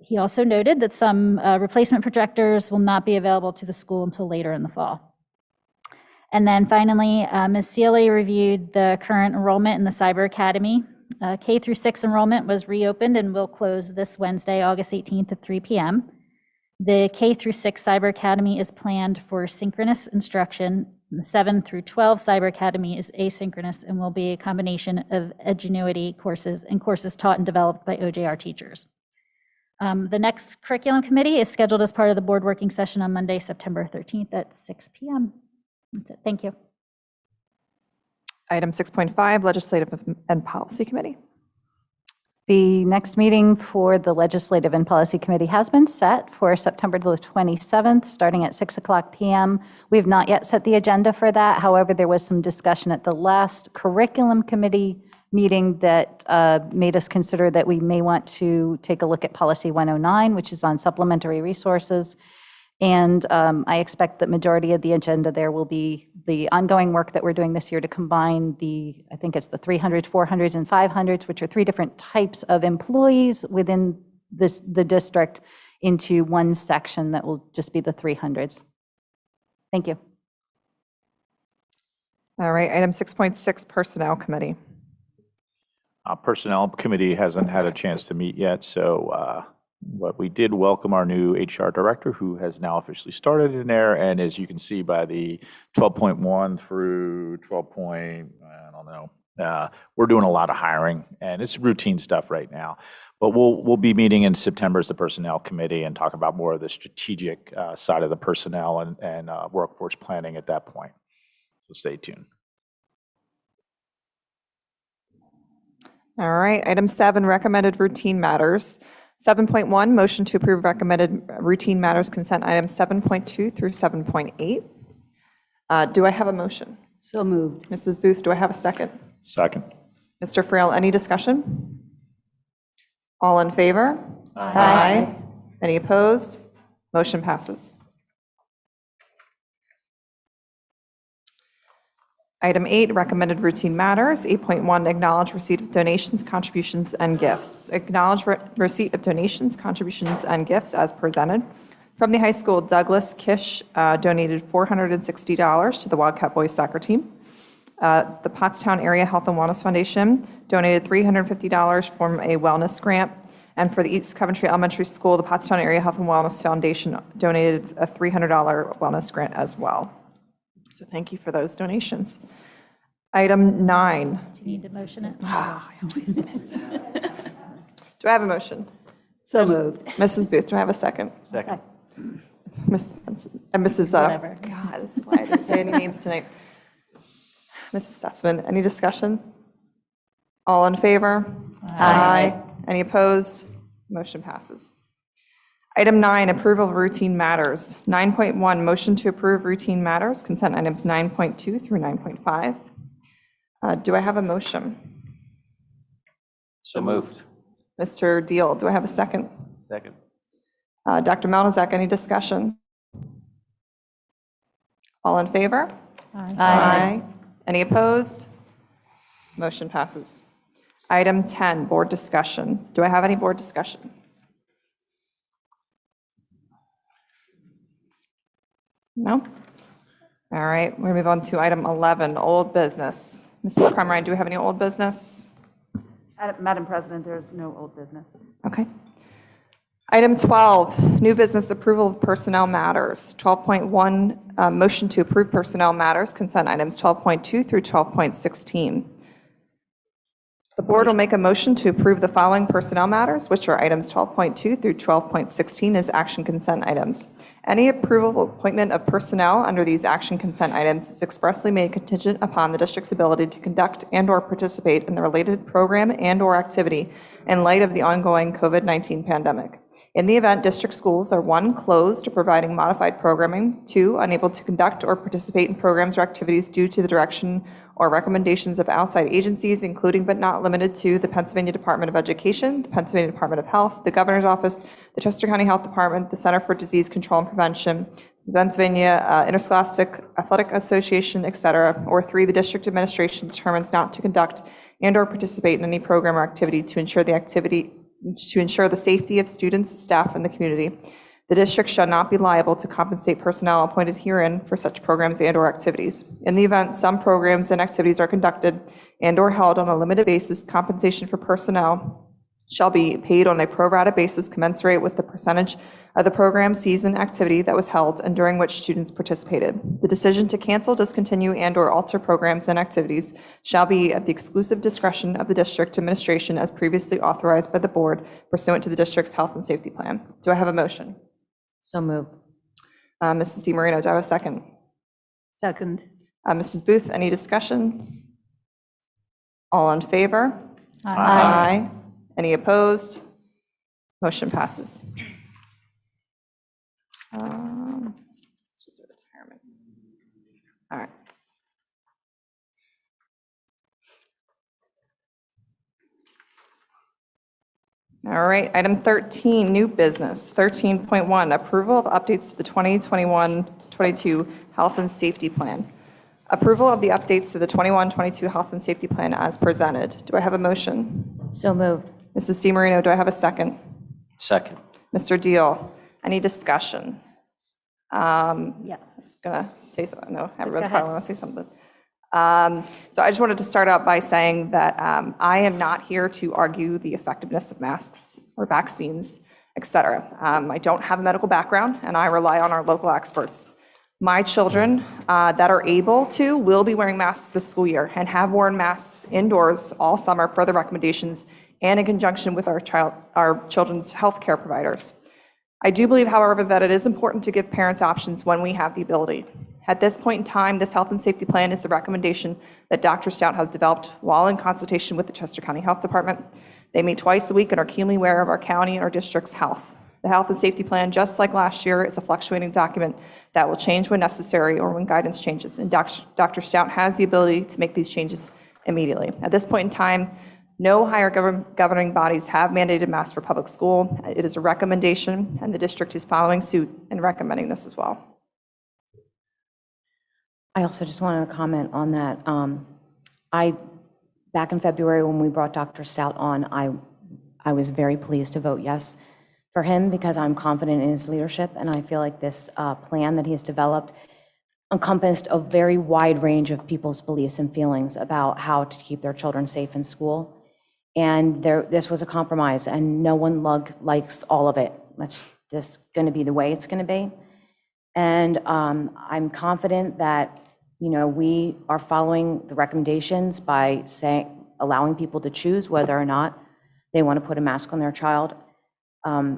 He also noted that some replacement projectors will not be available to the school until later in the fall. And then finally, Ms. Sealy reviewed the current enrollment in the Cyber Academy. K through 6 enrollment was reopened and will close this Wednesday, August 18th at 3 p.m. The K through 6 Cyber Academy is planned for synchronous instruction. The 7 through 12 Cyber Academy is asynchronous and will be a combination of Edgenuity courses and courses taught and developed by OJR teachers. The next curriculum committee is scheduled as part of the board working session on Monday, September 13th at 6 p.m. That's it. Thank you. Item 6.5, Legislative and Policy Committee. The next meeting for the Legislative and Policy Committee has been set for September the 27th, starting at 6 o'clock p.m. We have not yet set the agenda for that. However, there was some discussion at the last Curriculum Committee meeting that made us consider that we may want to take a look at Policy 109, which is on supplementary resources. And I expect that majority of the agenda there will be the ongoing work that we're doing this year to combine I think it's the 300s, 400s, and 500s, which are 3 different types of employees within the district, into one section that will just be the 300s. Thank you. All right, item 6.6, Personnel Committee. Personnel Committee hasn't had a chance to meet yet, so but we did welcome our new HR director, who has now officially started in there. And as you can see by the 12.1 through 12. I don't know, we're doing a lot of hiring, and it's routine stuff right now. But we'll be meeting in September as the Personnel Committee and talk about more of the strategic side of the personnel and workforce planning at that point. So stay tuned. All right, item 7, recommended routine matters. 7.1, motion to approve recommended routine matters consent items 7.2 through 7.8. Do I have a motion? So moved. Mrs. Booth, do I have a second? Second. Mr. Frail, any discussion? All in favor? Aye. Any opposed? Motion passes. Item 8, recommended routine matters. 8.1, acknowledge receipt of donations, contributions, and gifts. Acknowledge receipt of donations, contributions, and gifts as presented. From the high school, Douglas Kish donated $460 to the Wildcat Boys soccer team. The Pottstown Area Health and Wellness Foundation donated $350 from a wellness grant. And for the East Coventry Elementary School, the Pottstown Area Health and Wellness Foundation donated a $300 wellness grant as well. So thank you for those donations. Item 9. Do you need to motion it? I always miss that. Do I have a motion? So moved. Mrs. Booth, do I have a second? Second. Mrs. Benson, Mrs. Whatever. God, that's why I didn't say any names tonight. Mrs. Stutzman, any discussion? All in favor? Aye. Any opposed? Motion passes. Item 9, approval of routine matters. 9.1, motion to approve routine matters, consent items 9.2 through 9.5. Do I have a motion? So moved. Mr. Deal, do I have a second? Second. Dr. Malnazek, any discussion? All in favor? Aye. Any opposed? Motion passes. Item 10, board discussion. Do I have any board discussion? No? All right, we're going to move on to item 11, old business. Mrs. Crumrine, do we have any old business? Madam President, there's no old business. Okay. Item 12, new business approval of personnel matters. 12.1, motion to approve personnel matters, consent items 12.2 through 12.16. The board will make a motion to approve the following personnel matters, which are items 12.2 through 12.16 as action consent items. Any approval of appointment of personnel under these action consent items is expressly made contingent upon the district's ability to conduct and/or participate in the related program and/or activity in light of the ongoing COVID-19 pandemic. In the event district schools are 1, closed or providing modified programming, 2, unable to conduct or participate in programs or activities due to the direction or recommendations of outside agencies, including but not limited to the Pennsylvania Department of Education, the Pennsylvania Department of Health, the Governor's Office, the Chester County Health Department, the Center for Disease Control and Prevention, the Pennsylvania Interscholastic Athletic Association, et cetera, or 3, the district administration determines not to conduct and/or participate in any program or activity to ensure the safety of students, staff, and the community. The district shall not be liable to compensate personnel appointed herein for such programs and/or activities. In the event some programs and activities are conducted and/or held on a limited basis, compensation for personnel shall be paid on a pro rata basis commensurate with the percentage of the program, season, activity that was held and during which students participated. The decision to cancel, discontinue, and/or alter programs and activities shall be at the exclusive discretion of the district administration as previously authorized by the board pursuant to the district's health and safety plan. Do I have a motion? So moved. Mrs. DiMarino, do I have a second? Second. Mrs. Booth, any discussion? All in favor? Aye. Any opposed? Motion passes. This was a retirement. All right. All right, item 13, new business. 13.1, approval of updates to the 2021-22 Health and Safety Plan. Approval of the updates to the 21-22 Health and Safety Plan as presented. Do I have a motion? So moved. Mrs. DiMarino, do I have a second? Second. Mr. Deal, any discussion? Yes. I'm just gonna say something. No, everyone's Go probably ahead. want to say something. So I just wanted to start out by saying that I am not here to argue the effectiveness of masks or vaccines, et cetera. I don't have a medical background, and I rely on our local experts. My children that are able to will be wearing masks this school year and have worn masks indoors all summer per the recommendations and in conjunction with our children's healthcare providers. I do believe, however, that it is important to give parents options when we have the ability. At this point in time, this health and safety plan is the recommendation that Dr. Stout has developed while in consultation with the Chester County Health Department. They meet twice a week and are keenly aware of our county and our district's health. The health and safety plan, just like last year, is a fluctuating document that will change when necessary or when guidance changes. And Dr. Stout has the ability to make these changes immediately. At this point in time, no higher governing bodies have mandated masks for public school. It is a recommendation, and the district is following suit and recommending this as well. I also just wanted to comment on that. Back in February, when we brought Dr. Stout on, I was very pleased to vote yes for him because I'm confident in his leadership, and I feel like this plan that he has developed encompassed a very wide range of people's beliefs and feelings about how to keep their children safe in school. And this was a compromise, and no one likes all of it. That's just going to be the way it's going to be. And I'm confident that, we are following the recommendations by allowing people to choose whether or not they want to put a mask on their child.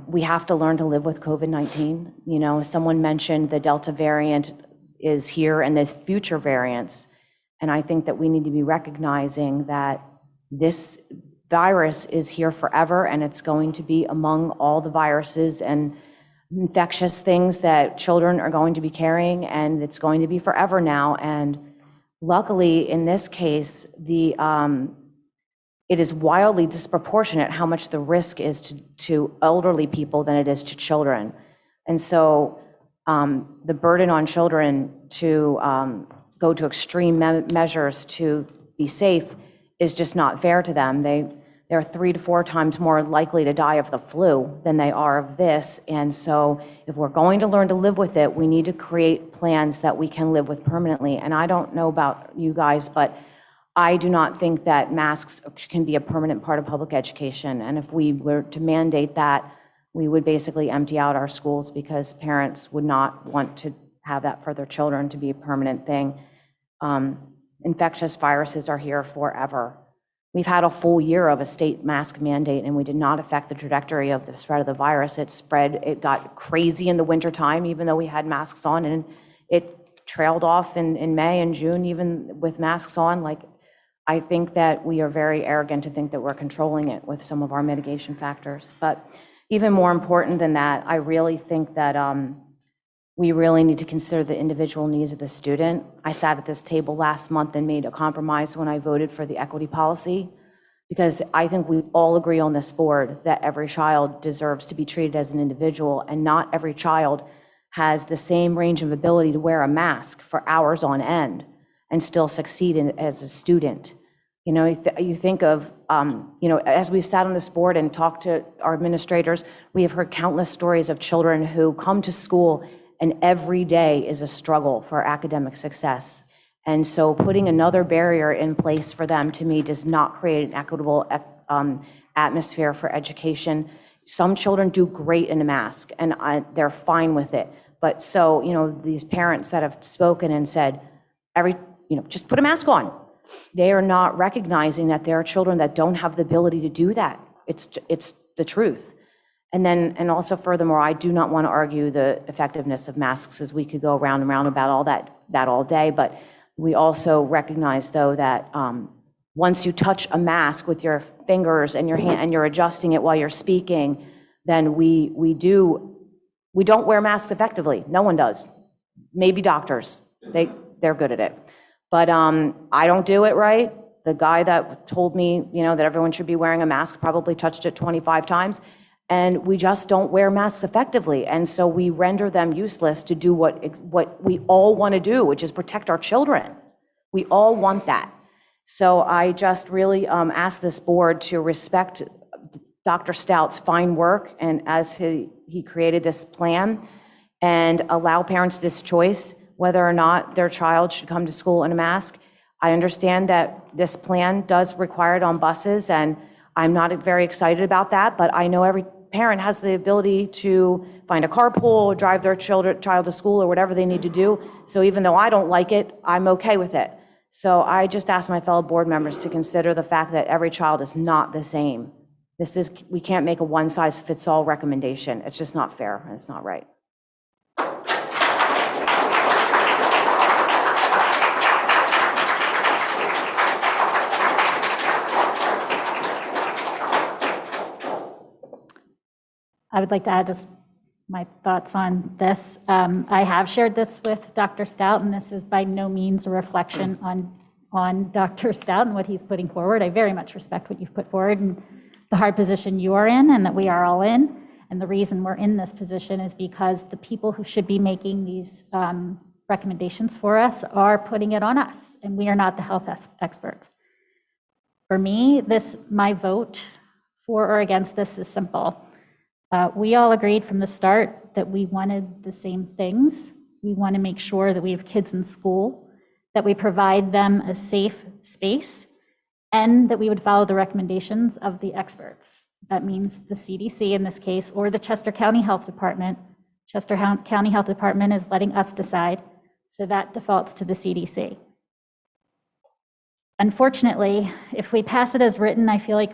We have to learn to live with COVID-19. Someone mentioned the Delta variant is here and the future variants. And I think that we need to be recognizing that this virus is here forever, and it's going to be among all the viruses and infectious things that children are going to be carrying, and it's going to be forever now. And luckily, in this case, it is wildly disproportionate how much the risk is to elderly people than it is to children. And so the burden on children to go to extreme measures to be safe is just not fair to them. They're 3 to 4 times more likely to die of the flu than they are of this. And so if we're going to learn to live with it, we need to create plans that we can live with permanently. And I don't know about you guys, but I do not think that masks can be a permanent part of public education. And if we were to mandate that, we would basically empty out our schools, because parents would not want to have that for their children to be a permanent thing. Infectious viruses are here forever. We've had a full year of a state mask mandate, and we did not affect the trajectory of the spread of the virus. It got crazy in the wintertime, even though we had masks on, and it trailed off in May and June, even with masks on. I think that we are very arrogant to think that we're controlling it with some of our mitigation factors. But even more important than that, I really think that we really need to consider the individual needs of the student. I sat at this table last month and made a compromise when I voted for the equity policy, because I think we all agree on this board that every child deserves to be treated as an individual, and not every child has the same range of ability to wear a mask for hours on end and still succeed as a student. You think of, as we've sat on this board and talked to our administrators, we have heard countless stories of children who come to school and every day is a struggle for academic success. And so putting another barrier in place for them, to me, does not create an equitable atmosphere for education. Some children do great in a mask, and they're fine with it. But so, these parents that have spoken and said, just put a mask on. They are not recognizing that there are children that don't have the ability to do that. It's the truth. And also furthermore, I do not want to argue the effectiveness of masks, as we could go around and round about all that all day. But we also recognize, though, that once you touch a mask with your fingers and your hand, and you're adjusting it while you're speaking, then we don't wear masks effectively. No one does. Maybe doctors. They're good at it. But I don't do it right. The guy that told me, that everyone should be wearing a mask probably touched it 25 times. And we just don't wear masks effectively. And so we render them useless to do what we all want to do, which is protect our children. We all want that. So I just really ask this board to respect Dr. Stout's fine work, and as he created this plan, and allow parents this choice whether or not their child should come to school in a mask. I understand that this plan does require it on buses, and I'm not very excited about that, but I know every parent has the ability to find a carpool, drive their child to school, or whatever they need to do. So even though I don't like it, I'm okay with it. So I just ask my fellow board members to consider the fact that every child is not the same. We can't make a one-size-fits-all recommendation. It's just not fair, and it's not right. I would like to add just my thoughts on this. I have shared this with Dr. Stout, and this is by no means a reflection on Dr. Stout and what he's putting forward. I very much respect what you've put forward and the hard position you are in, and that we are all in. And the reason we're in this position is because the people who should be making these recommendations for us are putting it on us, and we are not the health experts. For me, my vote for or against this is simple. We all agreed from the start that we wanted the same things. We want to make sure that we have kids in school, that we provide them a safe space, and that we would follow the recommendations of the experts. That means the CDC in this case, or the Chester County Health Department. Chester County Health Department is letting us decide, so that defaults to the CDC. Unfortunately, if we pass it as written, I feel like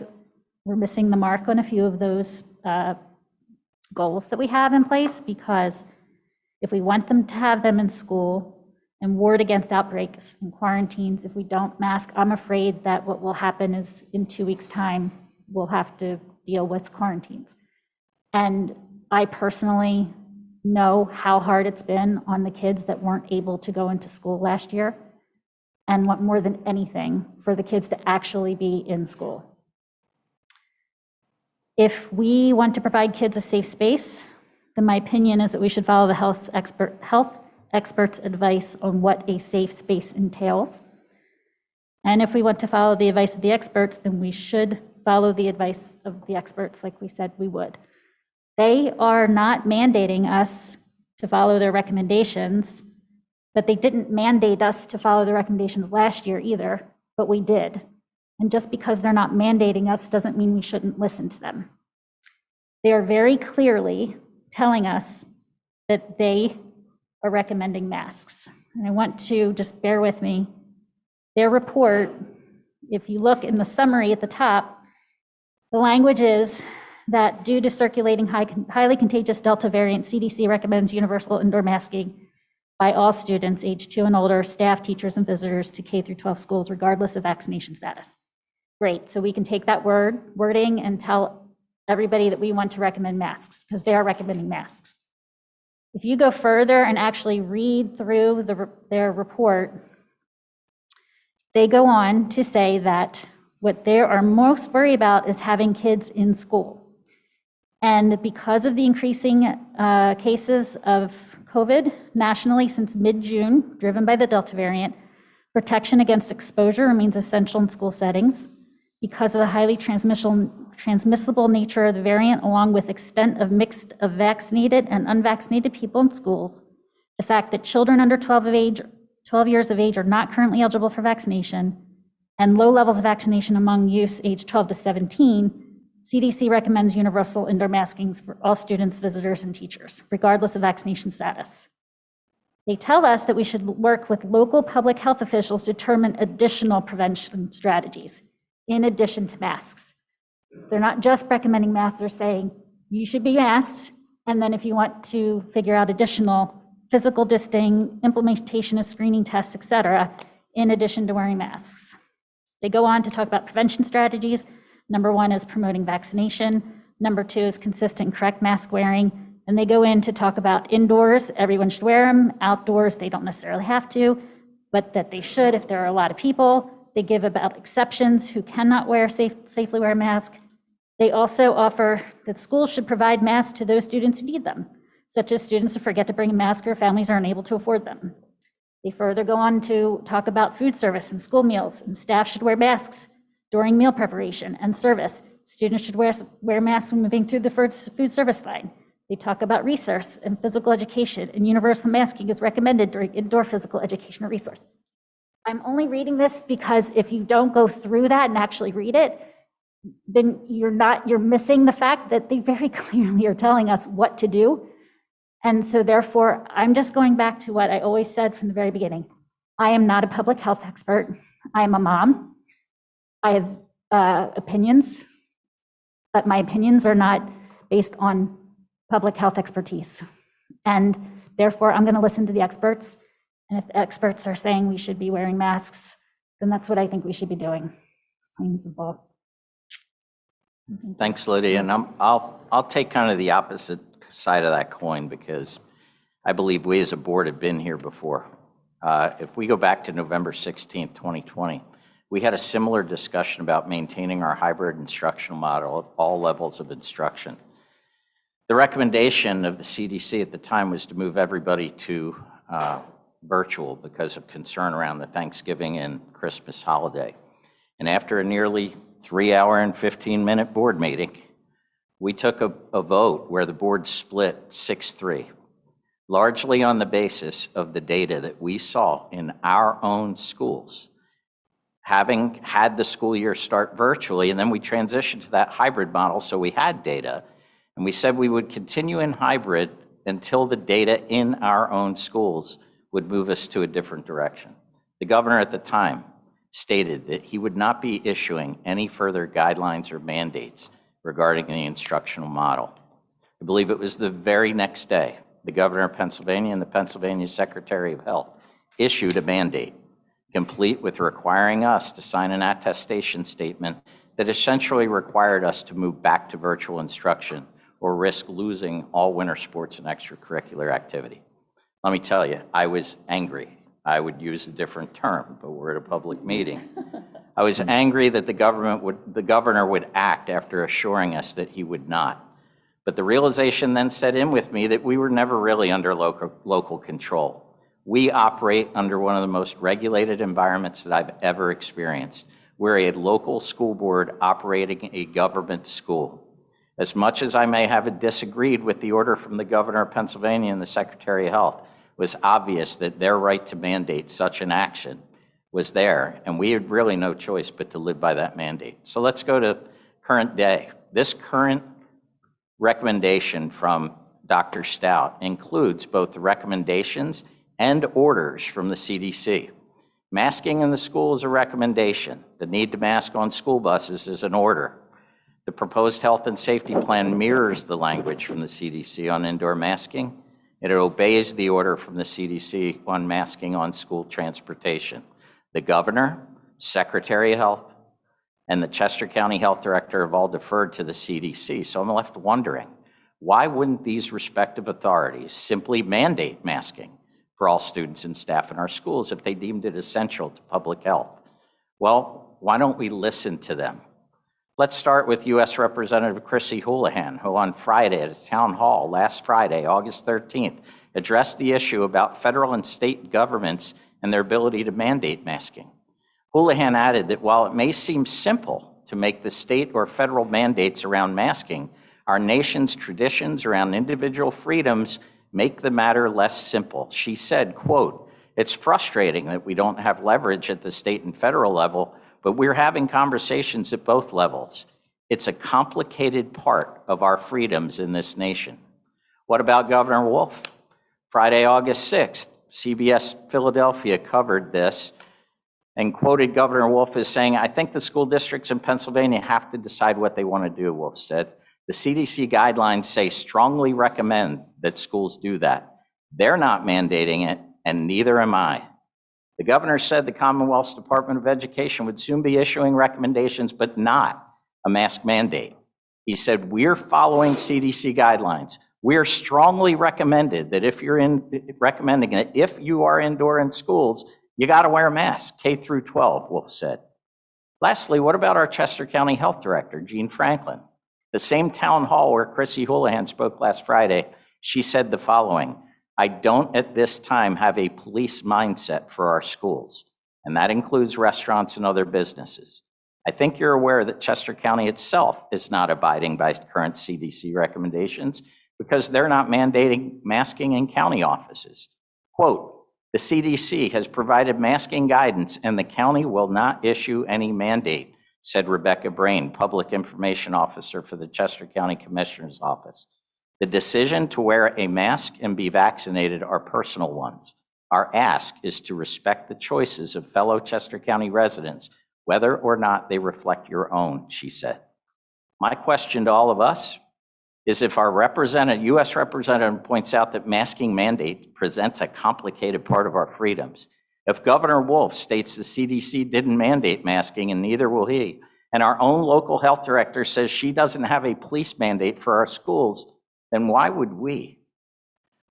we're missing the mark on a few of those goals that we have in place, because if we want them to have them in school and ward against outbreaks and quarantines, if we don't mask, I'm afraid that what will happen is in 2 weeks' time, we'll have to deal with quarantines. And I personally know how hard it's been on the kids that weren't able to go into school last year, and want more than anything for the kids to actually be in school. If we want to provide kids a safe space, then my opinion is that we should follow the health experts' advice on what a safe space entails. And if we want to follow the advice of the experts, then we should follow the advice of the experts like we said we would. They are not mandating us to follow their recommendations, but they didn't mandate us to follow the recommendations last year either, but we did. And just because they're not mandating us doesn't mean we shouldn't listen to them. They are very clearly telling us that they are recommending masks. And I want to just bear with me. Their report, if you look in the summary at the top, the language is that due to circulating highly contagious Delta variant, CDC recommends universal indoor masking by all students age 2 and older, staff, teachers, and visitors to K through 12 schools, regardless of vaccination status. Great, so we can take that wording and tell everybody that we want to recommend masks, because they are recommending masks. If you go further and actually read through their report, they go on to say that what they are most worried about is having kids in school. And because of the increasing cases of COVID nationally since mid-June, driven by the Delta variant, protection against exposure remains essential in school settings. Because of the highly transmissible nature of the variant, along with extent of mixed of vaccinated and unvaccinated people in schools, the fact that children under 12 years of age are not currently eligible for vaccination, and low levels of vaccination among youth aged 12 to 17, CDC recommends universal indoor maskings for all students, visitors, and teachers, regardless of vaccination status. They tell us that we should work with local public health officials to determine additional prevention strategies, in addition to masks. They're not just recommending masks, they're saying you should be masked, and then if you want to figure out additional physical distancing, implementation of screening tests, et cetera, in addition to wearing masks. They go on to talk about prevention strategies. Number 1 is promoting vaccination. Number 2 is consistent and correct mask wearing. And they go in to talk about indoors, everyone should wear them. Outdoors, they don't necessarily have to, but that they should if there are a lot of people. They give about exceptions who cannot safely wear a mask. They also offer that schools should provide masks to those students who need them, such as students who forget to bring a mask or families are unable to afford them. They further go on to talk about food service and school meals, and staff should wear masks during meal preparation and service. Students should wear masks when moving through the food service line. They talk about research and physical education, and universal masking is recommended during indoor physical educational resource. I'm only reading this because if you don't go through that and actually read it, then you're missing the fact that they very clearly are telling us what to do. And so therefore, I'm just going back to what I always said from the very beginning. I am not a public health expert. I am a mom. I have opinions, but my opinions are not based on public health expertise. And therefore, I'm going to listen to the experts. And if the experts are saying we should be wearing masks, then that's what I think we should be doing. Plain and simple. Thanks, Lydia. And I'll take kind of the opposite side of that coin, because I believe we as a board have been here before. If we go back to November 16th, 2020, we had a similar discussion about maintaining our hybrid instructional model at all levels of instruction. The recommendation of the CDC at the time was to move everybody to virtual because of concern around the Thanksgiving and Christmas holiday. And after a nearly 3-hour and 15-minute board meeting, we took a vote where the board split 6-3, largely on the basis of the data that we saw in our own schools. having had the school year start virtually, and then we transitioned to that hybrid model, so we had data, and we said we would continue in hybrid until the data in our own schools would move us to a different direction. The governor at the time stated that he would not be issuing any further guidelines or mandates regarding the instructional model. I believe it was the very next day, the governor of Pennsylvania and the Pennsylvania Secretary of Health issued a mandate, complete with requiring us to sign an attestation statement that essentially required us to move back to virtual instruction or risk losing all winter sports and extracurricular activity. Let me tell you, I was angry. I would use a different term, but we're at a public meeting. I was angry that the governor would act after assuring us that he would not. But the realization then set in with me that we were never really under local control. We operate under one of the most regulated environments that I've ever experienced. We're a local school board operating a government school. As much as I may have disagreed with the order from the governor of Pennsylvania and the Secretary of Health, it was obvious that their right to mandate such an action was there, and we had really no choice but to live by that mandate. So let's go to current day. This current recommendation from Dr. Stout includes both the recommendations and orders from the CDC. Masking in the school is a recommendation. The need to mask on school buses is an order. The proposed health and safety plan mirrors the language from the CDC on indoor masking, and it obeys the order from the CDC on masking on school transportation. The governor, Secretary of Health, and the Chester County Health Director have all deferred to the CDC. So I'm left wondering, why wouldn't these respective authorities simply mandate masking for all students and staff in our schools if they deemed it essential to public health? Well, why don't we listen to them? Let's start with U.S. Representative Chrissy Houlihan, who on Friday at a town hall last Friday, August 13th, addressed the issue about federal and state governments and their ability to mandate masking. Houlihan added that while it may seem simple to make the state or federal mandates around masking, our nation's traditions around individual freedoms make the matter less simple. She said, quote, "It's frustrating that we don't have leverage at the state and federal level, but we're having conversations at both levels. It's a complicated part of our freedoms in this nation." What about Governor Wolf? Friday, August 6th, CBS Philadelphia covered this and quoted Governor Wolf as saying, "I think the school districts in Pennsylvania have to decide what they want to do," Wolf said. "The CDC guidelines say strongly recommend that schools do that. They're not mandating it, and neither am I." The governor said the Commonwealth's Department of Education would soon be issuing recommendations, but not a mask mandate. He said, "We're following CDC guidelines. We're strongly recommended that if you are indoor in schools, you got to wear a mask, K through 12, Wolf said. Lastly, what about our Chester County Health Director, Jean Franklin? The same town hall where Chrissy Houlihan spoke last Friday, she said the following: "I don't at this time have a police mindset for our schools, and that includes restaurants and other businesses. I think you're aware that Chester County itself is not abiding by current CDC recommendations because they're not mandating masking in county offices. Quote, the CDC has provided masking guidance and the county will not issue any mandate," said Rebecca Brain, Public Information Officer for the Chester County Commissioner's Office. "The decision to wear a mask and be vaccinated are personal ones. Our ask is to respect the choices of fellow Chester County residents, whether or not they reflect your own," she said. My question to all of us is, if our U.S. representative points out that masking mandate presents a complicated part of our freedoms, if Governor Wolf states the CDC didn't mandate masking and neither will he, and our own local health director says she doesn't have a police mandate for our schools, then why would we?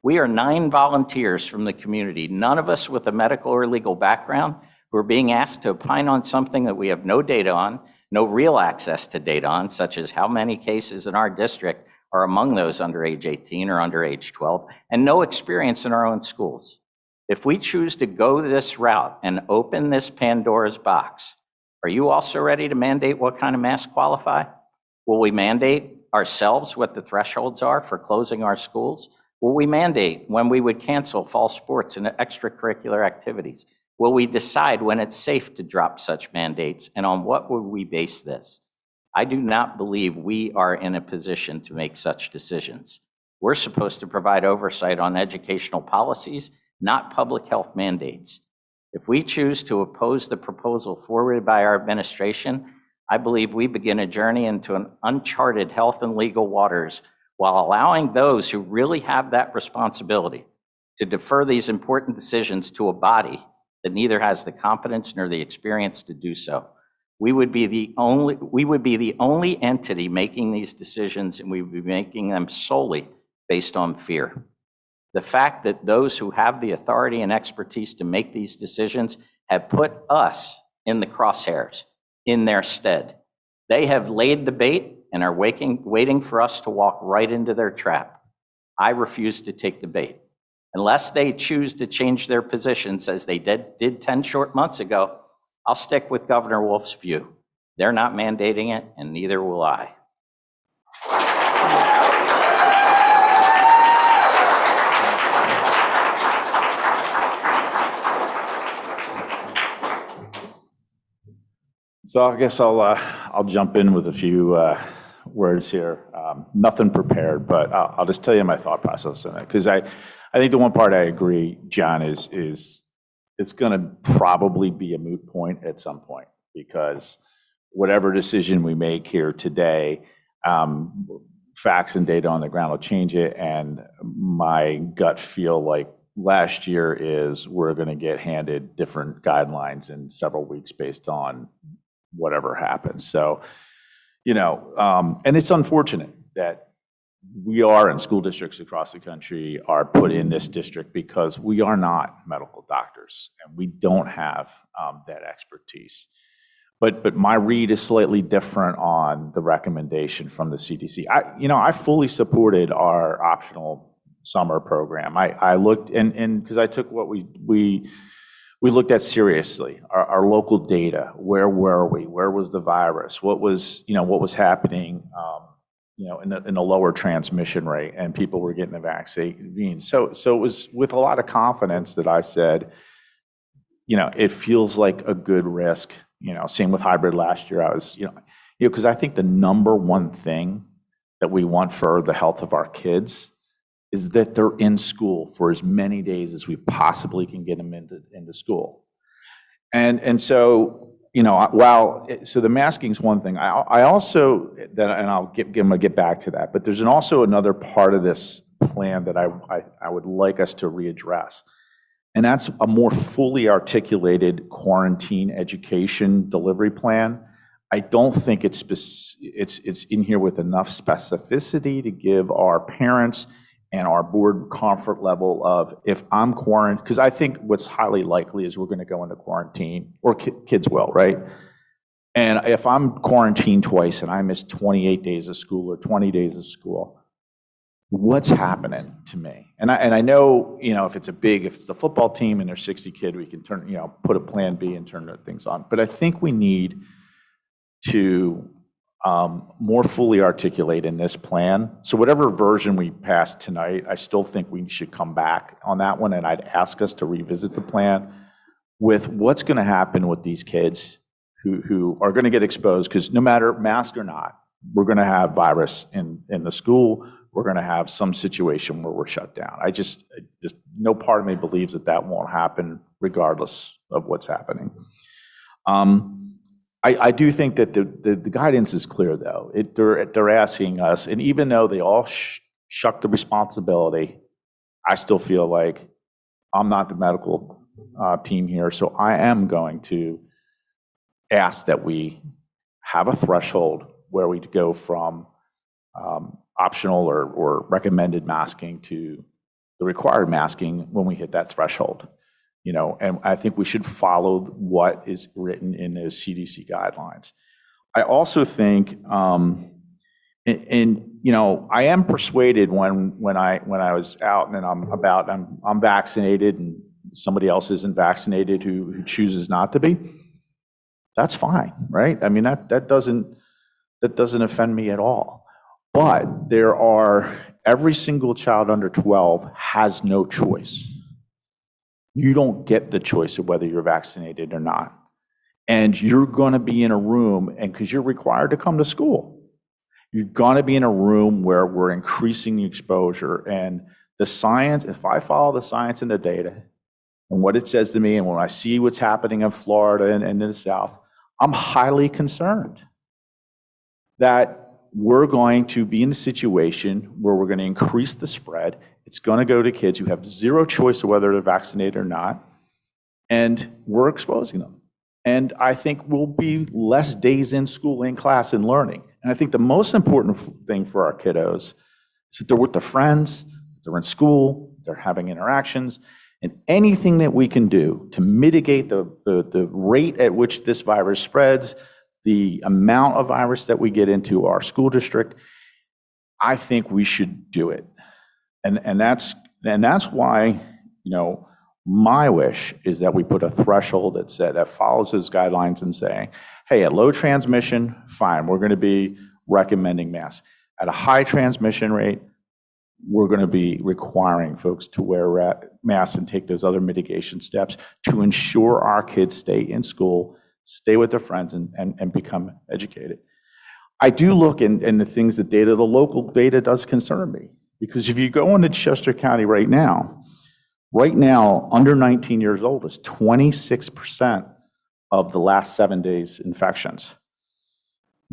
We are 9 volunteers from the community, none of us with a medical or legal background, who are being asked to opine on something that we have no data on, no real access to data on, such as how many cases in our district are among those under age 18 or under age 12, and no experience in our own schools. If we choose to go this route and open this Pandora's box, are you also ready to mandate what kind of masks qualify? Will we mandate ourselves what the thresholds are for closing our schools? Will we mandate when we would cancel fall sports and extracurricular activities? Will we decide when it's safe to drop such mandates, and on what would we base this? I do not believe we are in a position to make such decisions. We're supposed to provide oversight on educational policies, not public health mandates. If we choose to oppose the proposal forwarded by our administration, I believe we begin a journey into an uncharted health and legal waters while allowing those who really have that responsibility to defer these important decisions to a body that neither has the competence nor the experience to do so. We would be the only entity making these decisions, and we would be making them solely based on fear. The fact that those who have the authority and expertise to make these decisions have put us in the crosshairs in their stead. They have laid the bait and are waiting for us to walk right into their trap. I refuse to take the bait. Unless they choose to change their positions as they did 10 short months ago, I'll stick with Governor Wolf's view. They're not mandating it, and neither will I. So I guess I'll jump in with a few words here. Nothing prepared, but I'll just tell you my thought process in it. Because I think the one part I agree, John, is it's going to probably be a moot point at some point, because whatever decision we make here today, facts and data on the ground will change it. And my gut feel like last year is we're going to get handed different guidelines in several weeks based on whatever happens. So, and it's unfortunate that we are, in school districts across the country, are put in this district because we are not medical doctors and we don't have that expertise. But my read is slightly different on the recommendation from the CDC. I fully supported our optional summer program. I looked and because I took what we looked at seriously, our local data. Where were we? Where was the virus? What was happening? In a lower transmission rate, and people were getting the vaccine. So it was with a lot of confidence that I said, it feels like a good risk. Same with hybrid last year. I was, because I think the number one thing that we want for the health of our kids is that they're in school for as many days as we possibly can get them into school. And so, so the masking is one thing. I also, and I'm gonna get back to that, but there's also another part of this plan that I would like us to readdress. And that's a more fully articulated quarantine education delivery plan. I don't think it's in here with enough specificity to give our parents and our board comfort level of, if I'm quarantined, because I think what's highly likely is we're going to go into quarantine, or kids will, right? And if I'm quarantined twice and I miss 28 days of school or 20 days of school, what's happening to me? And I know, if it's the football team and there's 60 kids, we can put a plan B and turn things on. But I think we need to more fully articulate in this plan. So whatever version we pass tonight, I still think we should come back on that one, and I'd ask us to revisit the plan with what's going to happen with these kids who are going to get exposed, because no matter mask or not, we're going to have virus in the school. We're going to have some situation where we're shut down. I just no part of me believes that won't happen regardless of what's happening. I do think that the guidance is clear, though. They're asking us, and even though they all shuck the responsibility, I still feel like I'm not the medical team here, so I am going to ask that we have a threshold where we go from optional or recommended masking to the required masking when we hit that threshold. And I think we should follow what is written in the CDC guidelines. I also think, I am persuaded when I was out and I'm vaccinated and somebody else isn't vaccinated who chooses not to be. That's fine, right? I mean, that doesn't offend me at all. But every single child under 12 has no choice. You don't get the choice of whether you're vaccinated or not. And you're going to be in a room, and because you're required to come to school, you're going to be in a room where we're increasing the exposure. And the science, if I follow the science and the data and what it says to me, and when I see what's happening in Florida and in the South, I'm highly concerned that we're going to be in a situation where we're going to increase the spread. It's going to go to kids who have zero choice of whether they're vaccinated or not, and we're exposing them. And I think we'll be less days in school, in class, and learning. And I think the most important thing for our kiddos is that they're with their friends, they're in school, they're having interactions, and anything that we can do to mitigate the rate at which this virus spreads, the amount of virus that we get into our school district, I think we should do it. And that's why, my wish is that we put a threshold that follows those guidelines and saying, hey, at low transmission, fine, we're going to be recommending masks. At a high transmission rate, we're going to be requiring folks to wear masks and take those other mitigation steps to ensure our kids stay in school, stay with their friends, and become educated. I do look in the things that the local data does concern me. Because if you go into Chester County right now, under 19 years old is 26% of the last 7 days infections.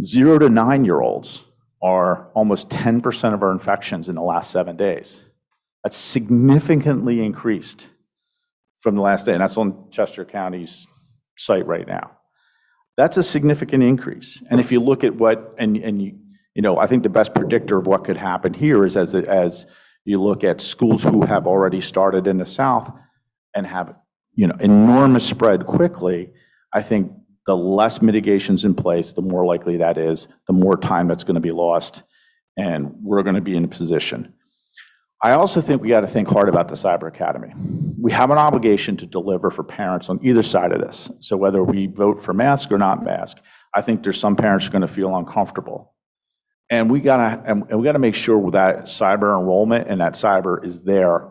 0 to 9-year-olds are almost 10% of our infections in the last 7 days. That's significantly increased from the last day, and that's on Chester County's site right now. That's a significant increase. And if you look at I think the best predictor of what could happen here is as you look at schools who have already started in the South and have, enormous spread quickly, I think the less mitigations in place, the more likely that is, the more time that's going to be lost, and we're going to be in a position. I also think we got to think hard about the Cyber Academy. We have an obligation to deliver for parents on either side of this. So whether we vote for mask or not mask, I think there's some parents who are going to feel uncomfortable. And we gotta make sure that cyber enrollment and that cyber is there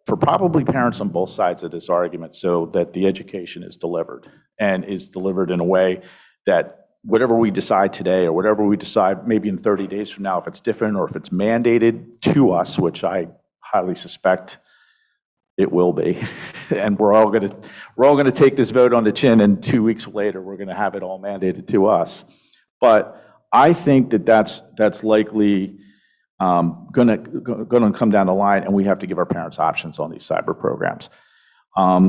for probably parents on both sides of this argument, so that the education is delivered and is delivered in a way that whatever we decide today or whatever we decide maybe in 30 days from now, if it's different or if it's mandated to us, which I highly suspect it will be, and we're all gonna take this vote on the chin, and 2 weeks later we're gonna have it all mandated to us. But I think that's likely going to come down the line, and we have to give our parents options on these cyber programs.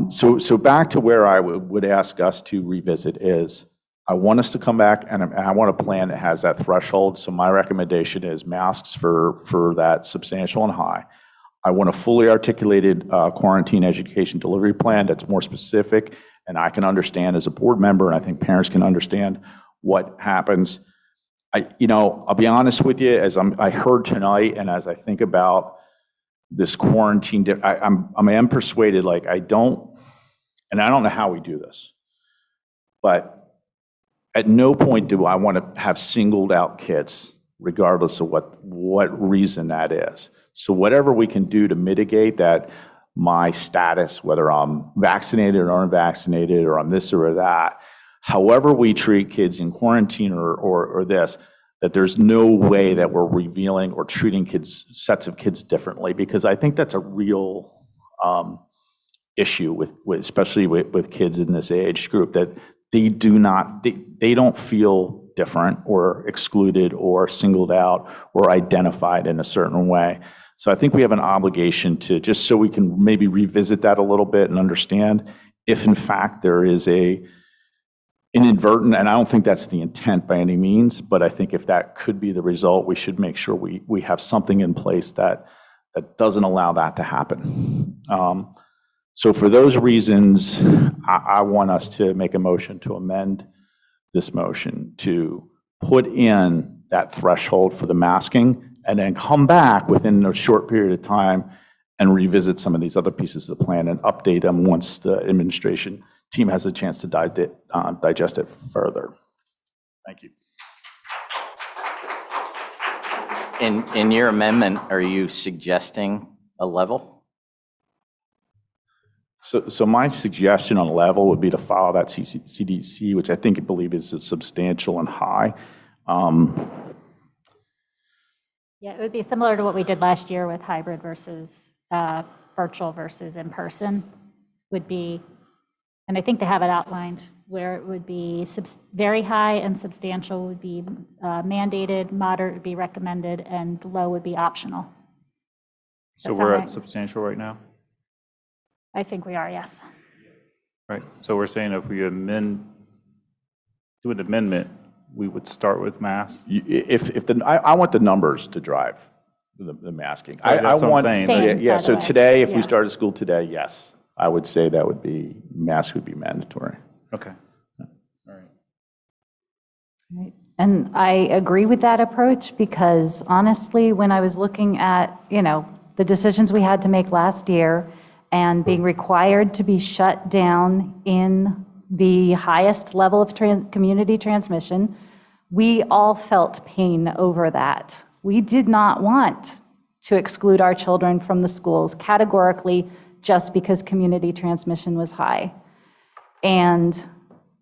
So back to where I would ask us to revisit is, I want us to come back, and I want a plan that has that threshold. So my recommendation is masks for that substantial and high. I want a fully articulated quarantine education delivery plan that's more specific, and I can understand as a board member, and I think parents can understand what happens. I'll be honest with you, as I heard tonight, and as I think about this quarantine, I am persuaded, I don't know how we do this, but at no point do I want to have singled out kids, regardless of what reason that is. So whatever we can do to mitigate that, my status, whether I'm vaccinated or unvaccinated, or I'm this or that, however we treat kids in quarantine or this, that there's no way that we're revealing or treating sets of kids differently, because I think that's a real issue especially with kids in this age group, that they don't feel different or excluded or singled out or identified in a certain way. So I think we have an obligation to, just so we can maybe revisit that a little bit and understand if in fact there is inadvertent, and I don't think that's the intent by any means, but I think if that could be the result, we should make sure we have something in place that doesn't allow that to happen. So for those reasons, I want us to make a motion to amend this motion to put in that threshold for the masking, and then come back within a short period of time and revisit some of these other pieces of the plan and update them once the administration team has a chance to digest it further. Thank you. In your amendment, are you suggesting a level? So my suggestion on level would be to follow that CDC, which I believe is substantial and high. Yeah, it would be similar to what we did last year with hybrid versus virtual versus in person would be, and I think they have it outlined where it would be very high and substantial would be mandated, moderate would be recommended, and low would be optional. So That we're sound at right? substantial right now? I think we are, yes. Right. So we're saying if we do an amendment, we would start with masks? I want the numbers to drive the masking. Right, that's what I'm want, saying. Same, yeah, by the so way. today, if Yeah. we started school today, yes, I would say that would be, masks would be mandatory. Okay. Right. And I agree with that approach because honestly, when I was looking at, the decisions we had to make last year and being required to be shut down in the highest level of community transmission, we all felt pain over that. We did not want to exclude our children from the schools categorically just because community transmission was high. And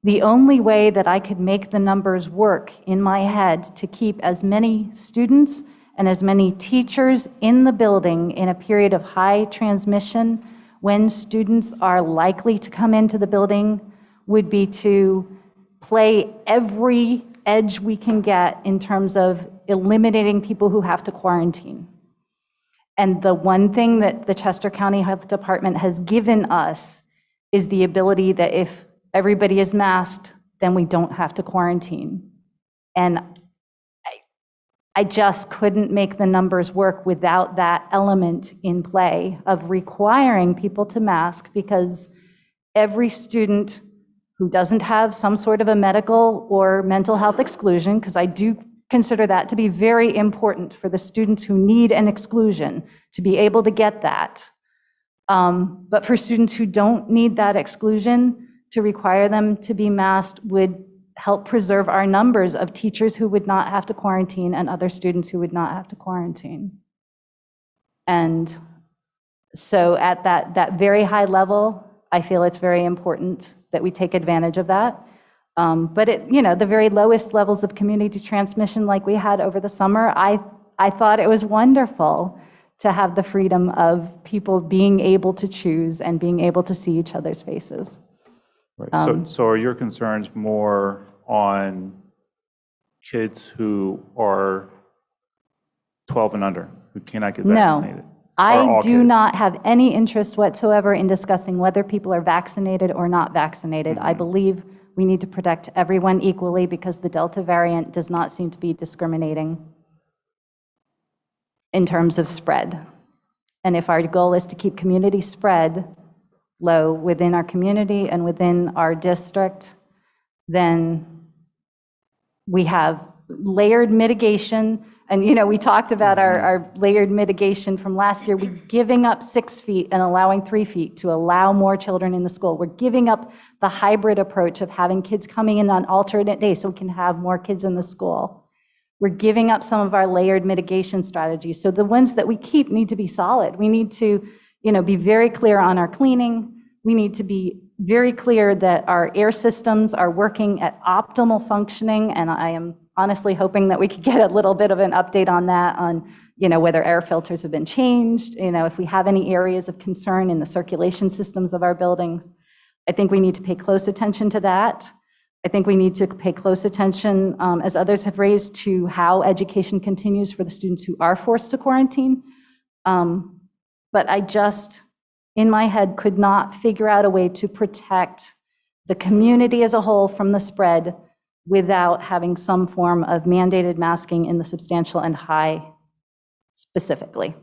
the only way that I could make the numbers work in my head to keep as many students and as many teachers in the building in a period of high transmission when students are likely to come into the building would be to play every edge we can get in terms of eliminating people who have to quarantine. And the one thing that the Chester County Health Department has given us is the ability that if everybody is masked, then we don't have to quarantine. And I just couldn't make the numbers work without that element in play of requiring people to mask because every student who doesn't have some sort of a medical or mental health exclusion, because I do consider that to be very important for the students who need an exclusion to be able to get that. But for students who don't need that exclusion, to require them to be masked would help preserve our numbers of teachers who would not have to quarantine and other students who would not have to quarantine. And so at that very high level, I feel it's very important that we take advantage of that. But the very lowest levels of community transmission like we had over the summer, I thought it was wonderful to have the freedom of people being able to choose and being able to see each other's faces. Right. So are your concerns more on kids who are 12 and under, who cannot get vaccinated? No, I Or all do kids? not have any interest whatsoever in discussing whether people are vaccinated or not vaccinated. I believe we need to protect everyone equally because the Delta variant does not seem to be discriminating in terms of spread. And if our goal is to keep community spread low within our community and within our district, then we have layered mitigation. And, we talked about our layered mitigation from last year. We're giving up 6 feet and allowing 3 feet to allow more children in the school. We're giving up the hybrid approach of having kids coming in on alternate days so we can have more kids in the school. We're giving up some of our layered mitigation strategies. So the ones that we keep need to be solid. We need to, be very clear on our cleaning. We need to be very clear that our air systems are working at optimal functioning. And I am honestly hoping that we could get a little bit of an update on that, on, whether air filters have been changed, if we have any areas of concern in the circulation systems of our buildings. I think we need to pay close attention to that. I think we need to pay close attention, as others have raised, to how education continues for the students who are forced to quarantine. But I just, in my head, could not figure out a way to protect the community as a whole from the spread without having some form of mandated masking in the substantial and high specifically.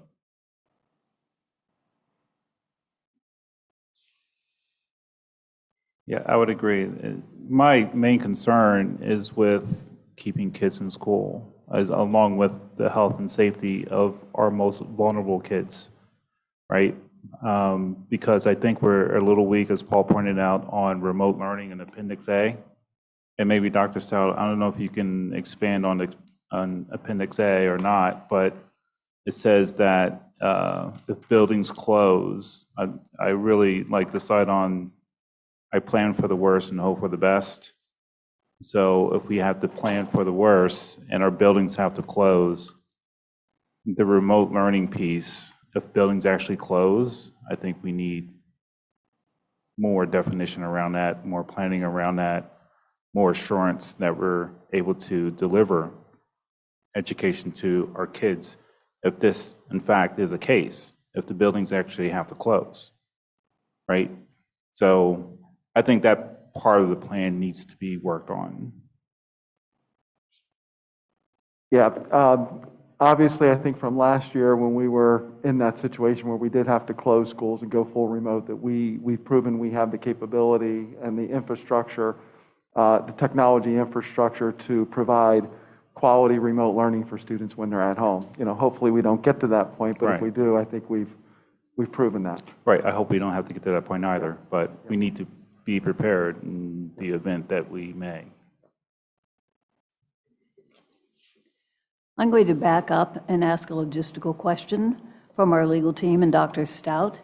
Yeah, I would agree. My main concern is with keeping kids in school, along with the health and safety of our most vulnerable kids, right? Because I think we're a little weak, as Paul pointed out, on remote learning in Appendix A. And maybe Dr. Stout, I don't know if you can expand on Appendix A or not, but it says that if buildings close, I really like decide on, I plan for the worst and hope for the best. So if we have to plan for the worst and our buildings have to close, the remote learning piece, if buildings actually close, I think we need more definition around that, more planning around that, more assurance that we're able to deliver education to our kids if this, in fact, is a case, if the buildings actually have to close, right? So I think that part of the plan needs to be worked on. Yeah, obviously, I think from last year when we were in that situation where we did have to close schools and go full remote, that we've proven we have the capability and the infrastructure, the technology infrastructure to provide quality remote learning for students when they're at home. You know, hopefully we don't get to that point, but if Right. we do, I think we've proven that. Right, I hope we don't have to get to that point either, but we need to be prepared in the event that we may. I'm going to back up and ask a logistical question from our legal team and Dr. Stout.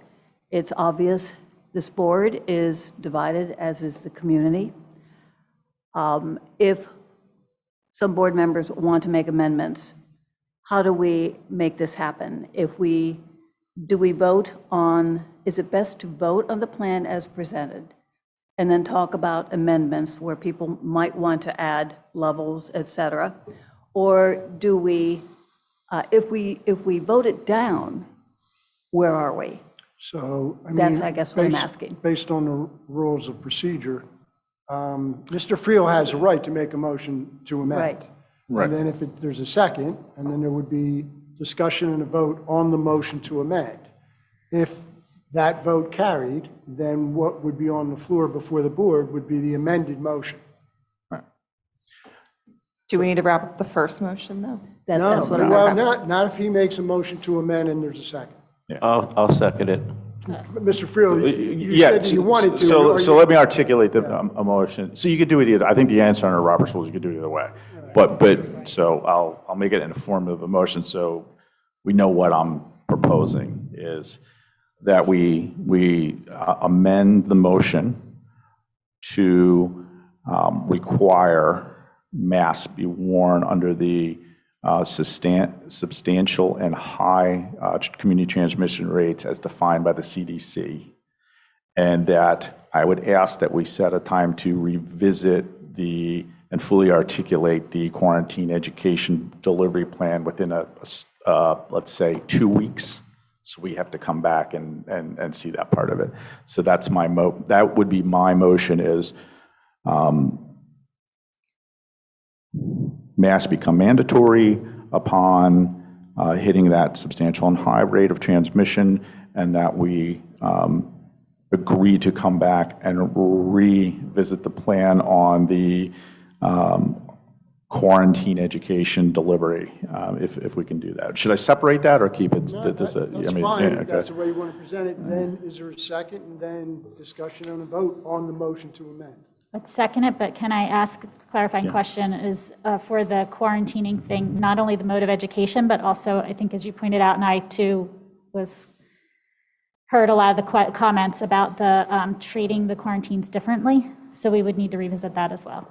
It's obvious this board is divided, as is the community. If some board members want to make amendments, how do we make this happen? Do we vote on, is it best to vote on the plan as presented and then talk about amendments where people might want to add levels, et cetera? Or do we, if we vote it down, where are we? So, I mean. That's, I guess, what I'm based- asking. Based on the rules of procedure, Mr. Friel has a right to make a motion to amend. Right. And then if there's a second, and then there would be discussion and a vote on the motion to amend. If that vote carried, then what would be on the floor before the board would be the amended motion. Do we need to wrap up the first motion, though? No, That's what I'm. well, not if he makes a motion to amend and there's a second. I'll second it. But Mr. Friel, you Yeah, said that you wanted to. so Are so you- let me articulate the emotion. So you could do it either, I think the answer under Robert's rules, you could do it either way. But, so I'll make it in a form of a motion, so we know what I'm proposing is that we amend the motion to require masks be worn under the substantial and high community transmission rates as defined by the CDC. And that I would ask that we set a time to revisit and fully articulate the quarantine education delivery plan within let's say 2 weeks. So we have to come back and see that part of it. So that's that would be my motion is masks become mandatory upon hitting that substantial and high rate of transmission, and that we agree to come back and revisit the plan on the quarantine education delivery, if we can do that. Should I separate that or keep it? No, that's fine. If that's the way you want to present it, then is there a second and then discussion and a vote on the motion to amend? Let's second it, but can I ask a clarifying question is for the quarantining thing, not only the mode of education, but also, I think as you pointed out, and I too heard a lot of the comments about the treating the quarantines differently. So we would need to revisit that as well.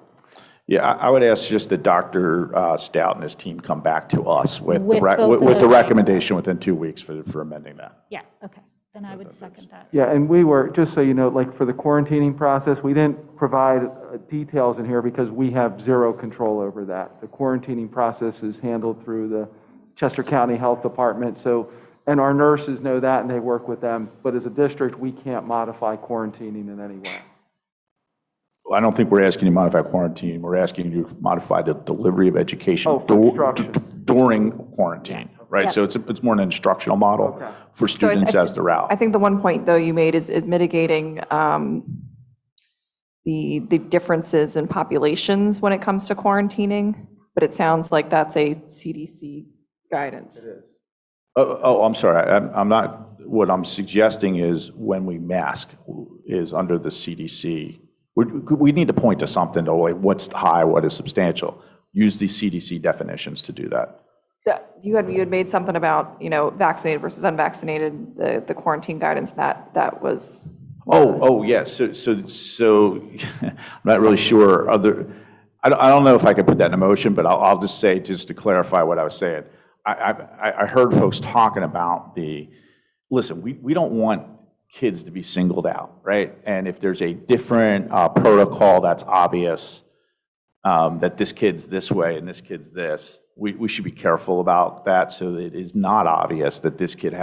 Yeah, I would ask just that Dr. Stout and his team come back to us with With both of the those recommendation within 2 weeks for amending that. Yeah, okay, then I would second that. Yeah, and we were, just so you know, like for the quarantining process, we didn't provide details in here because we have zero control over that. The quarantining process is handled through the Chester County Health Department, and our nurses know that and they work with them. But as a district, we can't modify quarantining in any way. I don't think we're asking you to modify quarantine. We're asking you to modify the delivery of education during quarantine, right? Yeah. So it's more an instructional model for students as they're out. I think the one point, though, you made is mitigating the differences in populations when it comes to quarantining, but it sounds like that's a CDC guidance. It is. Oh, I'm sorry. I'm not, what I'm suggesting is when we mask is under the CDC. We need to point to something to like what's high, what is substantial. Use the CDC definitions to do that. You had made something about, vaccinated versus unvaccinated, the quarantine guidance, that was. Oh, yes. So I'm not really sure. I don't know if I could put that in a motion, but I'll just say, just to clarify what I was saying. I heard folks talking about listen, we don't want kids to be singled out, right? And if there's a different protocol that's obvious, that this kid's this way and this kid's this, we should be careful about that so that it is not obvious that this kid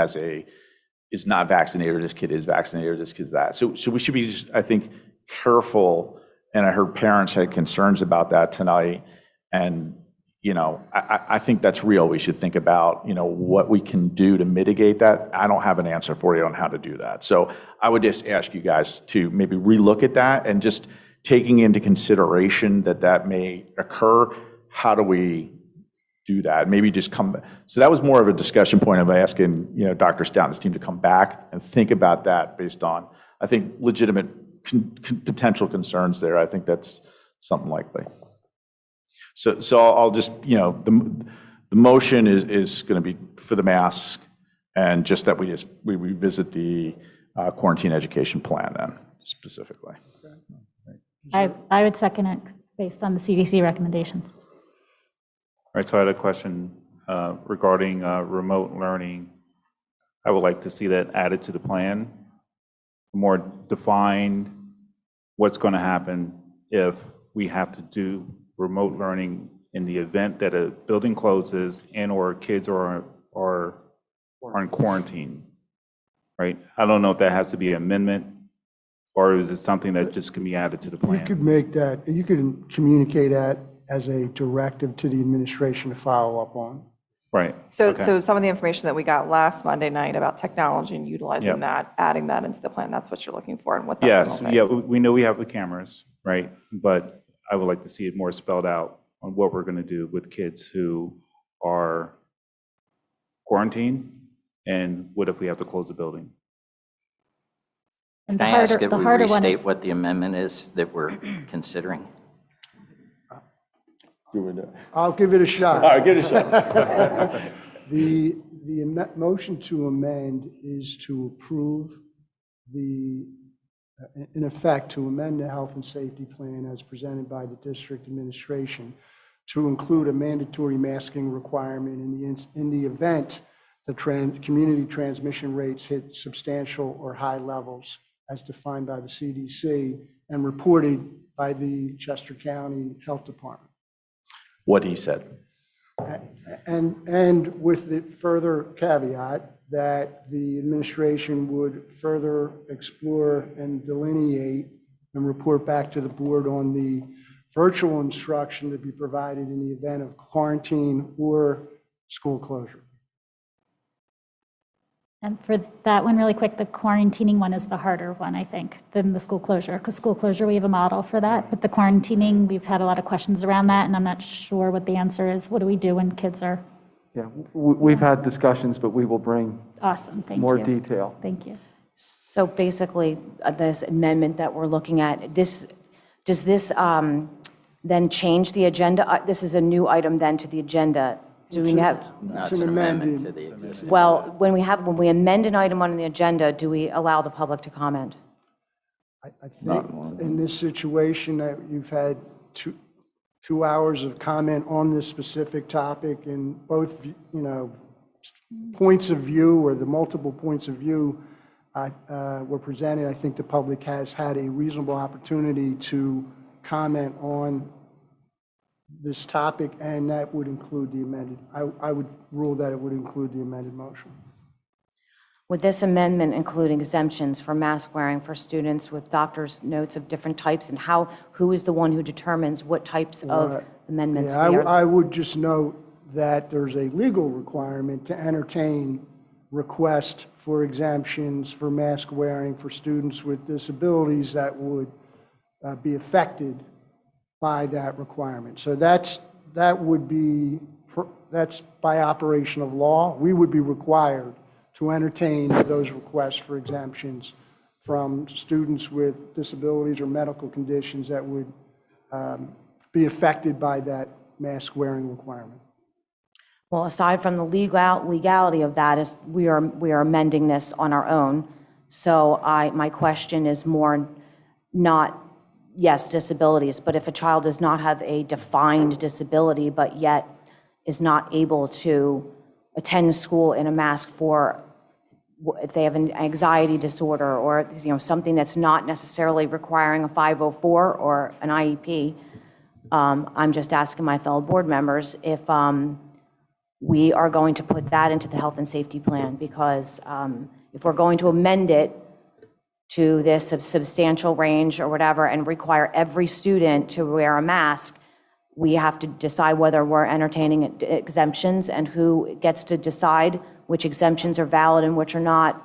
is not vaccinated, or this kid is vaccinated, or this kid's that. So we should be, I think, careful. And I heard parents had concerns about that tonight. And, I think that's real. We should think about, what we can do to mitigate that. I don't have an answer for you on how to do that. So I would just ask you guys to maybe relook at that, and just taking into consideration that may occur, how do we do that? Maybe just come back. So that was more of a discussion point of asking, Dr. Stout and his team to come back and think about that based on, I think, legitimate potential concerns there. I think that's something likely. So I'll just, the motion is going to be for the mask, and just that we revisit the quarantine education plan then specifically. I would second it based on the CDC recommendations. All right, so I had a question regarding remote learning. I would like to see that added to the plan, more defined what's going to happen if we have to do remote learning in the event that a building closes and or kids are in quarantine, right? I don't know if that has to be an amendment, or is it something that just can be added to the plan? You could make that, you could communicate that as a directive to the administration to follow up on. Right. So some of the information that we got last Monday night about technology and utilizing Yep. that, adding that into the plan, that's what you're looking for and what that's Yes, gonna look yeah, like. we know we have the cameras, right? But I would like to see it more spelled out on what we're going to do with kids who are quarantined, and what if we have to close the building? And Can the I ask harder, if the we harder one is, restate what the amendment is that we're considering? I'll give it a shot. All right, give it a shot. The motion to amend is to approve in effect, to amend the health and safety plan as presented by the district administration to include a mandatory masking requirement in the event the community transmission rates hit substantial or high levels as defined by the CDC and reported by the Chester County Health Department. What he said. And with the further caveat that the administration would further explore and delineate and report back to the board on the virtual instruction to be provided in the event of quarantine or school closure. and for that one really quick, the quarantining one is the harder one, I think, than the school closure. Because school closure, we have a model for that. But the quarantining, we've had a lot of questions around that, and I'm not sure what the answer is. What do we do when kids are? Yeah, we've had discussions, but we will bring Awesome, thank you. more detail. Thank you. So basically, this amendment that we're looking at, does this then change the agenda? This is a new item then to the agenda. Do we have? No, it's an amendment to the existing. Well, when we amend an item on the agenda, do we allow the public to comment? I think in this situation that you've had two hours of comment on this specific topic and both, points of view or the multiple points of view were presented. I think the public has had a reasonable opportunity to comment on this topic, and that would include the amended. I would rule that it would include the amended motion. Would this amendment include exemptions for mask wearing for students with doctor's notes of different types, and who is the one who determines what types of amendments we are? I would just note that there's a legal requirement to entertain requests for exemptions for mask wearing for students with disabilities that would be affected by that requirement. So that's by operation of law. We would be required to entertain those requests for exemptions from students with disabilities or medical conditions that would be affected by that mask wearing requirement. Well, aside from the legality of that, is we are amending this on our own. So my question is more not, yes, disabilities, but if a child does not have a defined disability, but yet is not able to attend school in a mask for, if they have an anxiety disorder or, something that's not necessarily requiring a 504 or an IEP, I'm just asking my fellow board members if we are going to put that into the health and safety plan, because if we're going to amend it to this substantial range or whatever and require every student to wear a mask, we have to decide whether we're entertaining exemptions and who gets to decide which exemptions are valid and which are not,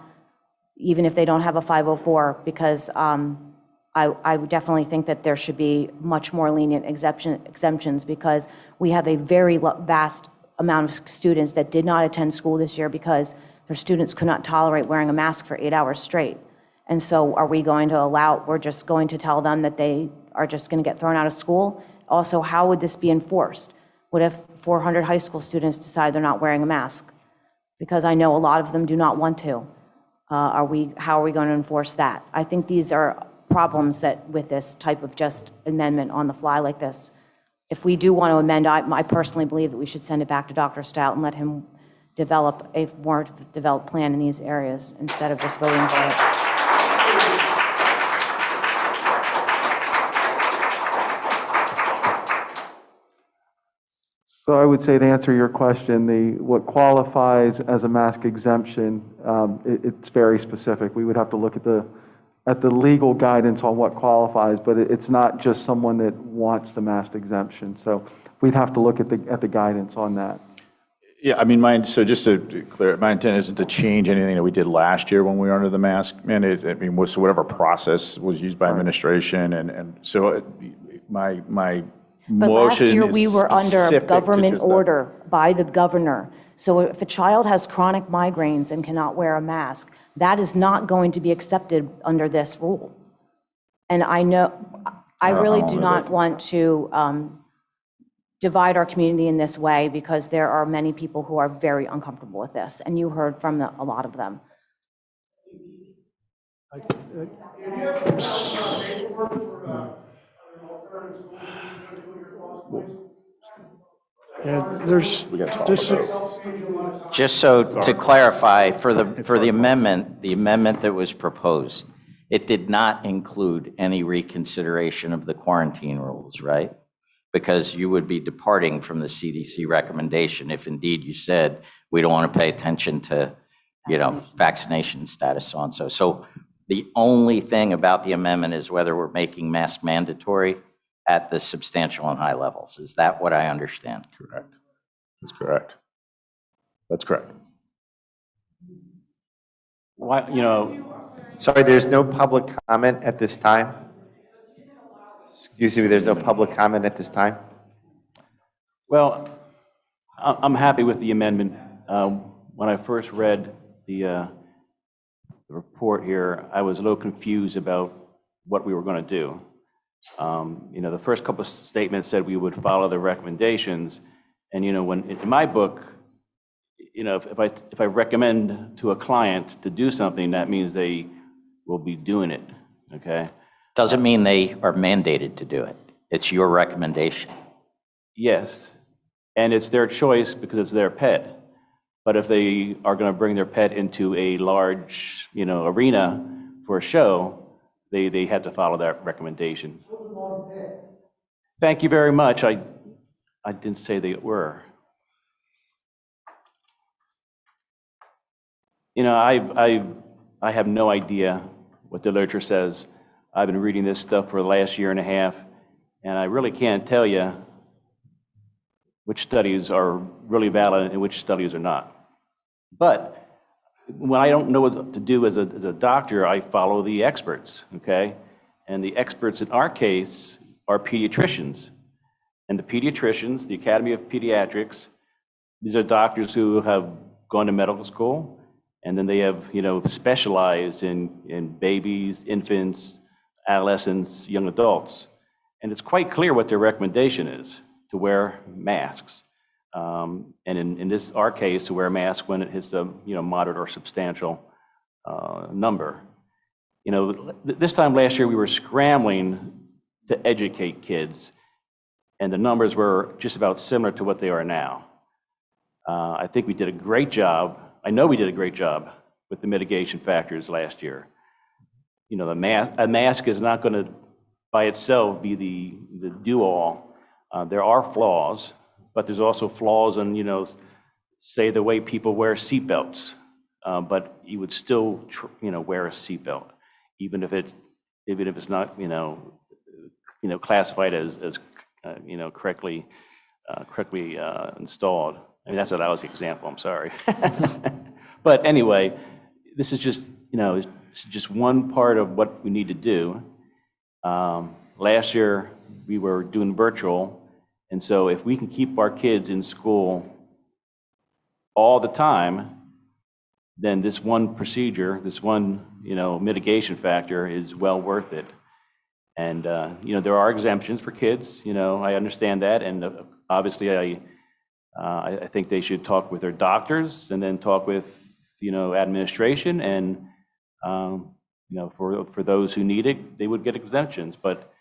even if they don't have a 504, because I would definitely think that there should be much more lenient exemptions, because we have a very vast amount of students that did not attend school this year because their students could not tolerate wearing a mask for 8 hours straight. And so are we going to we're just going to tell them that they are just going to get thrown out of school? Also, how would this be enforced? What if 400 high school students decide they're not wearing a mask? Because I know a lot of them do not want to. How are we going to enforce that? I think these are problems that with this type of just amendment on the fly like this. If we do want to amend, I personally believe that we should send it back to Dr. Stout and let him develop a more developed plan in these areas instead of just voting for it. So I would say, to answer your question, what qualifies as a mask exemption, it's very specific. We would have to look at the legal guidance on what qualifies, but it's not just someone that wants the mask exemption. So we'd have to look at the guidance on that. Yeah, I mean, so just to be clear, my intent isn't to change anything that we did last year when we were under the mask mandate. I mean, so whatever process was used by administration, and so my But last motion year, is we were under specific a to government just that. order by the governor. So if a child has chronic migraines and cannot wear a mask, that is not going to be accepted under this rule. And I know, I really do not want to divide our community in this way, because there are many people who are very uncomfortable with this, and you heard from a lot of them. And there's, Just so to clarify, for the amendment that was proposed, it did not include any reconsideration of the quarantine rules, right? Because you would be departing from the CDC recommendation if indeed you said, we don't want to pay attention to, vaccination status, so on and so. So the only thing about the amendment is whether we're making masks mandatory at the substantial and high levels. Is that what I understand? Correct. That's correct. That's correct. Why, sorry, there's no public comment at this time? Excuse me, there's no public comment at this time? Well, I'm happy with the amendment. When I first read the report here, I was a little confused about what we were going to do. The first couple of statements said we would follow the recommendations, and when in my book, if I recommend to a client to do something, that means they will be doing it. Okay. Doesn't mean they are mandated to do it. It's your recommendation. Yes, and it's their choice because it's their pet. But if they are going to bring their pet into a large, arena for a show, they had to follow that recommendation. Thank you very much. I didn't say they were. I have no idea what the literature says. I've been reading this stuff for the last year and a half, and I really can't tell you which studies are really valid and which studies are not. But when I don't know what to do as a doctor, I follow the experts, okay? And the experts in our case are pediatricians. And the pediatricians, the Academy of Pediatrics, these are doctors who have gone to medical school, and then they have, specialized in babies, infants, adolescents, young adults. And it's quite clear what their recommendation is, to wear masks. And in this, our case, to wear a mask when it hits a, moderate or substantial number. This time last year, we were scrambling to educate kids, and the numbers were just about similar to what they are now. I think we did a great job. I know we did a great job with the mitigation factors last year. A mask is not going to, by itself, be the do-all. There are flaws, but there's also flaws in, say, the way people wear seatbelts. But you would still, wear a seatbelt, even if it's not, classified as correctly installed. I mean, that's a lousy example. I'm sorry. But anyway, this is just, it's just one part of what we need to do. Last year, we were doing virtual, and so if we can keep our kids in school all the time, then this one procedure, this one, mitigation factor is well worth it. And, there are exemptions for kids, I understand that, and obviously I think they should talk with their doctors and then talk with, administration, and, for those who need it, they would get exemptions. But,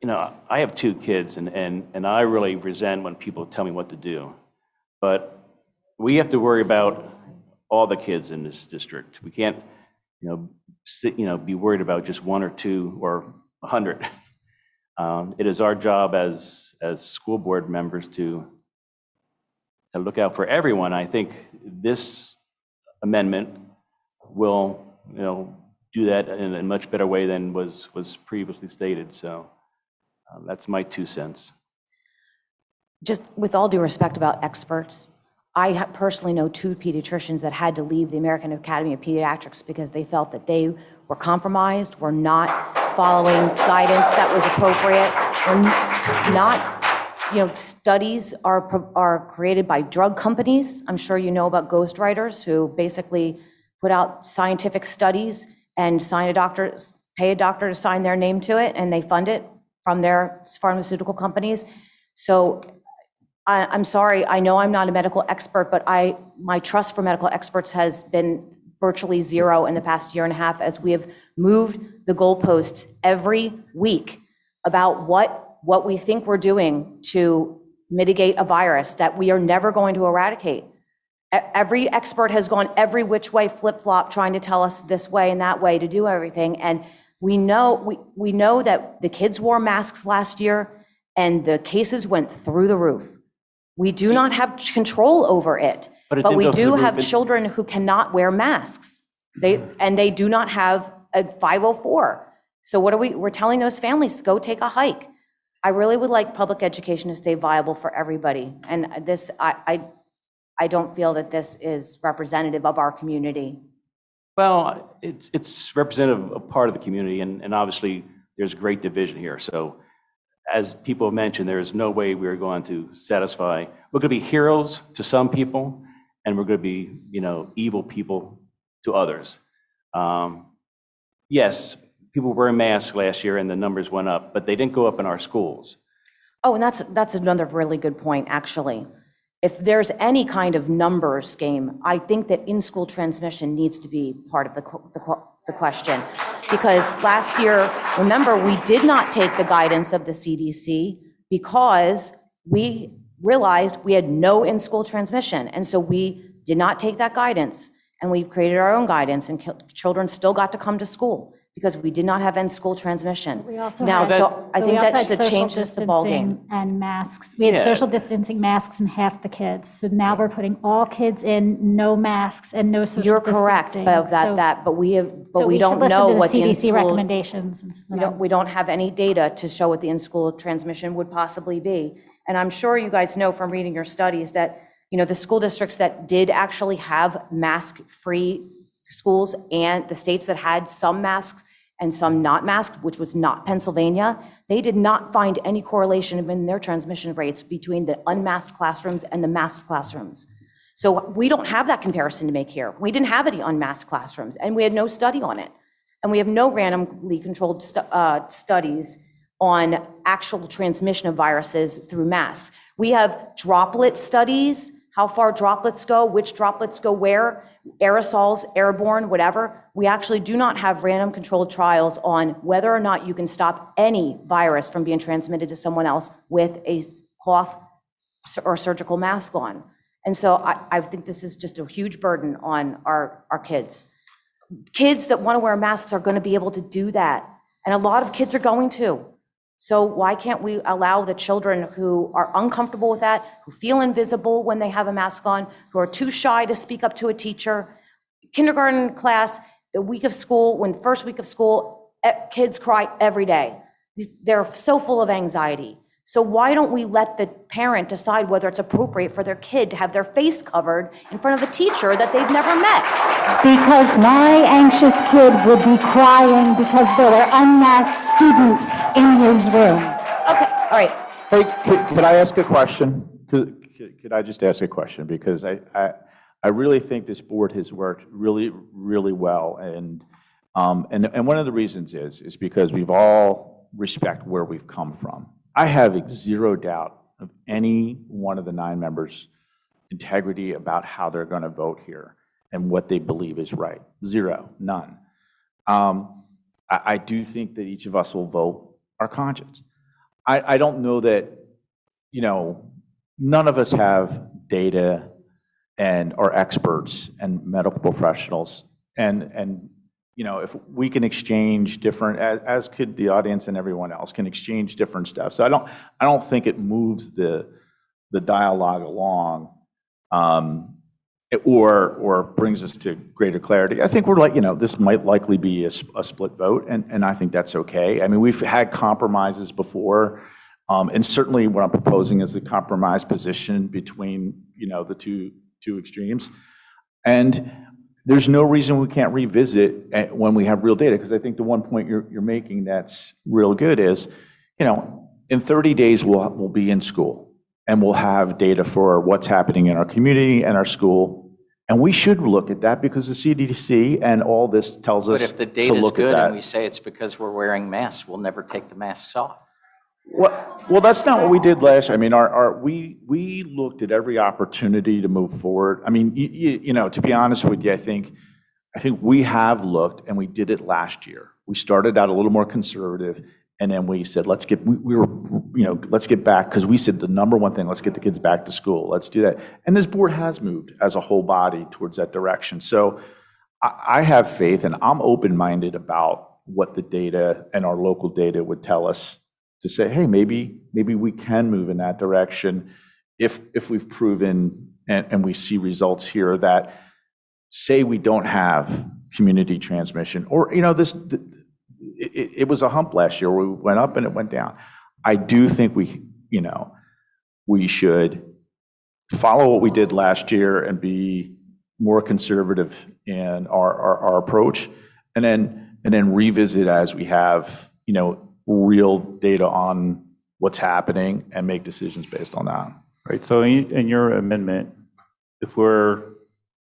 I have 2 kids, and I really resent when people tell me what to do. But we have to worry about all the kids in this district. We can't, be worried about just 1 or 2 or 100. It is our job as school board members to look out for everyone. I think this amendment will, do that in a much better way than was previously stated. So that's my 2 cents. Just with all due respect about experts, I personally know 2 pediatricians that had to leave the American Academy of Pediatrics because they felt that they were compromised, were not following guidance that was appropriate, were not, studies are created by drug companies. I'm sure you know about ghostwriters who basically put out scientific studies and pay a doctor to sign their name to it, and they fund it from their pharmaceutical companies. So I'm sorry, I know I'm not a medical expert, but my trust for medical experts has been virtually zero in the past year and a half as we have moved the goalposts every week about what we think we're doing to mitigate a virus that we are never going to eradicate. Every expert has gone every which way, flip-flop, trying to tell us this way and that way to do everything. And we know that the kids wore masks last year and the cases went through the roof. We do not have control over it, but we do have children who cannot wear masks. They do not have a 504. So we're telling those families to go take a hike. I really would like public education to stay viable for everybody. And this, I don't feel that this is representative of our community. Well, it's representative of part of the community, and obviously there's great division here. So as people have mentioned, there is no way we're going to satisfy. We're going to be heroes to some people, and we're going to be, evil people to others. Yes, people were wearing masks last year and the numbers went up, but they didn't go up in our schools. Oh, and that's another really good point, actually. If there's any kind of numbers game, I think that in-school transmission needs to be part of the question. Because last year, remember, we did not take the guidance of the CDC because we realized we had no in-school transmission. And so we did not take that guidance, and we created our own guidance, and children still got to come to school because we did not have in-school transmission. We also Now, had, so I think that social changes the ballgame. distancing and masks. We had Yeah. social distancing masks in half the kids. So now we're putting all kids in no masks and no social You're distancing. correct about So- that, but we so we should don't listen know to the what the CDC in-school. recommendations. We don't have any data to show what the in-school transmission would possibly be. And I'm sure you guys know from reading your studies that, the school districts that did actually have mask-free schools and the states that had some masks and some not masked, which was not Pennsylvania, they did not find any correlation in their transmission rates between the unmasked classrooms and the masked classrooms. So we don't have that comparison to make here. We didn't have any unmasked classrooms, and we had no study on it. And we have no randomly controlled studies on actual transmission of viruses through masks. We have droplet studies, how far droplets go, which droplets go where, aerosols, airborne, whatever. We actually do not have random controlled trials on whether or not you can stop any virus from being transmitted to someone else with a cloth or surgical mask on. And so I think this is just a huge burden on our kids. Kids that want to wear masks are going to be able to do that. And a lot of kids are going to. So why can't we allow the children who are uncomfortable with that, who feel invisible when they have a mask on, who are too shy to speak up to a teacher, kindergarten class, the week of school, when first week of school, kids cry every day. They're so full of anxiety. So why don't we let the parent decide whether it's appropriate for their kid to have their face covered in front of a teacher that they've never met? Because my anxious kid would be crying because there were unmasked students in his room. Okay, all right. Hey, could I ask a question? Could I just ask a question? Because I really think this board has worked really, really well. And one of the reasons is because we've all respect where we've come from. I have zero doubt of any one of the 9 members' integrity about how they're going to vote here and what they believe is right. Zero, none. I do think that each of us will vote our conscience. I don't know that, none of us have data and are experts and medical professionals. And if we can exchange different, as could the audience and everyone else, can exchange different stuff. So I don't think it moves the dialogue along, or brings us to greater clarity. I think we're this might likely be a split vote, and I think that's okay. I mean, we've had compromises before, and certainly what I'm proposing is a compromise position between, the two extremes. And there's no reason we can't revisit when we have real data, because I think the one point you're making that's real good is, in 30 days we'll be in school and we'll have data for what's happening in our community and our school, and we should look at that because the CDC and all this tells us But if the to data's look at good that. and we say it's because we're wearing masks, we'll never take the masks off. Well, that's not what we did last year. I mean, we looked at every opportunity to move forward. I mean, to be honest with you, I think we have looked, and we did it last year. We started out a little more conservative, and then we said, let's get back, because we said the number one thing, let's get the kids back to school. Let's do that. And this board has moved as a whole body towards that direction. So I have faith, and I'm open-minded about what the data and our local data would tell us, to say, hey, maybe we can move in that direction if we've proven and we see results here that say we don't have community transmission, or it was a hump last year where we went up and it went down. I do think we should follow what we did last year and be more conservative in our approach, and then revisit as we have real data on what's happening and make decisions based on that. Right, so in your amendment, if we're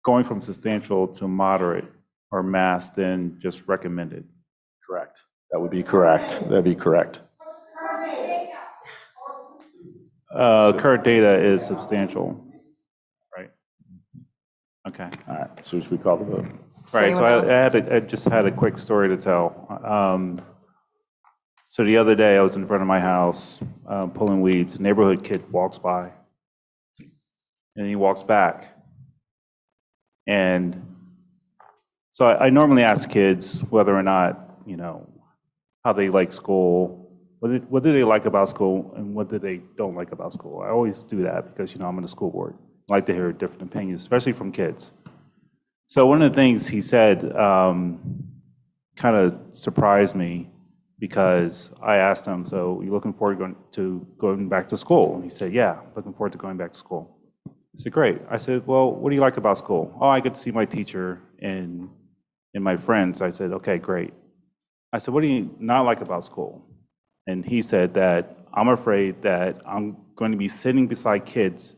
going from substantial to moderate or mass, then just recommended. Correct. That would be correct. That'd be correct. Current data is substantial, right? Okay. All right, so as we call the vote. Right, so I just had a quick story to tell. So the other day, I was in front of my house pulling weeds. A neighborhood kid walks by, and he walks back. And so I normally ask kids whether or not, how they like school, what do they like about school, and what do they don't like about school. I always do that because, I'm on the school board. I like to hear different opinions, especially from kids. So one of the things he said kind of surprised me, because I asked him, so you looking forward to going back to school? And he said, yeah, looking forward to going back to school. I said, great. I said, well, what do you like about school? Oh, I get to see my teacher and my friends. I said, okay, great. I said, what do you not like about school? And he said that I'm afraid that I'm going to be sitting beside kids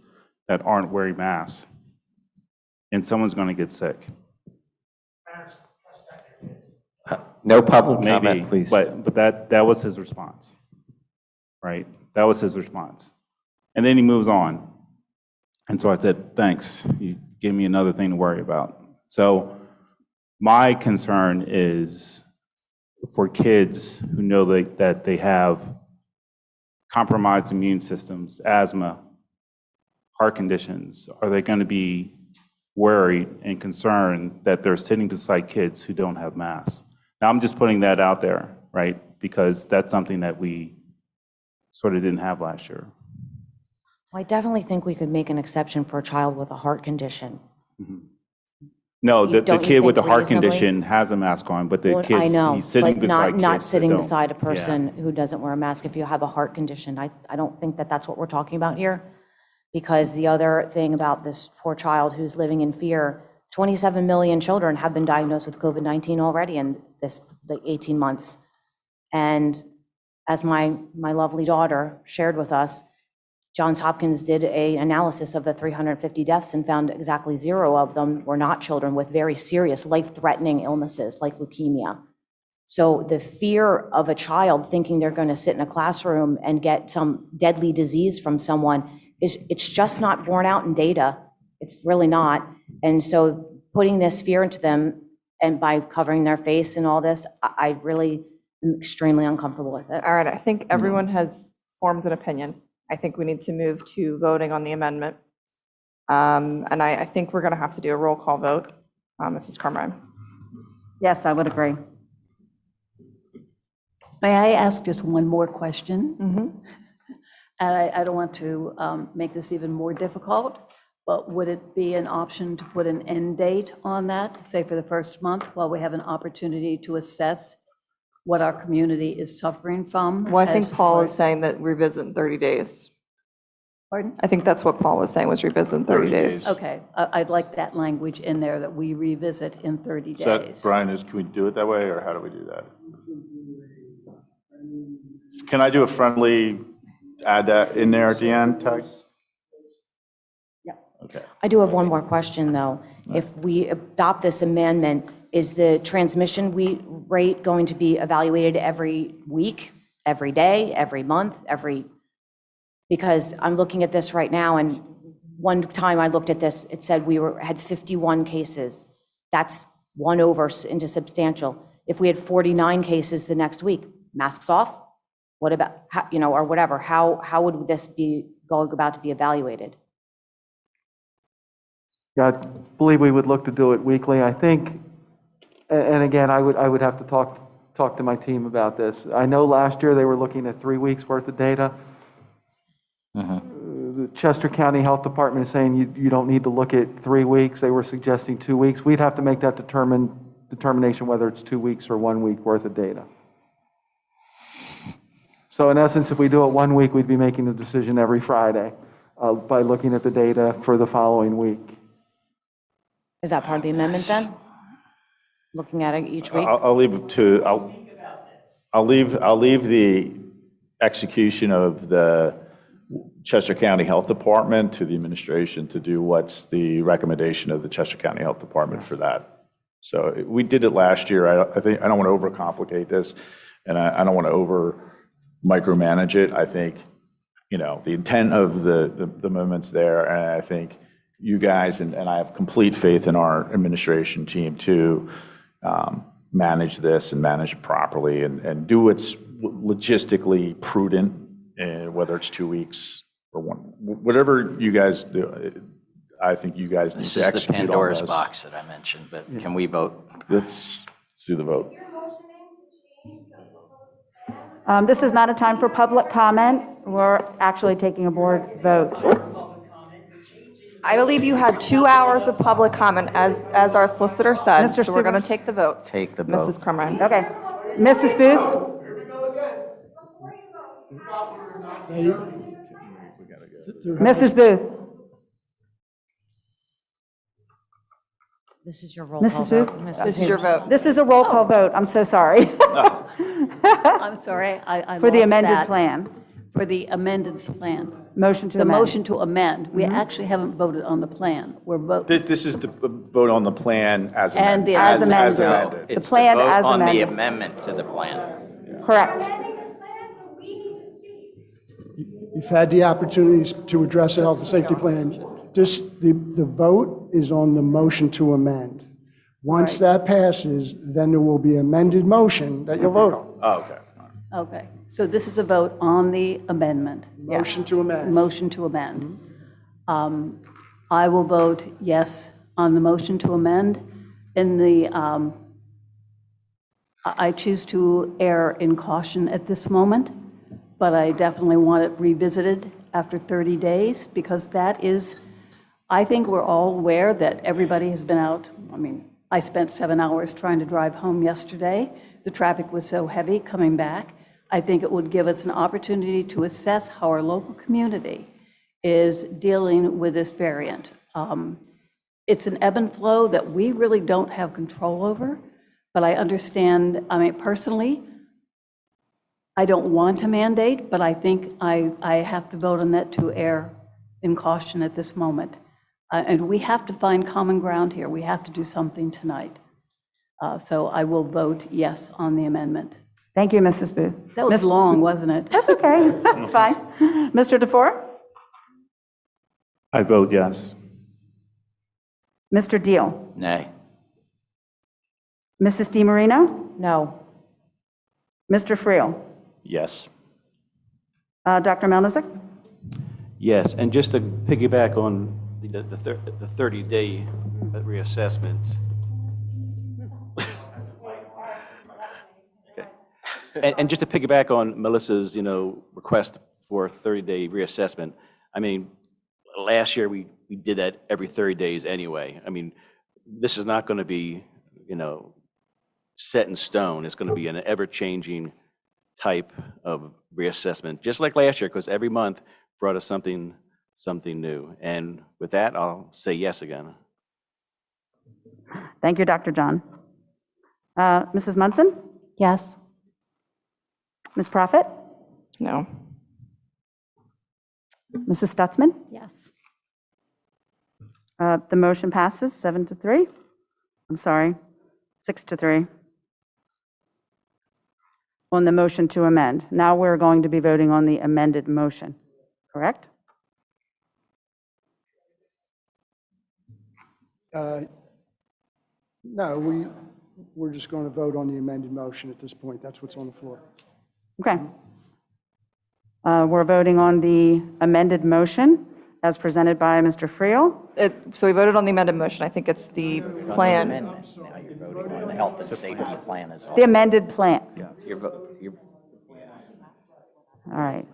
that aren't wearing masks, and someone's going to get sick. No public Maybe, comment, please. But that was his response. right? That was his response. And then he moves on. And so I said, thanks, you gave me another thing to worry about. So my concern is for kids who know that they have compromised immune systems, asthma, heart conditions, are they going to be worried and concerned that they're sitting beside kids who don't have masks? Now, I'm just putting that out there, right? Because that's something that we sort of didn't have last year. I definitely think we could make an exception for a child with a heart condition. No, the Don't you kid with the think heart reasonably? condition has a mask on, but the Well, kids, I know, he's sitting but beside kids not that sitting don't. beside a Yeah. person who doesn't wear a mask if you have a heart condition. I don't think that that's what we're talking about here. Because the other thing about this poor child who's living in fear, 27 million children have been diagnosed with COVID-19 already in the 18 months. And as my lovely daughter shared with us, Johns Hopkins did an analysis of the 350 deaths and found exactly 0 of them were not children with very serious life-threatening illnesses like leukemia. So the fear of a child thinking they're going to sit in a classroom and get some deadly disease from someone it's just not borne out in data. It's really not. And so putting this fear into them and by covering their face and all this, I really am extremely uncomfortable with it. All right, I think everyone has formed an opinion. I think we need to move to voting on the amendment. And I think we're going to have to do a roll call vote. Mrs. Carmine. Yes, I would agree. May I ask just one more question? And I don't want to make this even more difficult, but would it be an option to put an end date on that, say for the first month, while we have an opportunity to assess what our community is suffering from? Well, I think as Paul far- is saying that revisit in 30 days. Pardon? I think that's what Paul was saying, was revisit in 30 days. Okay, I'd like that language in there, that we revisit in 30 Is that, days. Brian, can we do it that way, or how do we do that? Can I do a friendly, add that in there at the end, Tag? Yeah. Okay. I do have one more question, though. If we adopt this amendment, is the transmission rate going to be evaluated every week, every day, every month, because I'm looking at this right now, and one time I looked at this, it said we had 51 cases. That's 1 over into substantial. If we had 49 cases the next week, masks off? What about, or whatever, how would this be going about to be evaluated? Yeah, I believe we would look to do it weekly. I think, and again, I would have to talk to my team about this. I know last year they were looking at 3 weeks worth of data. The Chester County Health Department is saying you don't need to look at 3 weeks. They were suggesting 2 weeks. We'd have to make that determination whether it's 2 weeks or 1 week worth of data. So in essence, if we do it 1 week, we'd be making the decision every Friday by looking at the data for the following week. Is that part of the amendment then? Looking at it each week? I'll leave it to, I'll leave the execution of the Chester County Health Department to the administration to do what's the recommendation of the Chester County Health Department for that. So we did it last year. I think, I don't want to overcomplicate this, and I don't want to over micromanage it. I think, the intent of the amendment's there, and I think you guys, and I have complete faith in our administration team to manage this and manage it properly and do what's logistically prudent, and whether it's 2 weeks or whatever you guys do. I think you guys need This to is the execute on Pandora's this. box that I mentioned, but can we vote? Let's do the vote. This is not a time for public comment. We're actually taking a board vote. I believe you had 2 hours of public comment, as our solicitor said, Mr. so we're going to Seaver? take the vote. Take the vote. Mrs. Carmine. Okay. Mrs. Booth? Mrs. Booth? This is your roll call Mrs. vote. Booth? This is your vote. This is a roll call vote. I'm so sorry. I'm sorry, I For the lost amended that. plan. For the amended plan. Motion to The amend. motion to amend, we actually haven't voted on the plan. We're voting. This is the vote on the plan as And amended. the- As amended. No, The it's plan vote as on the amended. amendment to the plan. Correct. You've had the opportunities to address the health and safety plan. The vote is on the motion to amend. Once that passes, then there will be amended motion that you'll vote on. Oh, okay. Okay, so this is a vote on the amendment. Motion to amend. Motion to amend. I will vote yes on the motion to amend. I choose to err in caution at this moment, but I definitely want it revisited after 30 days, because that is, I think we're all aware that everybody has been out. I mean, I spent 7 hours trying to drive home yesterday. The traffic was so heavy coming back. I think it would give us an opportunity to assess how our local community is dealing with this variant. It's an ebb and flow that we really don't have control over, but I understand, I mean, personally, I don't want to mandate, but I think I have to vote on that to err in caution at this moment. And we have to find common ground here. We have to do something tonight. So I will vote yes on the amendment. Thank you, Mrs. Booth. That was long, wasn't it? That's okay. That's fine. Mr. DeFore? I vote yes. Mr. Deal? Nay. Mrs. DiMarino? No. Mr. Friel? Yes. Dr. Melnizik? Yes, and just to piggyback on the 30-day reassessment. Okay. And just to piggyback on Melissa's, request for a 30-day reassessment, I mean, last year we did that every 30 days anyway. I mean, this is not going to be, set in stone. It's going to be an ever-changing type of reassessment, just like last year, because every month brought us something new. And with that, I'll say yes again. Thank you, Dr. John. Mrs. Munson? Yes. Ms. Profit? No. Mrs. Stutzman? Yes. The motion passes 7-3. I'm sorry, 6-3. On the motion to amend. Now we're going to be voting on the amended motion, correct? No, we're just going to vote on the amended motion at this point. That's what's on the floor. Okay. We're voting on the amended motion as presented by Mr. Friel. So we voted on the amended motion. I think it's the plan. Now you're voting on the health and safety plan as well. The amended plan. You're All right.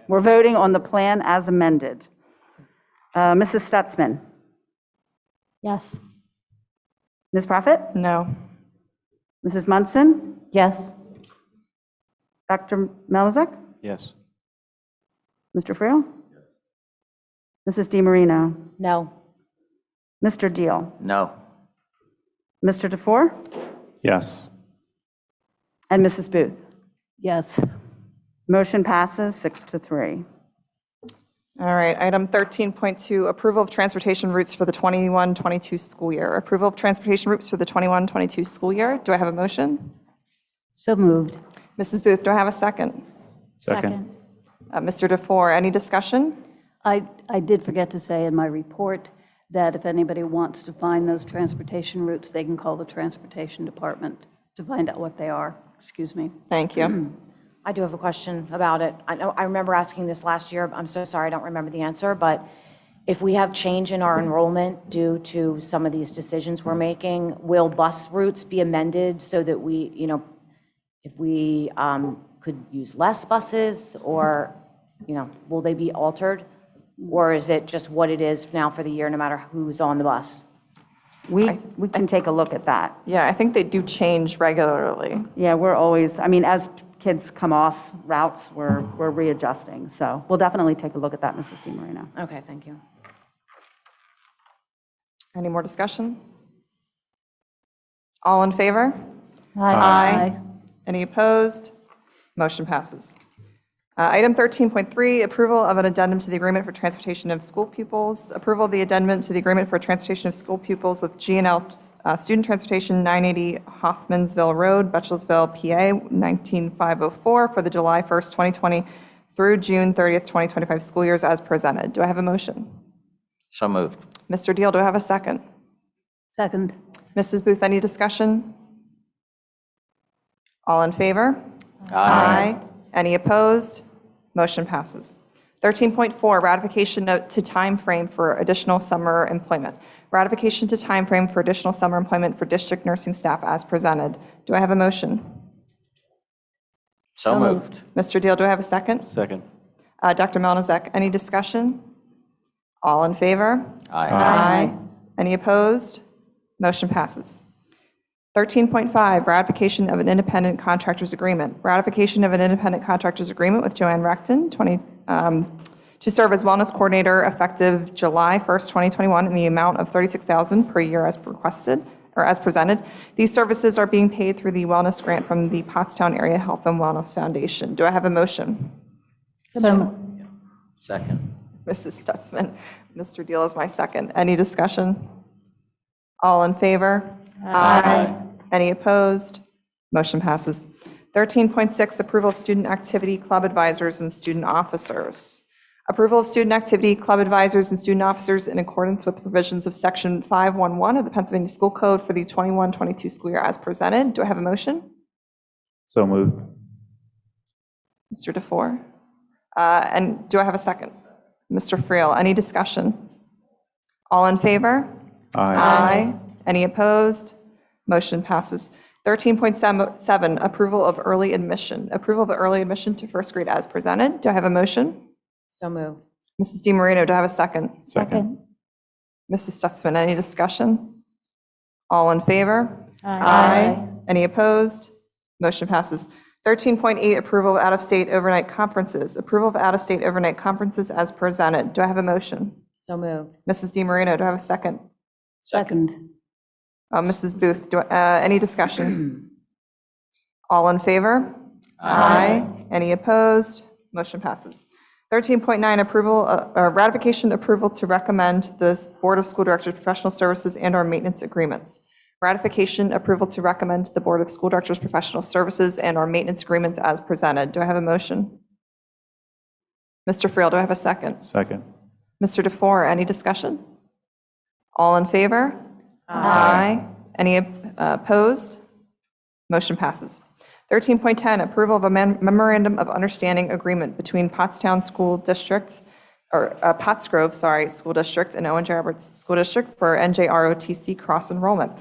We're voting on the plan as amended. Mrs. Stutzman? Yes. Ms. Profit? No. Mrs. Munson? Yes. Dr. Melnizik? Yes. Mr. Friel? Mrs. DiMarino? No. Mr. Deal? No. Mr. DeFore? Yes. And Mrs. Booth? Yes. Motion passes 6-3. All right, item 13.2, approval of transportation routes for the 21-22 school year. Approval of transportation routes for the 21-22 school year. Do I have a motion? So moved. Mrs. Booth, do I have a second? Second. Mr. DeFore, any discussion? I did forget to say in my report that if anybody wants to find those transportation routes, they can call the transportation department to find out what they are. Excuse me. Thank you. I do have a question about it. I remember asking this last year. I'm so sorry, I don't remember the answer, but if we have change in our enrollment due to some of these decisions we're making, will bus routes be amended so that we, if we could use less buses, or, will they be altered? Or is it just what it is now for the year, no matter who's on the bus? We can take a look at that. Yeah, I think they do change regularly. Yeah, we're always, as kids come off routes, we're readjusting. So we'll definitely take a look at that, Mrs. DiMarino. Okay, thank you. Any more discussion? All in favor? Aye. Any opposed? Motion passes. Item 13.3, approval of an addendum to the agreement for transportation of school pupils. Approval of the addendum to the agreement for transportation of school pupils with G&L Student Transportation 980 Hoffmansville Road, Betchelsville, PA 19504 for the July 1st, 2020 through June 30th, 2025 school years as presented. Do I have a motion? So moved. Mr. Deal, do I have a second? Second. Mrs. Booth, any discussion? All in favor? Aye. Any opposed? Motion passes. 13.4, ratification note to timeframe for additional summer employment. Ratification to timeframe for additional summer employment for district nursing staff as presented. Do I have a motion? So moved. Mr. Deal, do I have a second? Second. Dr. Melnizek, any discussion? All in favor? Aye. Any opposed? Motion passes. 13.5, ratification of an independent contractors agreement. Ratification of an independent contractors agreement with Joanne Recton, to serve as wellness coordinator effective July 1st, 2021, in the amount of $36,000 per year as requested or as presented. These services are being paid through the wellness grant from the Pottstown Area Health and Wellness Foundation. Do I have a motion? Second. Mrs. Stutzman. Mr. Deal is my second. Any discussion? All in favor? Aye. Any opposed? Motion passes. 13.6, approval of student activity club advisors and student officers. Approval of student activity club advisors and student officers in accordance with the provisions of Section 511 of the Pennsylvania School Code for the 21-22 school year as presented. Do I have a motion? So moved. Mr. DeFore. And do I have a second? Mr. Friel, any discussion? All in favor? Aye. Any opposed? Motion passes. 13.7, approval of early admission. Approval of early admission to first grade as presented. Do I have a motion? So moved. Mrs. DiMarino, do I have a second? Second. Mrs. Stutzman, any discussion? All in favor? Aye. Any opposed? Motion passes. 13.8, approval of out-of-state overnight conferences. Approval of out-of-state overnight conferences as presented. Do I have a motion? So moved. Mrs. DiMarino, do I have a second? Second. Mrs. Booth, any discussion? All in favor? Aye. Any opposed? Motion passes. 13.9, approval, ratification approval to recommend the Board of School Directors professional services and/or maintenance agreements. Ratification approval to recommend the Board of School Directors professional services and/or maintenance agreements as presented. Do I have a motion? Mr. Friel, do I have a second? Second. Mr. DeFore, any discussion? All in favor? Aye. Any opposed? Motion passes. 13.10, approval of a memorandum of understanding agreement between Pottstown School District, or Pottsgrove, School District and Owen J. Roberts School District for NJROTC cross enrollment.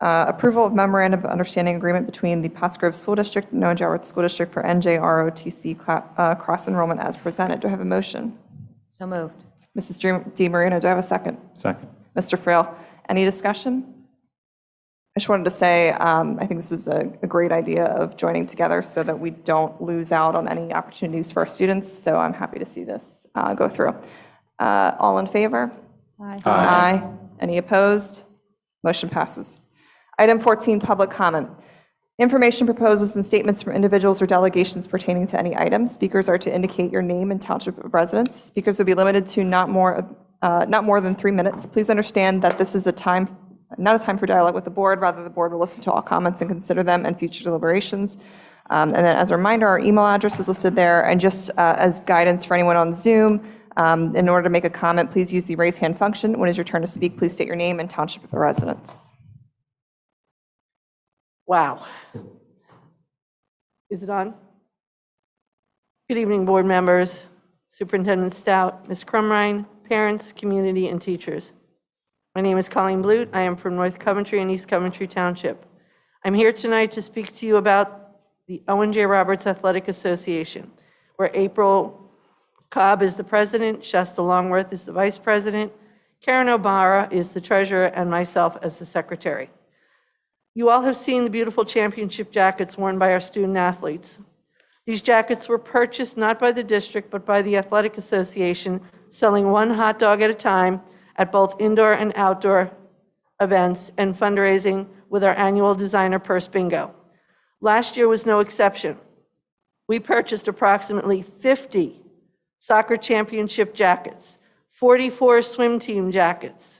Approval of memorandum of understanding agreement between the Pottsgrove School District and Owen J. Roberts School District for NJROTC cross enrollment as presented. Do I have a motion? So moved. Mrs. DiMarino, do I have a second? Second. Mr. Friel, any discussion? I just wanted to say, I think this is a great idea of joining together so that we don't lose out on any opportunities for our students. So I'm happy to see this go through. All in favor? Aye. Any opposed? Motion passes. Item 14, public comment. Information, proposals, and statements from individuals or delegations pertaining to any item. Speakers are to indicate your name and township of residence. Speakers will be limited to not more than 3 minutes. Please understand that this is not a time for dialogue with the board. Rather, the board will listen to all comments and consider them in future deliberations. And then as a reminder, our email address is listed there. And just as guidance for anyone on Zoom, in order to make a comment, please use the raise hand function. When it's your turn to speak, please state your name and township of residence. Wow. Is it on? Good evening, board members, Superintendent Stout, Ms. Crumrine, parents, community, and teachers. My name is Colleen Blute. I am from North Coventry and East Coventry Township. I'm here tonight to speak to you about the Owen J. Roberts Athletic Association, where April Cobb is the president, Shasta Longworth is the vice president, Karen O'Bara is the treasurer, and myself as the secretary. You all have seen the beautiful championship jackets worn by our student athletes. These jackets were purchased not by the district, but by the Athletic Association, selling one hot dog at a time at both indoor and outdoor events and fundraising with our annual designer purse bingo. Last year was no exception. We purchased approximately 50 soccer championship jackets, 44 swim team jackets,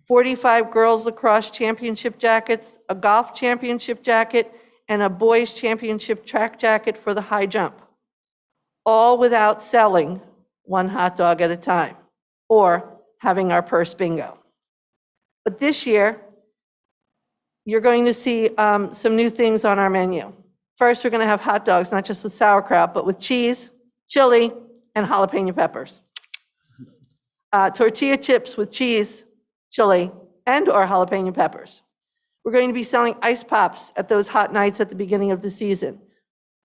45 girls lacrosse championship jackets, a golf championship jacket, and a boys championship track jacket for the high jump. all without selling one hot dog at a time or having our purse bingo. But this year, you're going to see some new things on our menu. First, we're going to have hot dogs, not just with sauerkraut, but with cheese, chili, and jalapeno peppers. Tortilla chips with cheese, chili, and/or jalapeno peppers. We're going to be selling ice pops at those hot nights at the beginning of the season.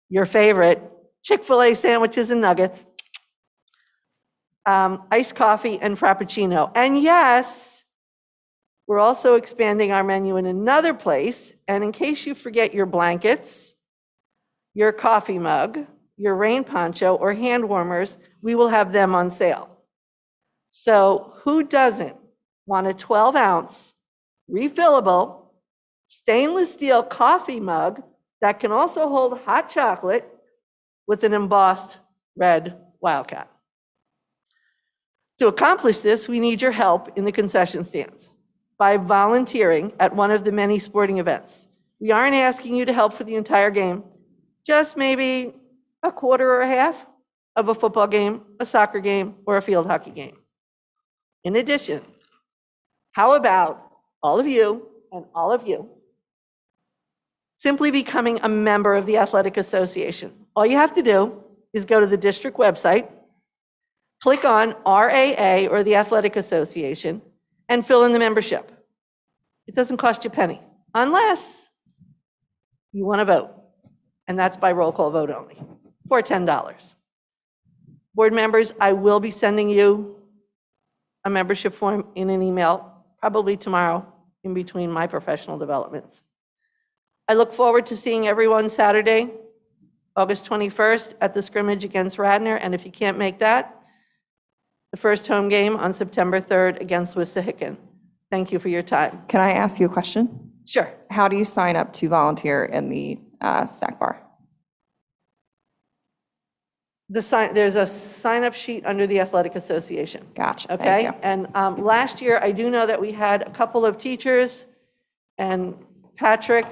Your favorite, Chick-fil-A sandwiches and nuggets, iced coffee and frappuccino. And yes, we're also expanding our menu in another place. And in case you forget your blankets, your coffee mug, your rain poncho, or hand warmers, we will have them on sale. So who doesn't want a 12-ounce refillable stainless steel coffee mug that can also hold hot chocolate with an embossed red wildcat? To accomplish this, we need your help in the concession stands by volunteering at one of the many sporting events. We aren't asking you to help for the entire game, just maybe a quarter or a half of a football game, a soccer game, or a field hockey game. In addition, how about all of you and all of you simply becoming a member of the Athletic Association? All you have to do is go to the district website, click on RAA or the Athletic Association, and fill in the membership. It doesn't cost you a penny, unless you want to vote, and that's by roll call vote only, for $10. Board members, I will be sending you a membership form in an email, probably tomorrow, in between my professional developments. I look forward to seeing everyone Saturday, August 21st, at the scrimmage against Radnor, and if you can't make that, the first home game on September 3rd against Wissahickon. Thank you for your time. Can I ask you a question? Sure. How do you sign up to volunteer in the snack bar? There's a sign-up sheet under the Athletic Association. Gotcha. Okay? Thank you. And last year, I do know that we had a couple of teachers, and Patrick,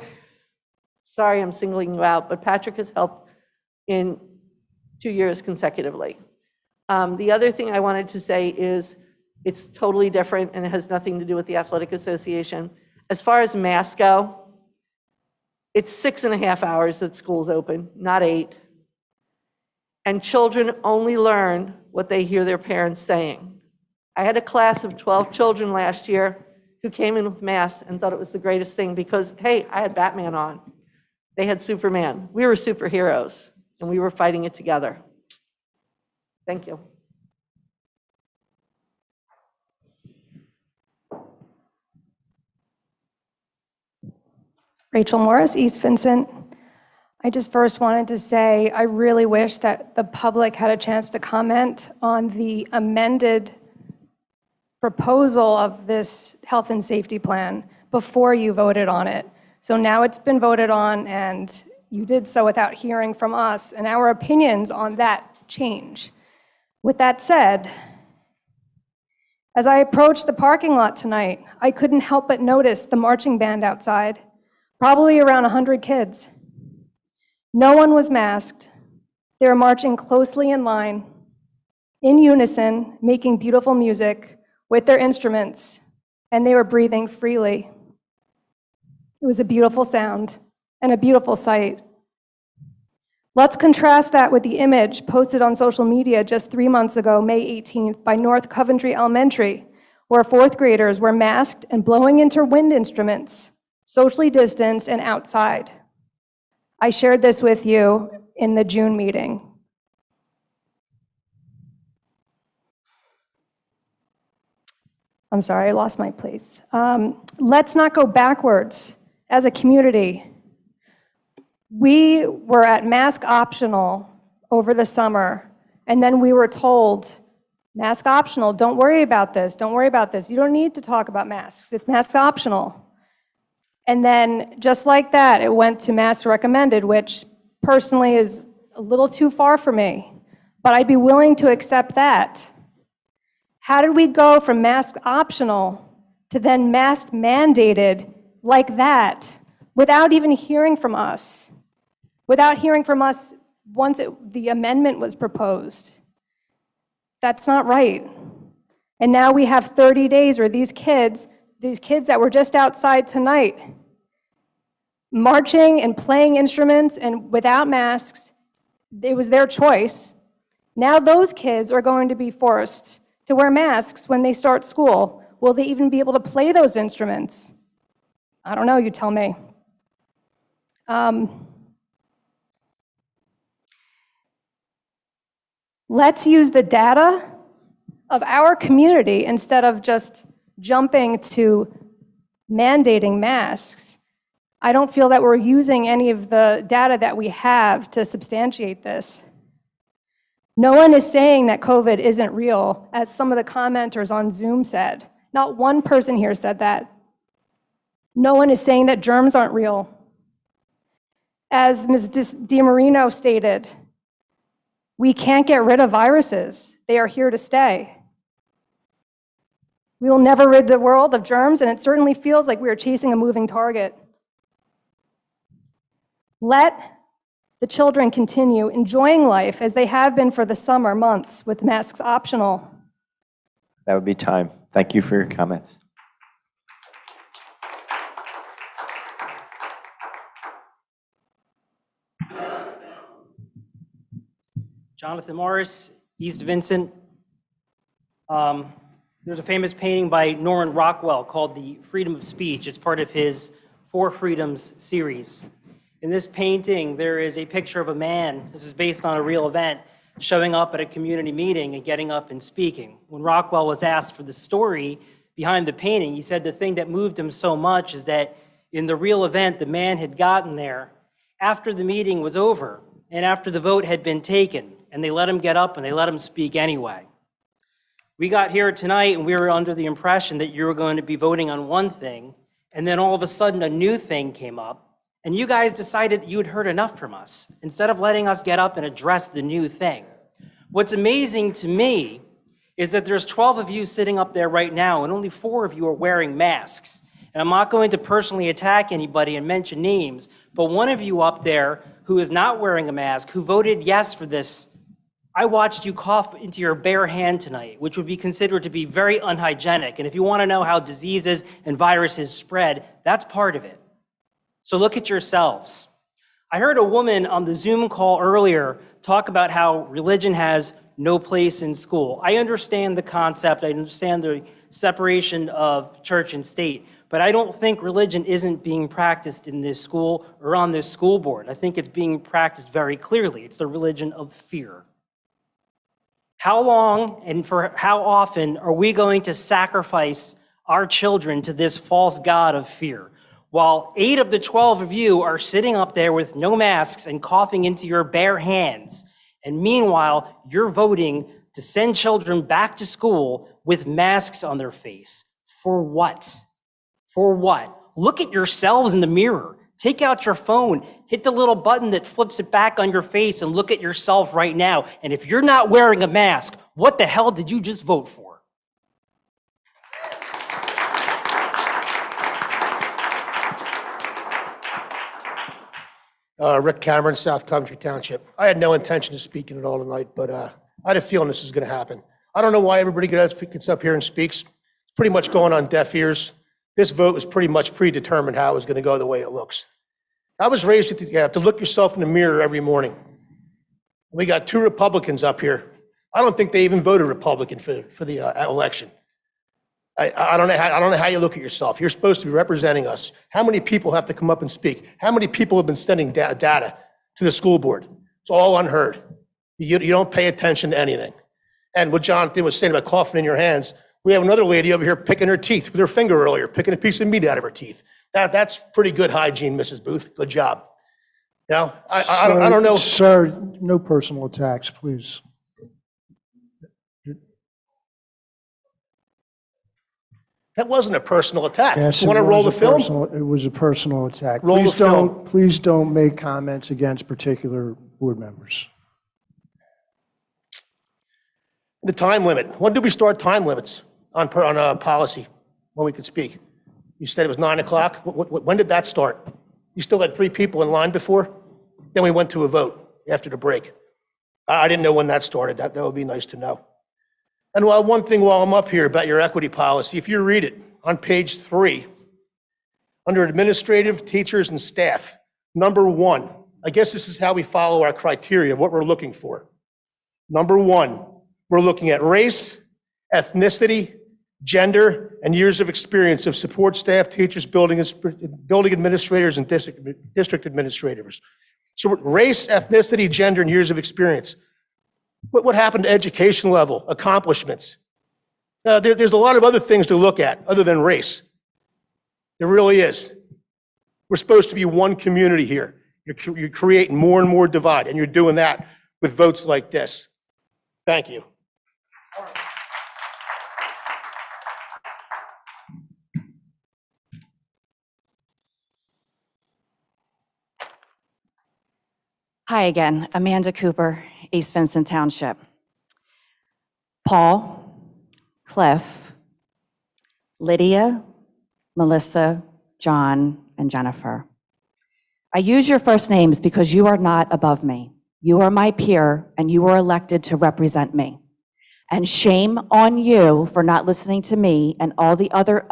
sorry I'm singling you out, but Patrick has helped in 2 years consecutively. The other thing I wanted to say is it's totally different and it has nothing to do with the Athletic Association. As far as masks go, it's 6.5 hours that school's open, not 8. And children only learn what they hear their parents saying. I had a class of 12 children last year who came in with masks and thought it was the greatest thing because, hey, I had Batman on. They had Superman. We were superheroes, and we were fighting it together. Thank you. Rachel Morris, East Vincent. I just first wanted to say I really wish that the public had a chance to comment on the amended proposal of this health and safety plan before you voted on it. So now it's been voted on, and you did so without hearing from us and our opinions on that change. With that said, as I approached the parking lot tonight, I couldn't help but notice the marching band outside, probably around 100 kids. No one was masked. They were marching closely in line, in unison, making beautiful music with their instruments, and they were breathing freely. It was a beautiful sound and a beautiful sight. Let's contrast that with the image posted on social media just 3 months ago, May 18th, by North Coventry Elementary, where 4th graders were masked and blowing into wind instruments, socially distanced and outside. I shared this with you in the June meeting. I'm sorry, I lost my place. Let's not go backwards as a community. We were at mask optional over the summer, and then we were told, mask optional, don't worry about this, don't worry about this. You don't need to talk about masks, it's mask optional. And then just like that, it went to mask recommended, which personally is a little too far for me, but I'd be willing to accept that. How did we go from mask optional to then mask mandated like that without even hearing from us? Without hearing from us once the amendment was proposed. That's not right. And now we have 30 days where these kids that were just outside tonight, marching and playing instruments and without masks, it was their choice. Now those kids are going to be forced to wear masks when they start school. Will they even be able to play those instruments? I don't know, you tell me. Let's use the data of our community instead of just jumping to mandating masks. I don't feel that we're using any of the data that we have to substantiate this. No one is saying that COVID isn't real, as some of the commenters on Zoom said. Not one person here said that. No one is saying that germs aren't real. As Ms. DiMarino stated, we can't get rid of viruses. They are here to stay. We will never rid the world of germs, and it certainly feels like we are chasing a moving target. Let the children continue enjoying life as they have been for the summer months with masks optional. That would be time. Thank you for your comments. Jonathan Morris, East Vincent. There's a famous painting by Norman Rockwell called The Freedom of Speech. It's part of his Four Freedoms series. In this painting, there is a picture of a man, this is based on a real event, showing up at a community meeting and getting up and speaking. When Rockwell was asked for the story behind the painting, he said the thing that moved him so much is that in the real event, the man had gotten there after the meeting was over and after the vote had been taken, and they let him get up and they let him speak anyway. We got here tonight and we were under the impression that you were going to be voting on one thing, and then all of a sudden a new thing came up, and you guys decided that you had heard enough from us, instead of letting us get up and address the new thing. What's amazing to me is that there's 12 of you sitting up there right now, and only 4 of you are wearing masks. And I'm not going to personally attack anybody and mention names, but one of you up there who is not wearing a mask, who voted yes for this, I watched you cough into your bare hand tonight, which would be considered to be very unhygienic. And if you want to know how diseases and viruses spread, that's part of it. So look at yourselves. I heard a woman on the Zoom call earlier talk about how religion has no place in school. I understand the concept, I understand the separation of church and state, but I don't think religion isn't being practiced in this school or on this school board. I think it's being practiced very clearly. It's the religion of fear. How long and for how often are we going to sacrifice our children to this false god of fear? While 8 of the 12 of you are sitting up there with no masks and coughing into your bare hands, and meanwhile, you're voting to send children back to school with masks on their face. For what? For what? Look at yourselves in the mirror. Take out your phone, hit the little button that flips it back on your face, and look at yourself right now. And if you're not wearing a mask, what the hell did you just vote for? Rick Cameron, South Coventry Township. I had no intention of speaking at all tonight, but I had a feeling this was going to happen. I don't know why everybody gets up here and speaks. It's pretty much going on deaf ears. This vote was pretty much predetermined how it was going to go the way it looks. I was raised with you have to look yourself in the mirror every morning. We got 2 Republicans up here. I don't think they even voted Republican for the election. I don't know how you look at yourself. You're supposed to be representing us. How many people have to come up and speak? How many people have been sending data to the school board? It's all unheard. You don't pay attention to anything. And what Jonathan was saying about coughing in your hands, we have another lady over here picking her teeth with her finger earlier, picking a piece of meat out of her teeth. That's pretty good hygiene, Mrs. Booth. Good job. You know, I don't know. Sir, no personal attacks, please. That wasn't a personal attack. Yes, You want to roll the film? It was a personal attack. Roll Please the film. Please don't make comments against particular board members. The time limit. When did we start time limits on policy when we could speak? You said it was 9 o'clock. When did that start? You still had 3 people in line before? Then we went to a vote. after the break. I didn't know when that started. That would be nice to know. And one thing while I'm up here about your equity policy, if you read it on page 3, under administrative, teachers, and staff, number 1, I guess this is how we follow our criteria of what we're looking for. Number 1, we're looking at race, ethnicity, gender, and years of experience of support staff, teachers, building administrators, and district administrators. So race, ethnicity, gender, and years of experience. What happened to education level, accomplishments? There's a lot of other things to look at other than race. There really is. We're supposed to be one community here. You're creating more and more divide, and you're doing that with votes like this. Thank you. Hi again, Amanda Cooper, East Vincent Township. Paul, Cliff, Lydia, Melissa, John, and Jennifer. I use your first names because you are not above me. You are my peer, and you were elected to represent me. And shame on you for not listening to me and all the other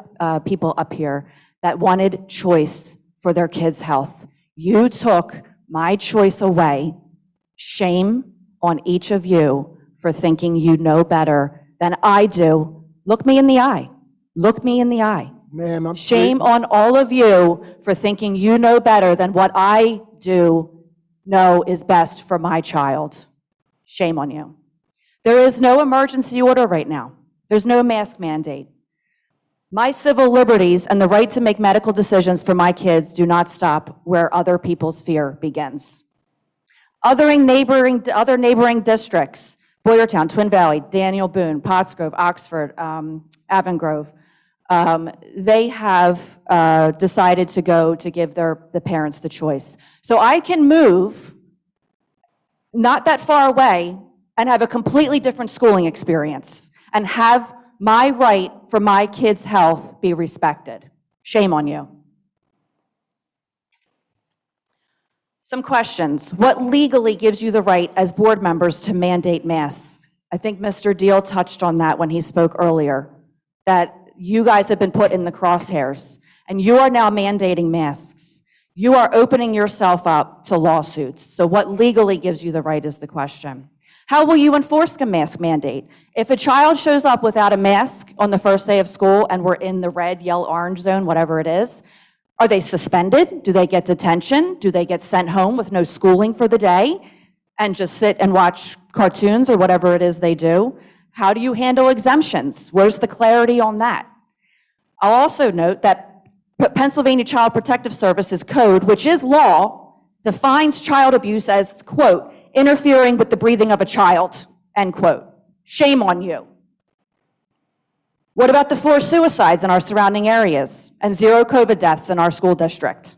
people up here that wanted choice for their kids' health. You took my choice away. Shame on each of you for thinking you know better than I do. Look me in the eye. Look me in the eye. Ma'am, Shame on all of you for thinking you know better than what I do know is best for my child. Shame on you. There is no emergency order right now. There's no mask mandate. My civil liberties and the right to make medical decisions for my kids do not stop where other people's fear begins. Other neighboring districts, Boyertown, Twin Valley, Daniel Boone, Pottsgrove, Oxford, Avongrove, they have decided to go to give the parents the choice. So I can move not that far away and have a completely different schooling experience and have my right for my kids' health be respected. Shame on you. Some questions. What legally gives you the right as board members to mandate masks? I think Mr. Deal touched on that when he spoke earlier, that you guys have been put in the crosshairs, and you are now mandating masks. You are opening yourself up to lawsuits. So what legally gives you the right is the question. How will you enforce a mask mandate? If a child shows up without a mask on the first day of school and we're in the red, yellow, orange zone, whatever it is, are they suspended? Do they get detention? Do they get sent home with no schooling for the day and just sit and watch cartoons or whatever it is they do? How do you handle exemptions? Where's the clarity on that? I'll also note that Pennsylvania Child Protective Services Code, which is law, defines child abuse as, quote, interfering with the breathing of a child, end quote. Shame on you. What about the 4 suicides in our surrounding areas and 0 COVID deaths in our school district?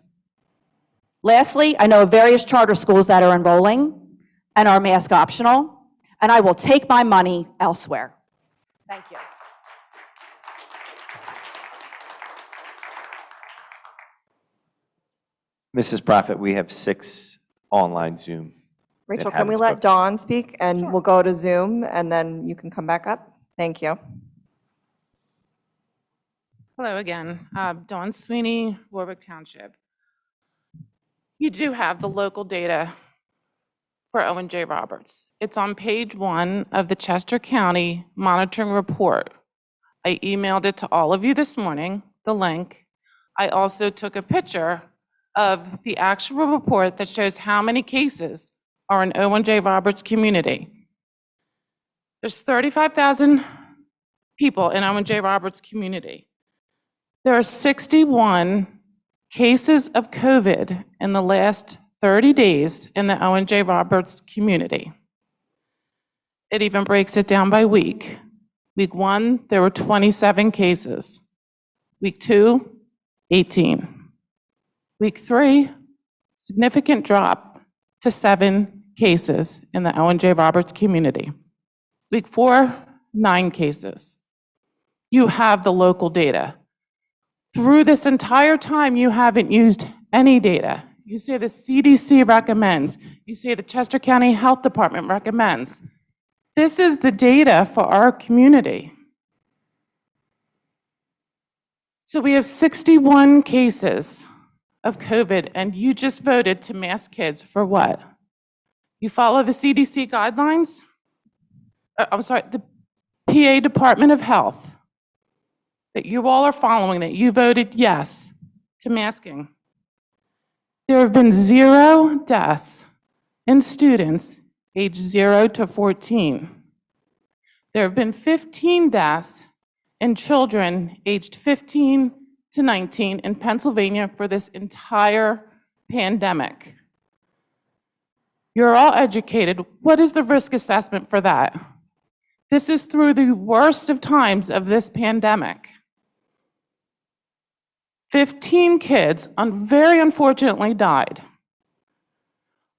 Lastly, I know of various charter schools that are enrolling and are mask optional, and I will take my money elsewhere. Thank you. Mrs. Prophet, we have 6 online Zoom. Rachel, that can we haven't let spoken. Dawn speak and we'll go to Zoom and then you can come back up? Thank you. Hello again. Dawn Sweeney, Warwick Township. You do have the local data for Owen J. Roberts. It's on page 1 of the Chester County Monitoring Report. I emailed it to all of you this morning, the link. I also took a picture of the actual report that shows how many cases are in Owen J. Roberts community. There's 35,000 people in Owen J. Roberts community. There are 61 cases of COVID in the last 30 days in the Owen J. Roberts community. It even breaks it down by week. Week 1, there were 27 cases. Week 2, 18. Week 3, significant drop to 7 cases in the Owen J. Roberts community. Week 4, 9 cases. You have the local data. Through this entire time, you haven't used any data. You say the CDC recommends. You say the Chester County Health Department recommends. This is the data for our community. So we have 61 cases of COVID, and you just voted to mask kids for what? You follow the CDC guidelines? I'm sorry, the PA Department of Health, that you all are following, that you voted yes to masking. There have been 0 deaths in students aged 0 to 14. There have been 15 deaths in children aged 15 to 19 in Pennsylvania for this entire pandemic. You're all educated. What is the risk assessment for that? This is through the worst of times of this pandemic. 15 kids, very unfortunately, died.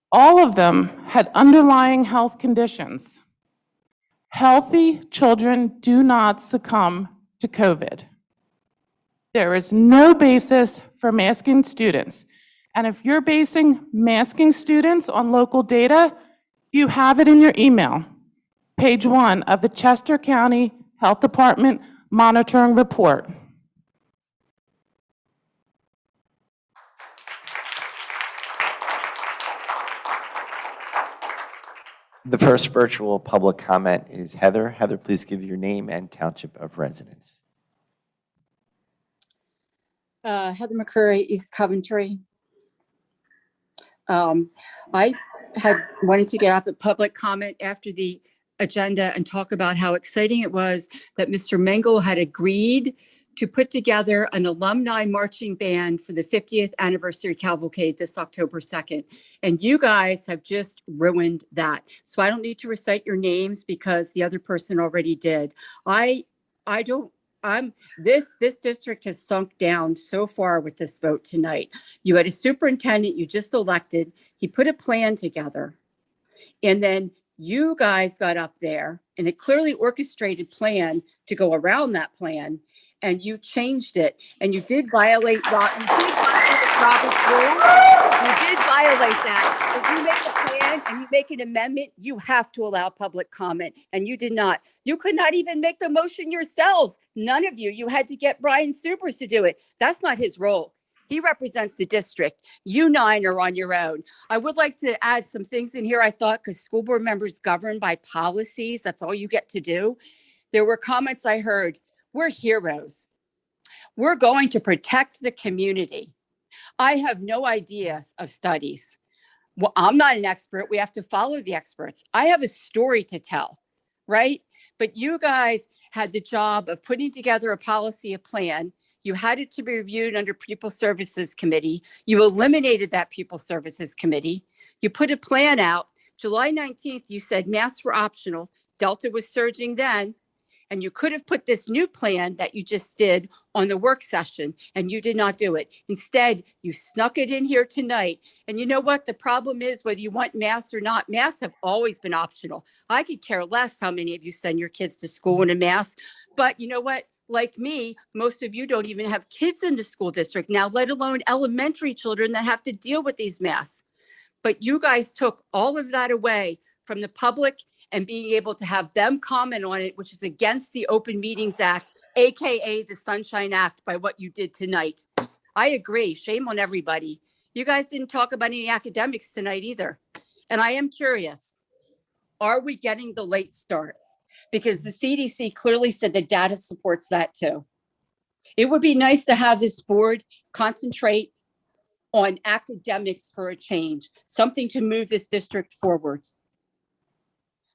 All of them had underlying health conditions. Healthy children do not succumb to COVID. There is no basis for masking students. And if you're basing masking students on local data, you have it in your email. Page 1 of the Chester County Health Department Monitoring Report. The first virtual public comment is Heather. Heather, please give your name and township of residence. Heather McCurry, East Coventry. I had wanted to get up at public comment after the agenda and talk about how exciting it was that Mr. Mengel had agreed to put together an alumni marching band for the 50th anniversary cavalcade this October 2nd. And you guys have just ruined that. So I don't need to recite your names because the other person already did. This district has sunk down so far with this vote tonight. You had a superintendent you just elected. He put a plan together. And then you guys got up there in a clearly orchestrated plan to go around that plan, and you changed it. And you did violate Robert's rule. You did violate that. If you make a plan and you make an amendment, you have to allow public comment, and you did not. You could not even make the motion yourselves. None of you. You had to get Brian Supers to do it. That's not his role. He represents the district. You 9 are on your own. I would like to add some things in here, I thought, because school board members govern by policies. That's all you get to do. There were comments I heard. We're heroes. We're going to protect the community. I have no idea of studies. Well, I'm not an expert. We have to follow the experts. I have a story to tell, right? But you guys had the job of putting together a policy, a plan. You had it to be reviewed under Pupil Services Committee. You eliminated that Pupil Services Committee. You put a plan out. July 19th, you said masks were optional. Delta was surging then. And you could have put this new plan that you just did on the work session, and you did not do it. Instead, you snuck it in here tonight. And you know what? The problem is whether you want masks or not, masks have always been optional. I could care less how many of you send your kids to school in a mask. But you know what? Like me, most of you don't even have kids in the school district now, let alone elementary children that have to deal with these masks. But you guys took all of that away from the public and being able to have them comment on it, which is against the Open Meetings Act, AKA the Sunshine Act, by what you did tonight. I agree. Shame on everybody. You guys didn't talk about any academics tonight either. And I am curious, are we getting the late start? Because the CDC clearly said the data supports that too. It would be nice to have this board concentrate on academics for a change, something to move this district forward.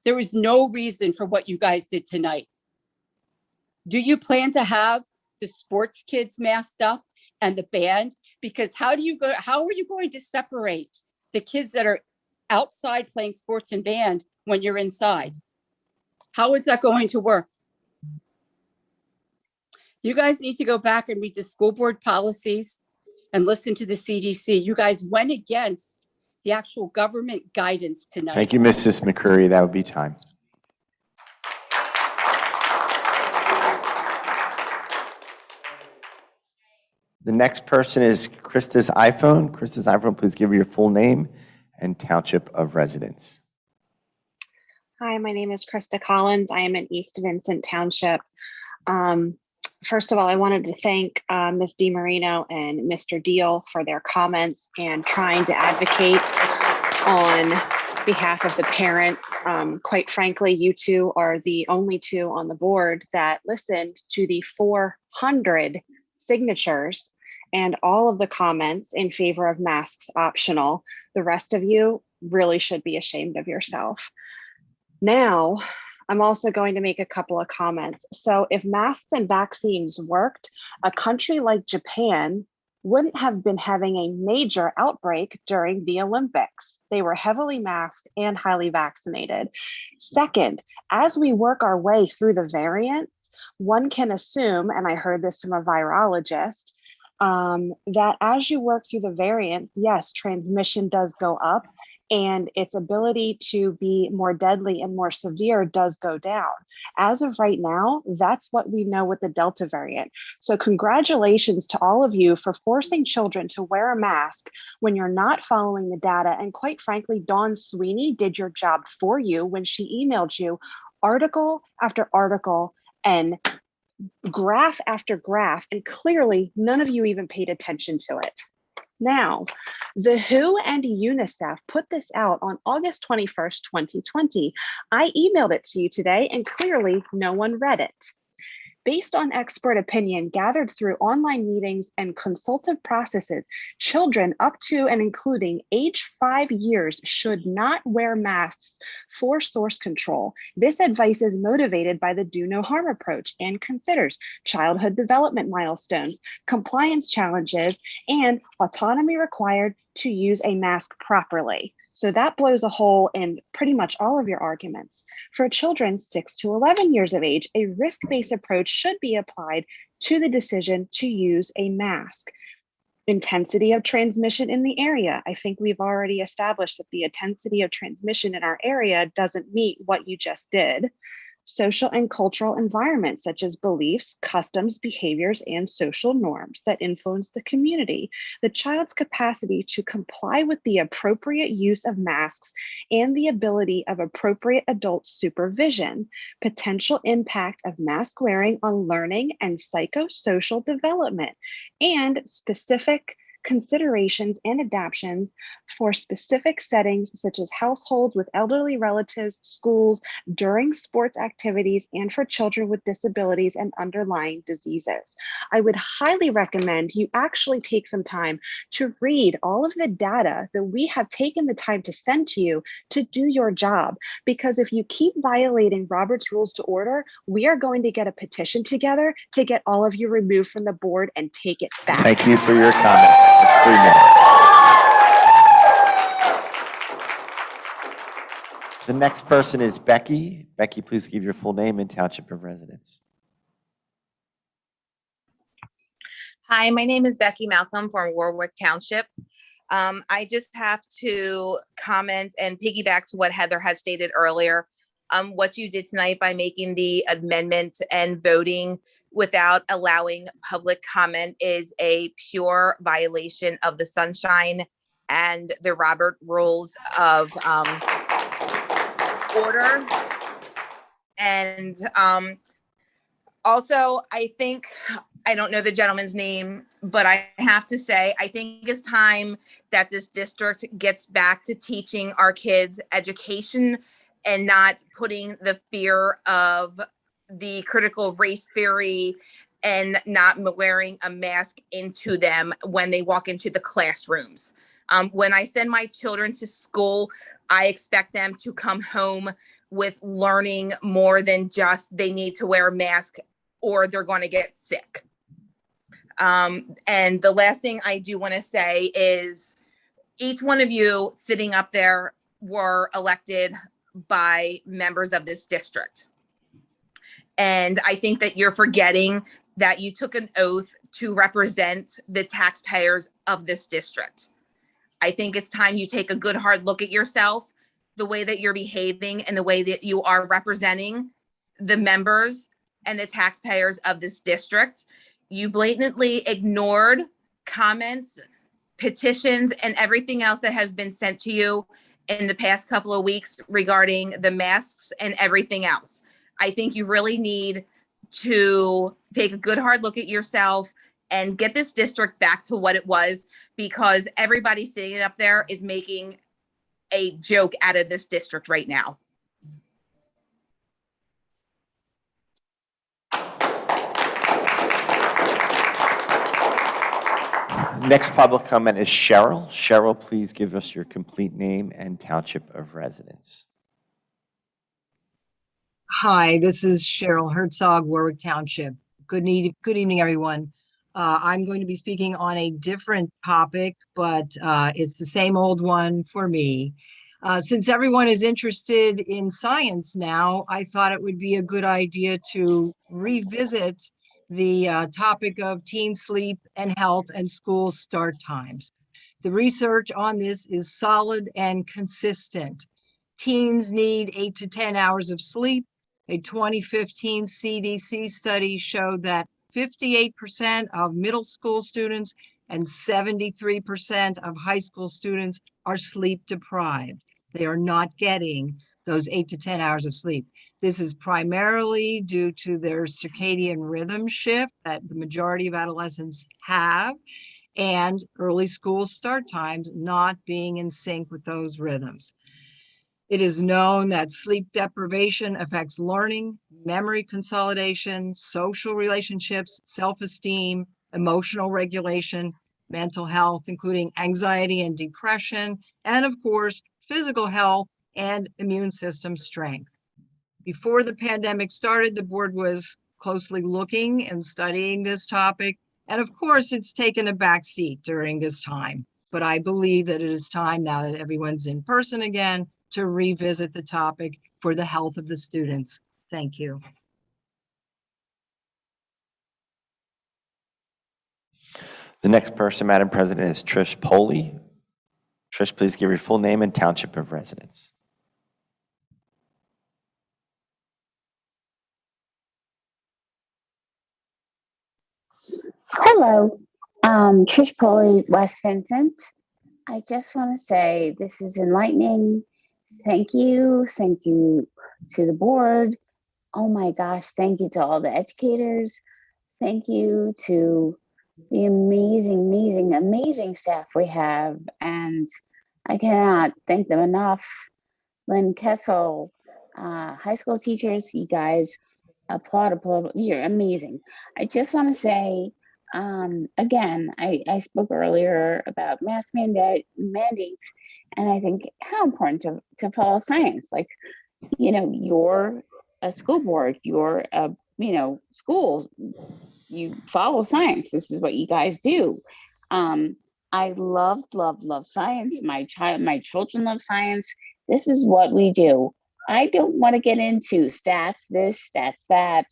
There was no reason for what you guys did tonight. Do you plan to have the sports kids masked up and the band? Because how are you going to separate the kids that are outside playing sports and band when you're inside? How is that going to work? You guys need to go back and read the school board policies and listen to the CDC. You guys went against the actual government guidance tonight. Thank you, Mrs. McCurry. That would be time. The next person is Krista's iPhone. Krista's iPhone, please give your full name and township of residence. Hi, my name is Krista Collins. I am in East Vincent Township. First of all, I wanted to thank Ms. DiMarino and Mr. Deal for their comments and trying to advocate on behalf of the parents. Quite frankly, you two are the only two on the board that listened to the 400 signatures and all of the comments in favor of masks optional. The rest of you really should be ashamed of yourself. Now, I'm also going to make a couple of comments. So if masks and vaccines worked, a country like Japan wouldn't have been having a major outbreak during the Olympics. They were heavily masked and highly vaccinated. Second, as we work our way through the variants, one can assume, and I heard this from a virologist, that as you work through the variants, yes, transmission does go up, and its ability to be more deadly and more severe does go down. As of right now, that's what we know with the Delta variant. So congratulations to all of you for forcing children to wear a mask when you're not following the data. And quite frankly, Dawn Sweeney did your job for you when she emailed you article after article and graph after graph, and clearly none of you even paid attention to it. Now, the WHO and UNICEF put this out on August 21st, 2020. I emailed it to you today, and clearly no one read it. Based on expert opinion gathered through online meetings and consultative processes, children up to and including age 5 years should not wear masks for source control. This advice is motivated by the do no harm approach and considers childhood development milestones, compliance challenges, and autonomy required to use a mask properly. So that blows a hole in pretty much all of your arguments. For children 6 to 11 years of age, a risk-based approach should be applied to the decision to use a mask. Intensity of transmission in the area. I think we've already established that the intensity of transmission in our area doesn't meet what you just did. Social and cultural environments such as beliefs, customs, behaviors, and social norms that influence the community, the child's capacity to comply with the appropriate use of masks, and the ability of appropriate adult supervision, potential impact of mask wearing on learning and psychosocial development, and specific considerations and adaptations for specific settings such as households with elderly relatives, schools, during sports activities, and for children with disabilities and underlying diseases. I would highly recommend you actually take some time to read all of the data that we have taken the time to send to you to do your job. Because if you keep violating Robert's Rules to Order, we are going to get a petition together to get all of you removed from the board and take it back. Thank you for your comment. That's 3 minutes. The next person is Becky. Becky, please give your full name and township of residence. Hi, my name is Becky Malcolm from Warwick Township. I just have to comment and piggyback to what Heather had stated earlier. What you did tonight by making the amendment and voting without allowing public comment is a pure violation of the Sunshine and the Robert Rules of Order. And also, I think, I don't know the gentleman's name, but I have to say, I think it's time that this district gets back to teaching our kids education and not putting the fear of the critical race theory and not wearing a mask into them when they walk into the classrooms. When I send my children to school, I expect them to come home with learning more than just they need to wear a mask or they're going to get sick. And the last thing I do want to say is each one of you sitting up there were elected by members of this district. And I think that you're forgetting that you took an oath to represent the taxpayers of this district. I think it's time you take a good hard look at yourself, the way that you're behaving and the way that you are representing the members and the taxpayers of this district. You blatantly ignored comments, petitions, and everything else that has been sent to you in the past couple of weeks regarding the masks and everything else. I think you really need to take a good hard look at yourself and get this district back to what it was, because everybody sitting up there is making a joke out of this district right now. Next public comment is Cheryl. Cheryl, please give us your complete name and township of residence. Hi, this is Cheryl Herzog, Warwick Township. Good evening, everyone. I'm going to be speaking on a different topic, but it's the same old one for me. Since everyone is interested in science now, I thought it would be a good idea to revisit the topic of teen sleep and health and school start times. The research on this is solid and consistent. Teens need 8 to 10 hours of sleep. A 2015 CDC study showed that 58% of middle school students and 73% of high school students are sleep deprived. They are not getting those 8 to 10 hours of sleep. This is primarily due to their circadian rhythm shift that the majority of adolescents have, and early school start times not being in sync with those rhythms. It is known that sleep deprivation affects learning, memory consolidation, social relationships, self-esteem, emotional regulation, mental health, including anxiety and depression, and of course, physical health and immune system strength. Before the pandemic started, the board was closely looking and studying this topic. And of course, it's taken a back seat during this time. But I believe that it is time, now that everyone's in person again, to revisit the topic for the health of the students. Thank you. The next person, Madam President, is Trish Poley. Trish, please give your full name and township of residence. Hello, Trish Poley, West Vincent. I just want to say this is enlightening. Thank you to the board. Oh my gosh, thank you to all the educators. Thank you to the amazing staff we have. And I cannot thank them enough. Lynn Kessel, high school teachers, you guys, applaud, you're amazing. I just want to say, again, I spoke earlier about mask mandates, and I think how important to follow science. Like, you know, you're a school board, you're a, school, you follow science. This is what you guys do. I love science. My children love science. This is what we do. I don't want to get into stats this, stats that,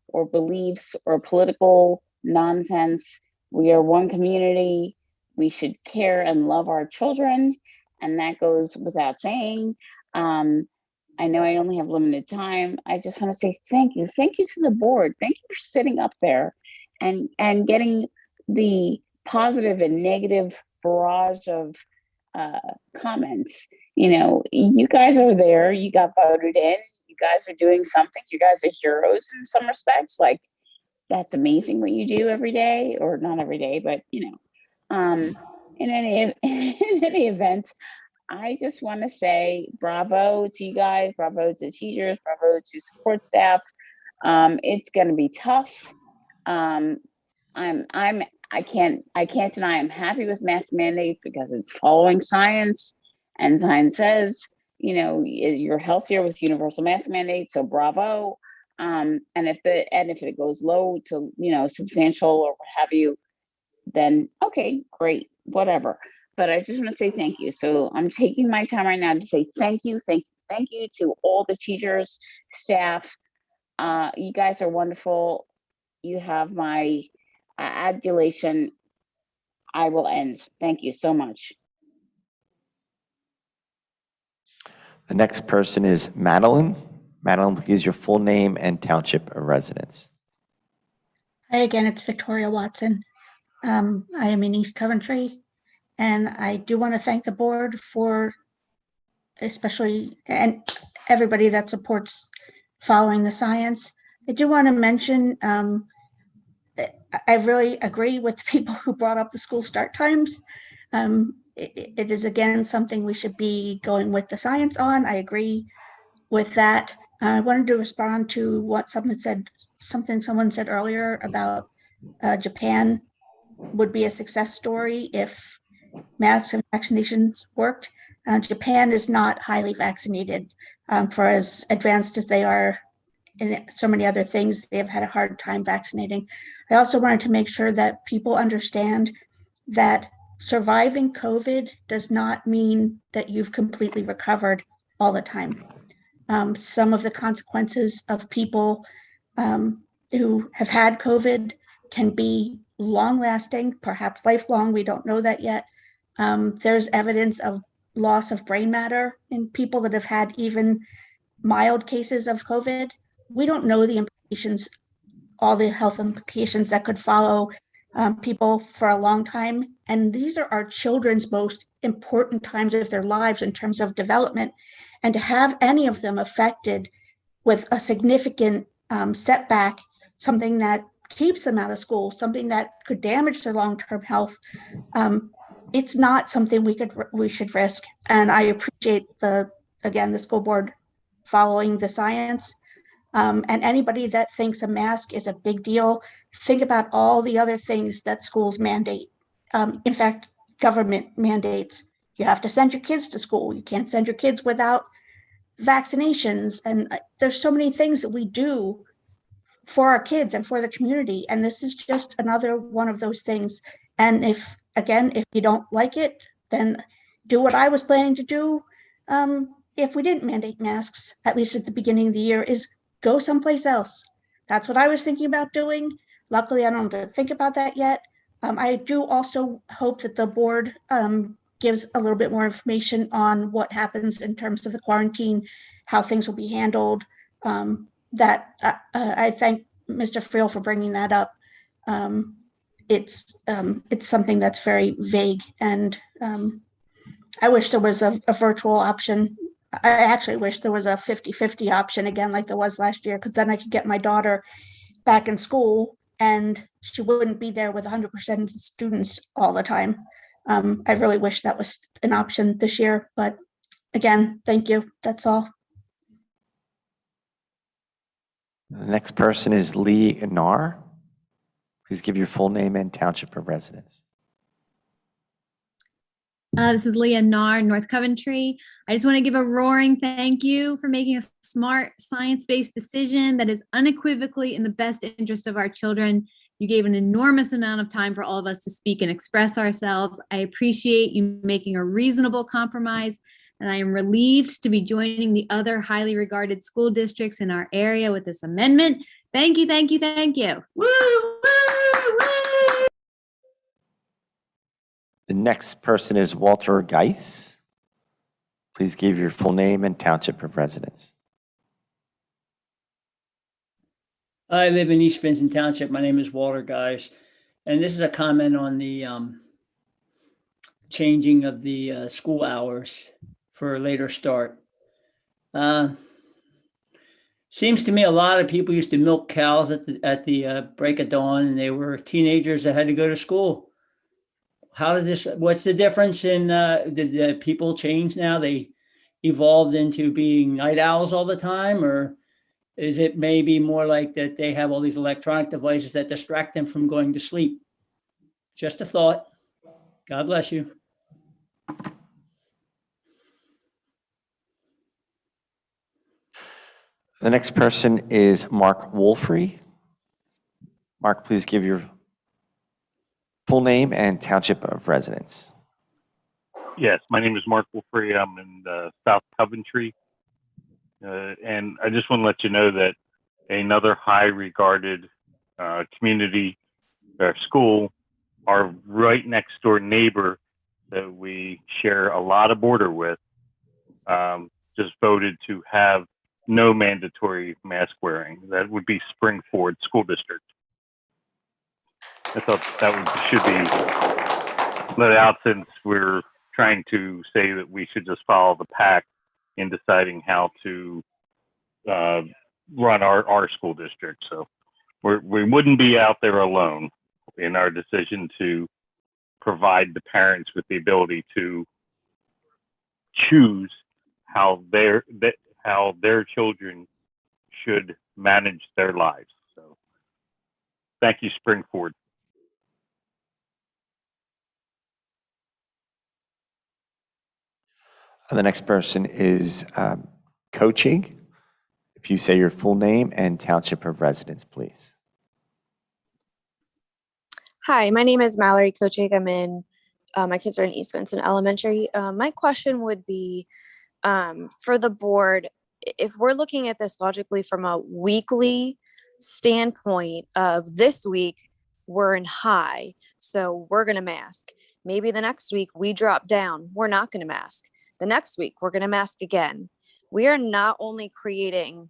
or beliefs or political nonsense. We are one community. We should care and love our children, and that goes without saying. I know I only have limited time. I just want to say thank you. Thank you to the board. Thank you for sitting up there and getting the positive and negative barrage of comments. You guys are there. You got voted in. You guys are doing something. You guys are heroes in some respects. Like, that's amazing what you do every day, or not every day, but in any event, I just want to say bravo to you guys, bravo to teachers, bravo to support staff. It's going to be tough. I can't deny I'm happy with mask mandates because it's following science, and science says, you're healthier with universal mask mandates. So bravo. And if it goes low to, substantial or what have you, then okay, great, whatever. But I just want to say thank you. So I'm taking my time right now to say thank you to all the teachers, staff. You guys are wonderful. You have my adulation. I will end. Thank you so much. The next person is Madeline. Madeline, please, your full name and township of residence. Hi again, it's Victoria Watson. I am in East Coventry, and I do want to thank the board for especially, and everybody that supports following the science. I do want to mention, I really agree with the people who brought up the school start times. It is again something we should be going with the science on. I agree with that. I wanted to respond to what someone said earlier about Japan would be a success story if masks and vaccinations worked. Japan is not highly vaccinated. For as advanced as they are in so many other things, they've had a hard time vaccinating. I also wanted to make sure that people understand that surviving COVID does not mean that you've completely recovered all the time. Some of the consequences of people who have had COVID can be long lasting, perhaps lifelong. We don't know that yet. There's evidence of loss of brain matter in people that have had even mild cases of COVID. We don't know the implications, all the health implications that could follow people for a long time. And these are our children's most important times of their lives in terms of development. And to have any of them affected with a significant setback, something that keeps them out of school, something that could damage their long-term health, it's not something we should risk. And I appreciate the school board following the science. And anybody that thinks a mask is a big deal, think about all the other things that schools mandate. In fact, government mandates. You have to send your kids to school. You can't send your kids without vaccinations. And there's so many things that we do for our kids and for the community. And this is just another one of those things. And if you don't like it, then do what I was planning to do. If we didn't mandate masks, at least at the beginning of the year, is go someplace else. That's what I was thinking about doing. Luckily, I don't have to think about that yet. I do also hope that the board gives a little bit more information on what happens in terms of the quarantine, how things will be handled. I thank Mr. Friel for bringing that up. It's something that's very vague, and I wish there was a virtual option. I actually wish there was a 50-50 option again, like there was last year, because then I could get my daughter back in school and she wouldn't be there with 100% of the students all the time. I really wish that was an option this year, but again, thank you. That's all. The next person is Lee Anar. Please give your full name and township of residence. This is Leah Narr, North Coventry. I just want to give a roaring thank you for making a smart, science-based decision that is unequivocally in the best interest of our children. You gave an enormous amount of time for all of us to speak and express ourselves. I appreciate you making a reasonable compromise, and I am relieved to be joining the other highly regarded school districts in our area with this amendment. Thank you, thank you, thank you. Woo, woo, woo. The next person is Walter Geis. Please give your full name and township of residence. I live in East Vincent Township. My name is Walter Geis, and this is a comment on the changing of the school hours for a later start. Seems to me a lot of people used to milk cows at the break of dawn, and they were teenagers that had to go to school. What's the difference in, did the people change now? They evolved into being night owls all the time, or is it maybe more like that they have all these electronic devices that distract them from going to sleep? Just a thought. God bless you. The next person is Mark Wolfrey. Mark, please give your full name and township of residence. Yes, my name is Mark Wolfrey. I'm in South Coventry. And I just want to let you know that another high regarded community school, our right next door neighbor that we share a lot of border with, just voted to have no mandatory mask wearing. That would be Springford School District. I thought that should be let out, since we're trying to say that we should just follow the pack in deciding how to run our school district. So we wouldn't be out there alone in our decision to provide the parents with the ability to choose how their children should manage their lives. So thank you, Springford. The next person is Kochig. If you say your full name and township of residence, please. Hi, my name is Mallory Kochig. I'm in, my kids are in East Vincent Elementary. My question would be for the board, if we're looking at this logically from a weekly standpoint of this week, we're in high, so we're going to mask. Maybe the next week we drop down, we're not going to mask. The next week we're going to mask again. We are not only creating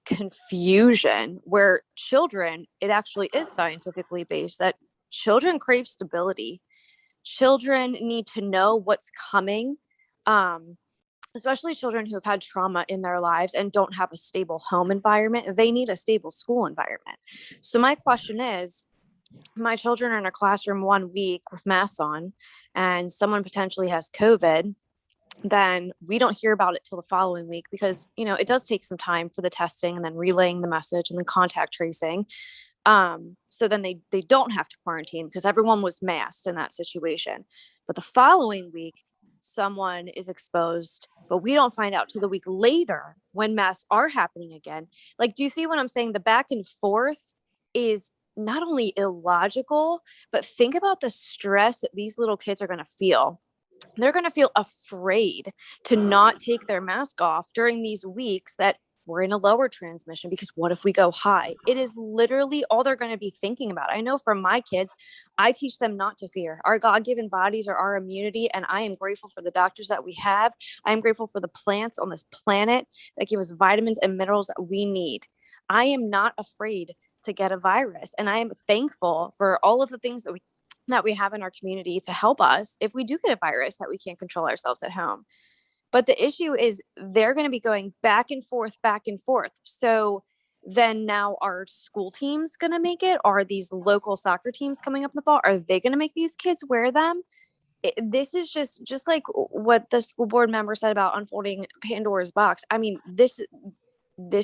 confusion where children, it actually is scientifically based that children crave stability. Children need to know what's coming, especially children who have had trauma in their lives and don't have a stable home environment. They need a stable school environment. So my question is, my children are in a classroom 1 week with masks on and someone potentially has COVID, then we don't hear about it till the following week because, you know, it does take some time for the testing and then relaying the message and then contact tracing. So then they don't have to quarantine because everyone was masked in that situation. But the following week, someone is exposed, but we don't find out till the week later when masks are happening again. Like, do you see what I'm saying? The back and forth is not only illogical, but think about the stress that these little kids are going to feel. They're going to feel afraid to not take their mask off during these weeks that we're in a lower transmission because what if we go high? It is literally all they're going to be thinking about. I know for my kids, I teach them not to fear. Our God-given bodies are our immunity, and I am grateful for the doctors that we have. I am grateful for the plants on this planet that give us vitamins and minerals that we need. I am not afraid to get a virus, and I am thankful for all of the things that we have in our community to help us if we do get a virus that we can't control ourselves at home. But the issue is they're going to be going back and forth. So then now are school teams going to make it? Are these local soccer teams coming up in the fall? Are they going to make these kids wear them? This is just like what the school board member said about unfolding Pandora's box. I mean, this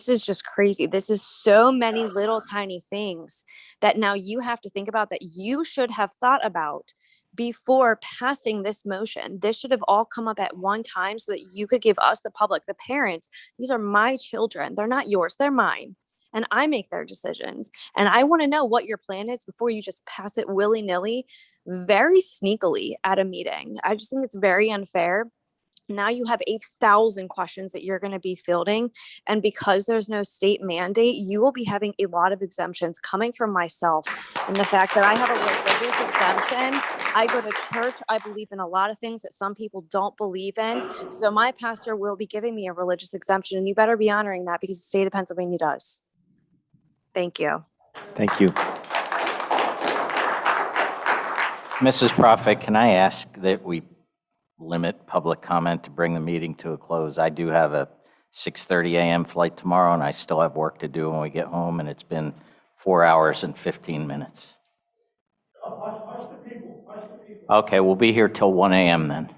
is just crazy. This is so many little tiny things that now you have to think about that you should have thought about before passing this motion. This should have all come up at one time so that you could give us, the public, the parents, these are my children. They're not yours, they're mine. And I make their decisions. And I want to know what your plan is before you just pass it willy-nilly, very sneakily at a meeting. I just think it's very unfair. Now you have 8,000 questions that you're going to be fielding. And because there's no state mandate, you will be having a lot of exemptions coming from myself. And the fact that I have a religious exemption, I go to church, I believe in a lot of things that some people don't believe in. So my pastor will be giving me a religious exemption, and you better be honoring that because the state of Pennsylvania does. Thank you. Thank you. Mrs. Prophet, can I ask that we limit public comment to bring the meeting to a close? I do have a 6:30 a.m. flight tomorrow, and I still have work to do when we get home, and it's been 4 hours and 15 minutes. Okay, we'll be here till 1 a.m. then.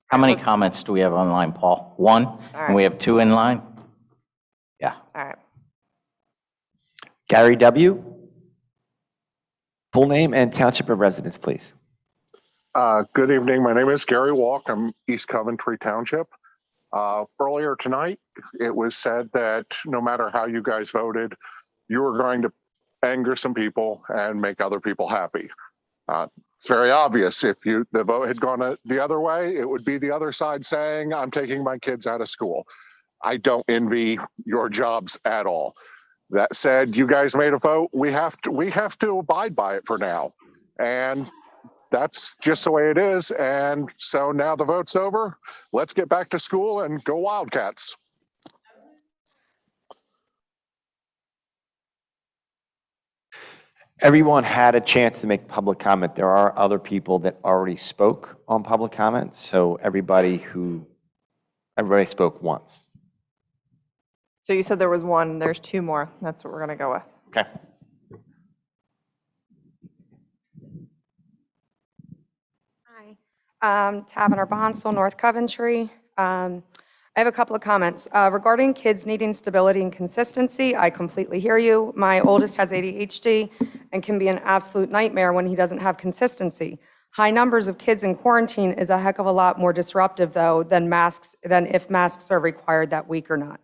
How many comments do we have online, Paul? One? And we have two in line? Yeah. All right. Gary W. Full name and township of residence, please. Good evening. My name is Gary Walk. I'm East Coventry Township. Earlier tonight, it was said that no matter how you guys voted, you were going to anger some people and make other people happy. It's very obvious. If the vote had gone the other way, it would be the other side saying, I'm taking my kids out of school. I don't envy your jobs at all. That said, you guys made a vote. We have to abide by it for now. And that's just the way it is. And so now the vote's over. Let's get back to school and go Wildcats. everyone had a chance to make public comment. There are other people that already spoke on public comment, so everybody spoke once. So you said there was one, there's two more. That's what we're going to go with. Okay. Tavener Bonsall, North Coventry. I have a couple of comments. Regarding kids needing stability and consistency, I completely hear you. My oldest has ADHD and can be an absolute nightmare when he doesn't have consistency. High numbers of kids in quarantine is a heck of a lot more disruptive, though, than if masks are required that week or not.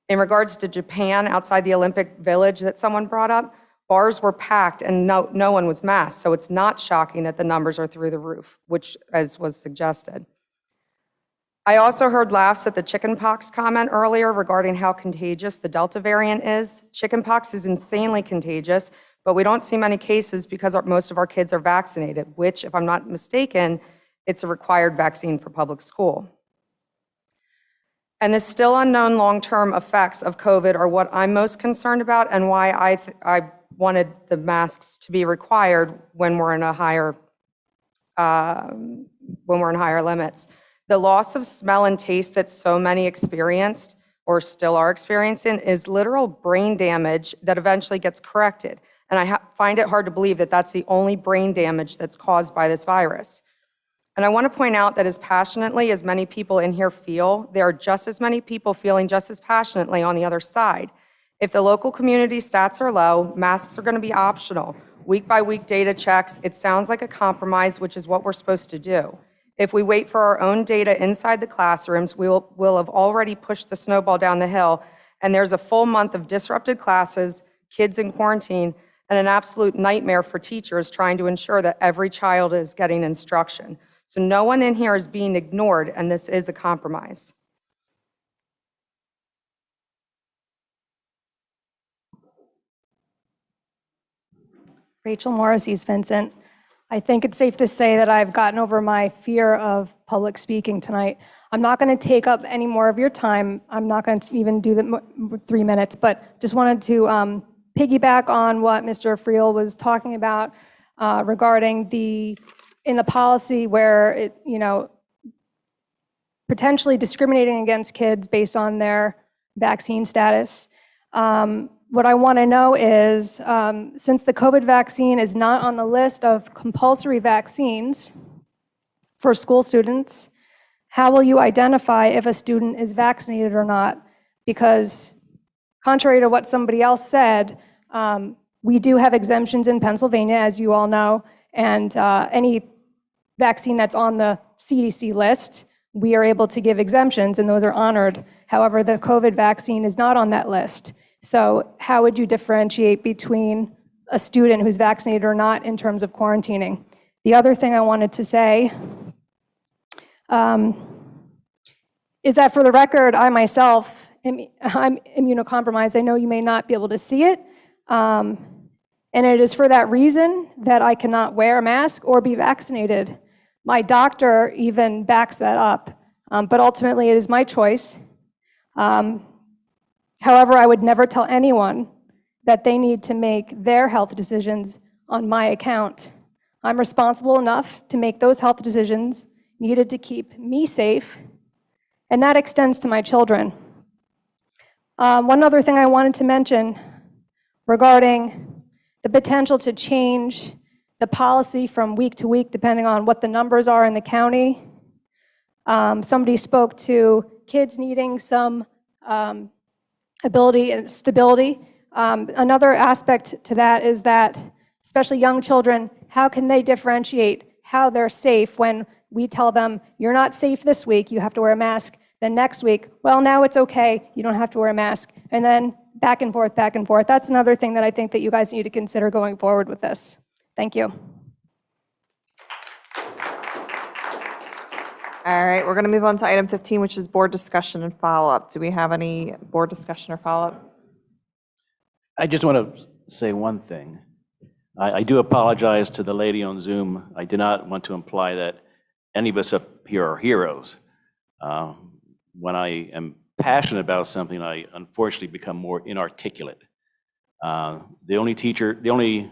In regards to Japan, outside the Olympic Village that someone brought up, bars were packed and no one was masked, so it's not shocking that the numbers are through the roof, which as was suggested. I also heard laughs at the chickenpox comment earlier regarding how contagious the Delta variant is. Chickenpox is insanely contagious, but we don't see many cases because most of our kids are vaccinated, which, if I'm not mistaken, it's a required vaccine for public school. And the still unknown long-term effects of COVID are what I'm most concerned about and why I wanted the masks to be required when we're in higher limits. The loss of smell and taste that so many experienced or still are experiencing is literal brain damage that eventually gets corrected. And I find it hard to believe that that's the only brain damage that's caused by this virus. And I want to point out that as passionately as many people in here feel, there are just as many people feeling just as passionately on the other side. If the local community stats are low, masks are going to be optional. Week by week data checks, it sounds like a compromise, which is what we're supposed to do. If we wait for our own data inside the classrooms, we'll have already pushed the snowball down the hill, and there's a full month of disrupted classes, kids in quarantine, and an absolute nightmare for teachers trying to ensure that every child is getting instruction. So no one in here is being ignored, and this is a compromise. Rachel Morris, East Vincent. I think it's safe to say that I've gotten over my fear of public speaking tonight. I'm not going to take up any more of your time. I'm not going to even do the 3 minutes, but just wanted to piggyback on what Mr. Friel was talking about regarding in the policy where it, potentially discriminating against kids based on their vaccine status. What I want to know is, since the COVID vaccine is not on the list of compulsory vaccines for school students, how will you identify if a student is vaccinated or not? Because contrary to what somebody else said, we do have exemptions in Pennsylvania, as you all know, and any vaccine that's on the CDC list, we are able to give exemptions, and those are honored. However, the COVID vaccine is not on that list. So how would you differentiate between a student who's vaccinated or not in terms of quarantining? The other thing I wanted to say is that, for the record, I myself, I'm immunocompromised. I know you may not be able to see it. And it is for that reason that I cannot wear a mask or be vaccinated. My doctor even backs that up, but ultimately it is my choice. However, I would never tell anyone that they need to make their health decisions on my account. I'm responsible enough to make those health decisions needed to keep me safe, and that extends to my children. One other thing I wanted to mention regarding the potential to change the policy from week to week, depending on what the numbers are in the county. Somebody spoke to kids needing some ability and stability. Another aspect to that is that, especially young children, how can they differentiate how they're safe when we tell them, you're not safe this week, you have to wear a mask. Then next week, well, now it's okay, you don't have to wear a mask. And then back and forth, back and forth. That's another thing that I think that you guys need to consider going forward with this. Thank you. All right, we're going to move on to item 15, which is board discussion and follow-up. Do we have any board discussion or follow-up? I just want to say one thing. I do apologize to the lady on Zoom. I did not want to imply that any of us up here are heroes. When I am passionate about something, I unfortunately become more inarticulate. The only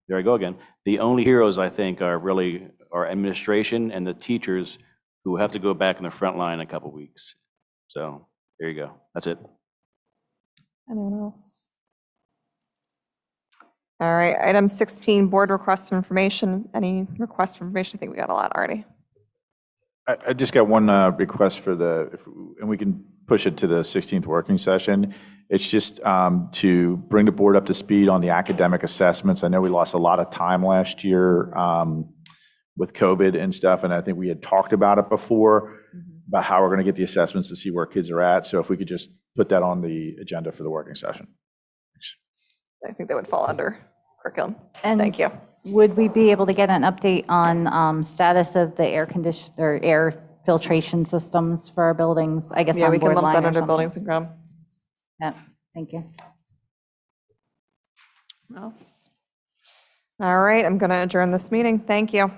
there I go again. The only heroes, I think, are really our administration and the teachers who have to go back in the front line in a couple weeks. So there you go. That's it. Anyone else? All right, item 16, board requests for information. Any requests for information? I think we got a lot already. I just got one request for and we can push it to the 16th working session. It's just to bring the board up to speed on the academic assessments. I know we lost a lot of time last year with COVID and stuff, and I think we had talked about it before, about how we're going to get the assessments to see where kids are at. So if we could just put that on the agenda for the working session. I think that would fall under curriculum. And Thank you. would we be able to get an update on status of the air filtration systems for our buildings? I guess Yeah, on we can board lump line that or under something? buildings and ground. Yeah, thank you. Else? All right, I'm going to adjourn this meeting. Thank you.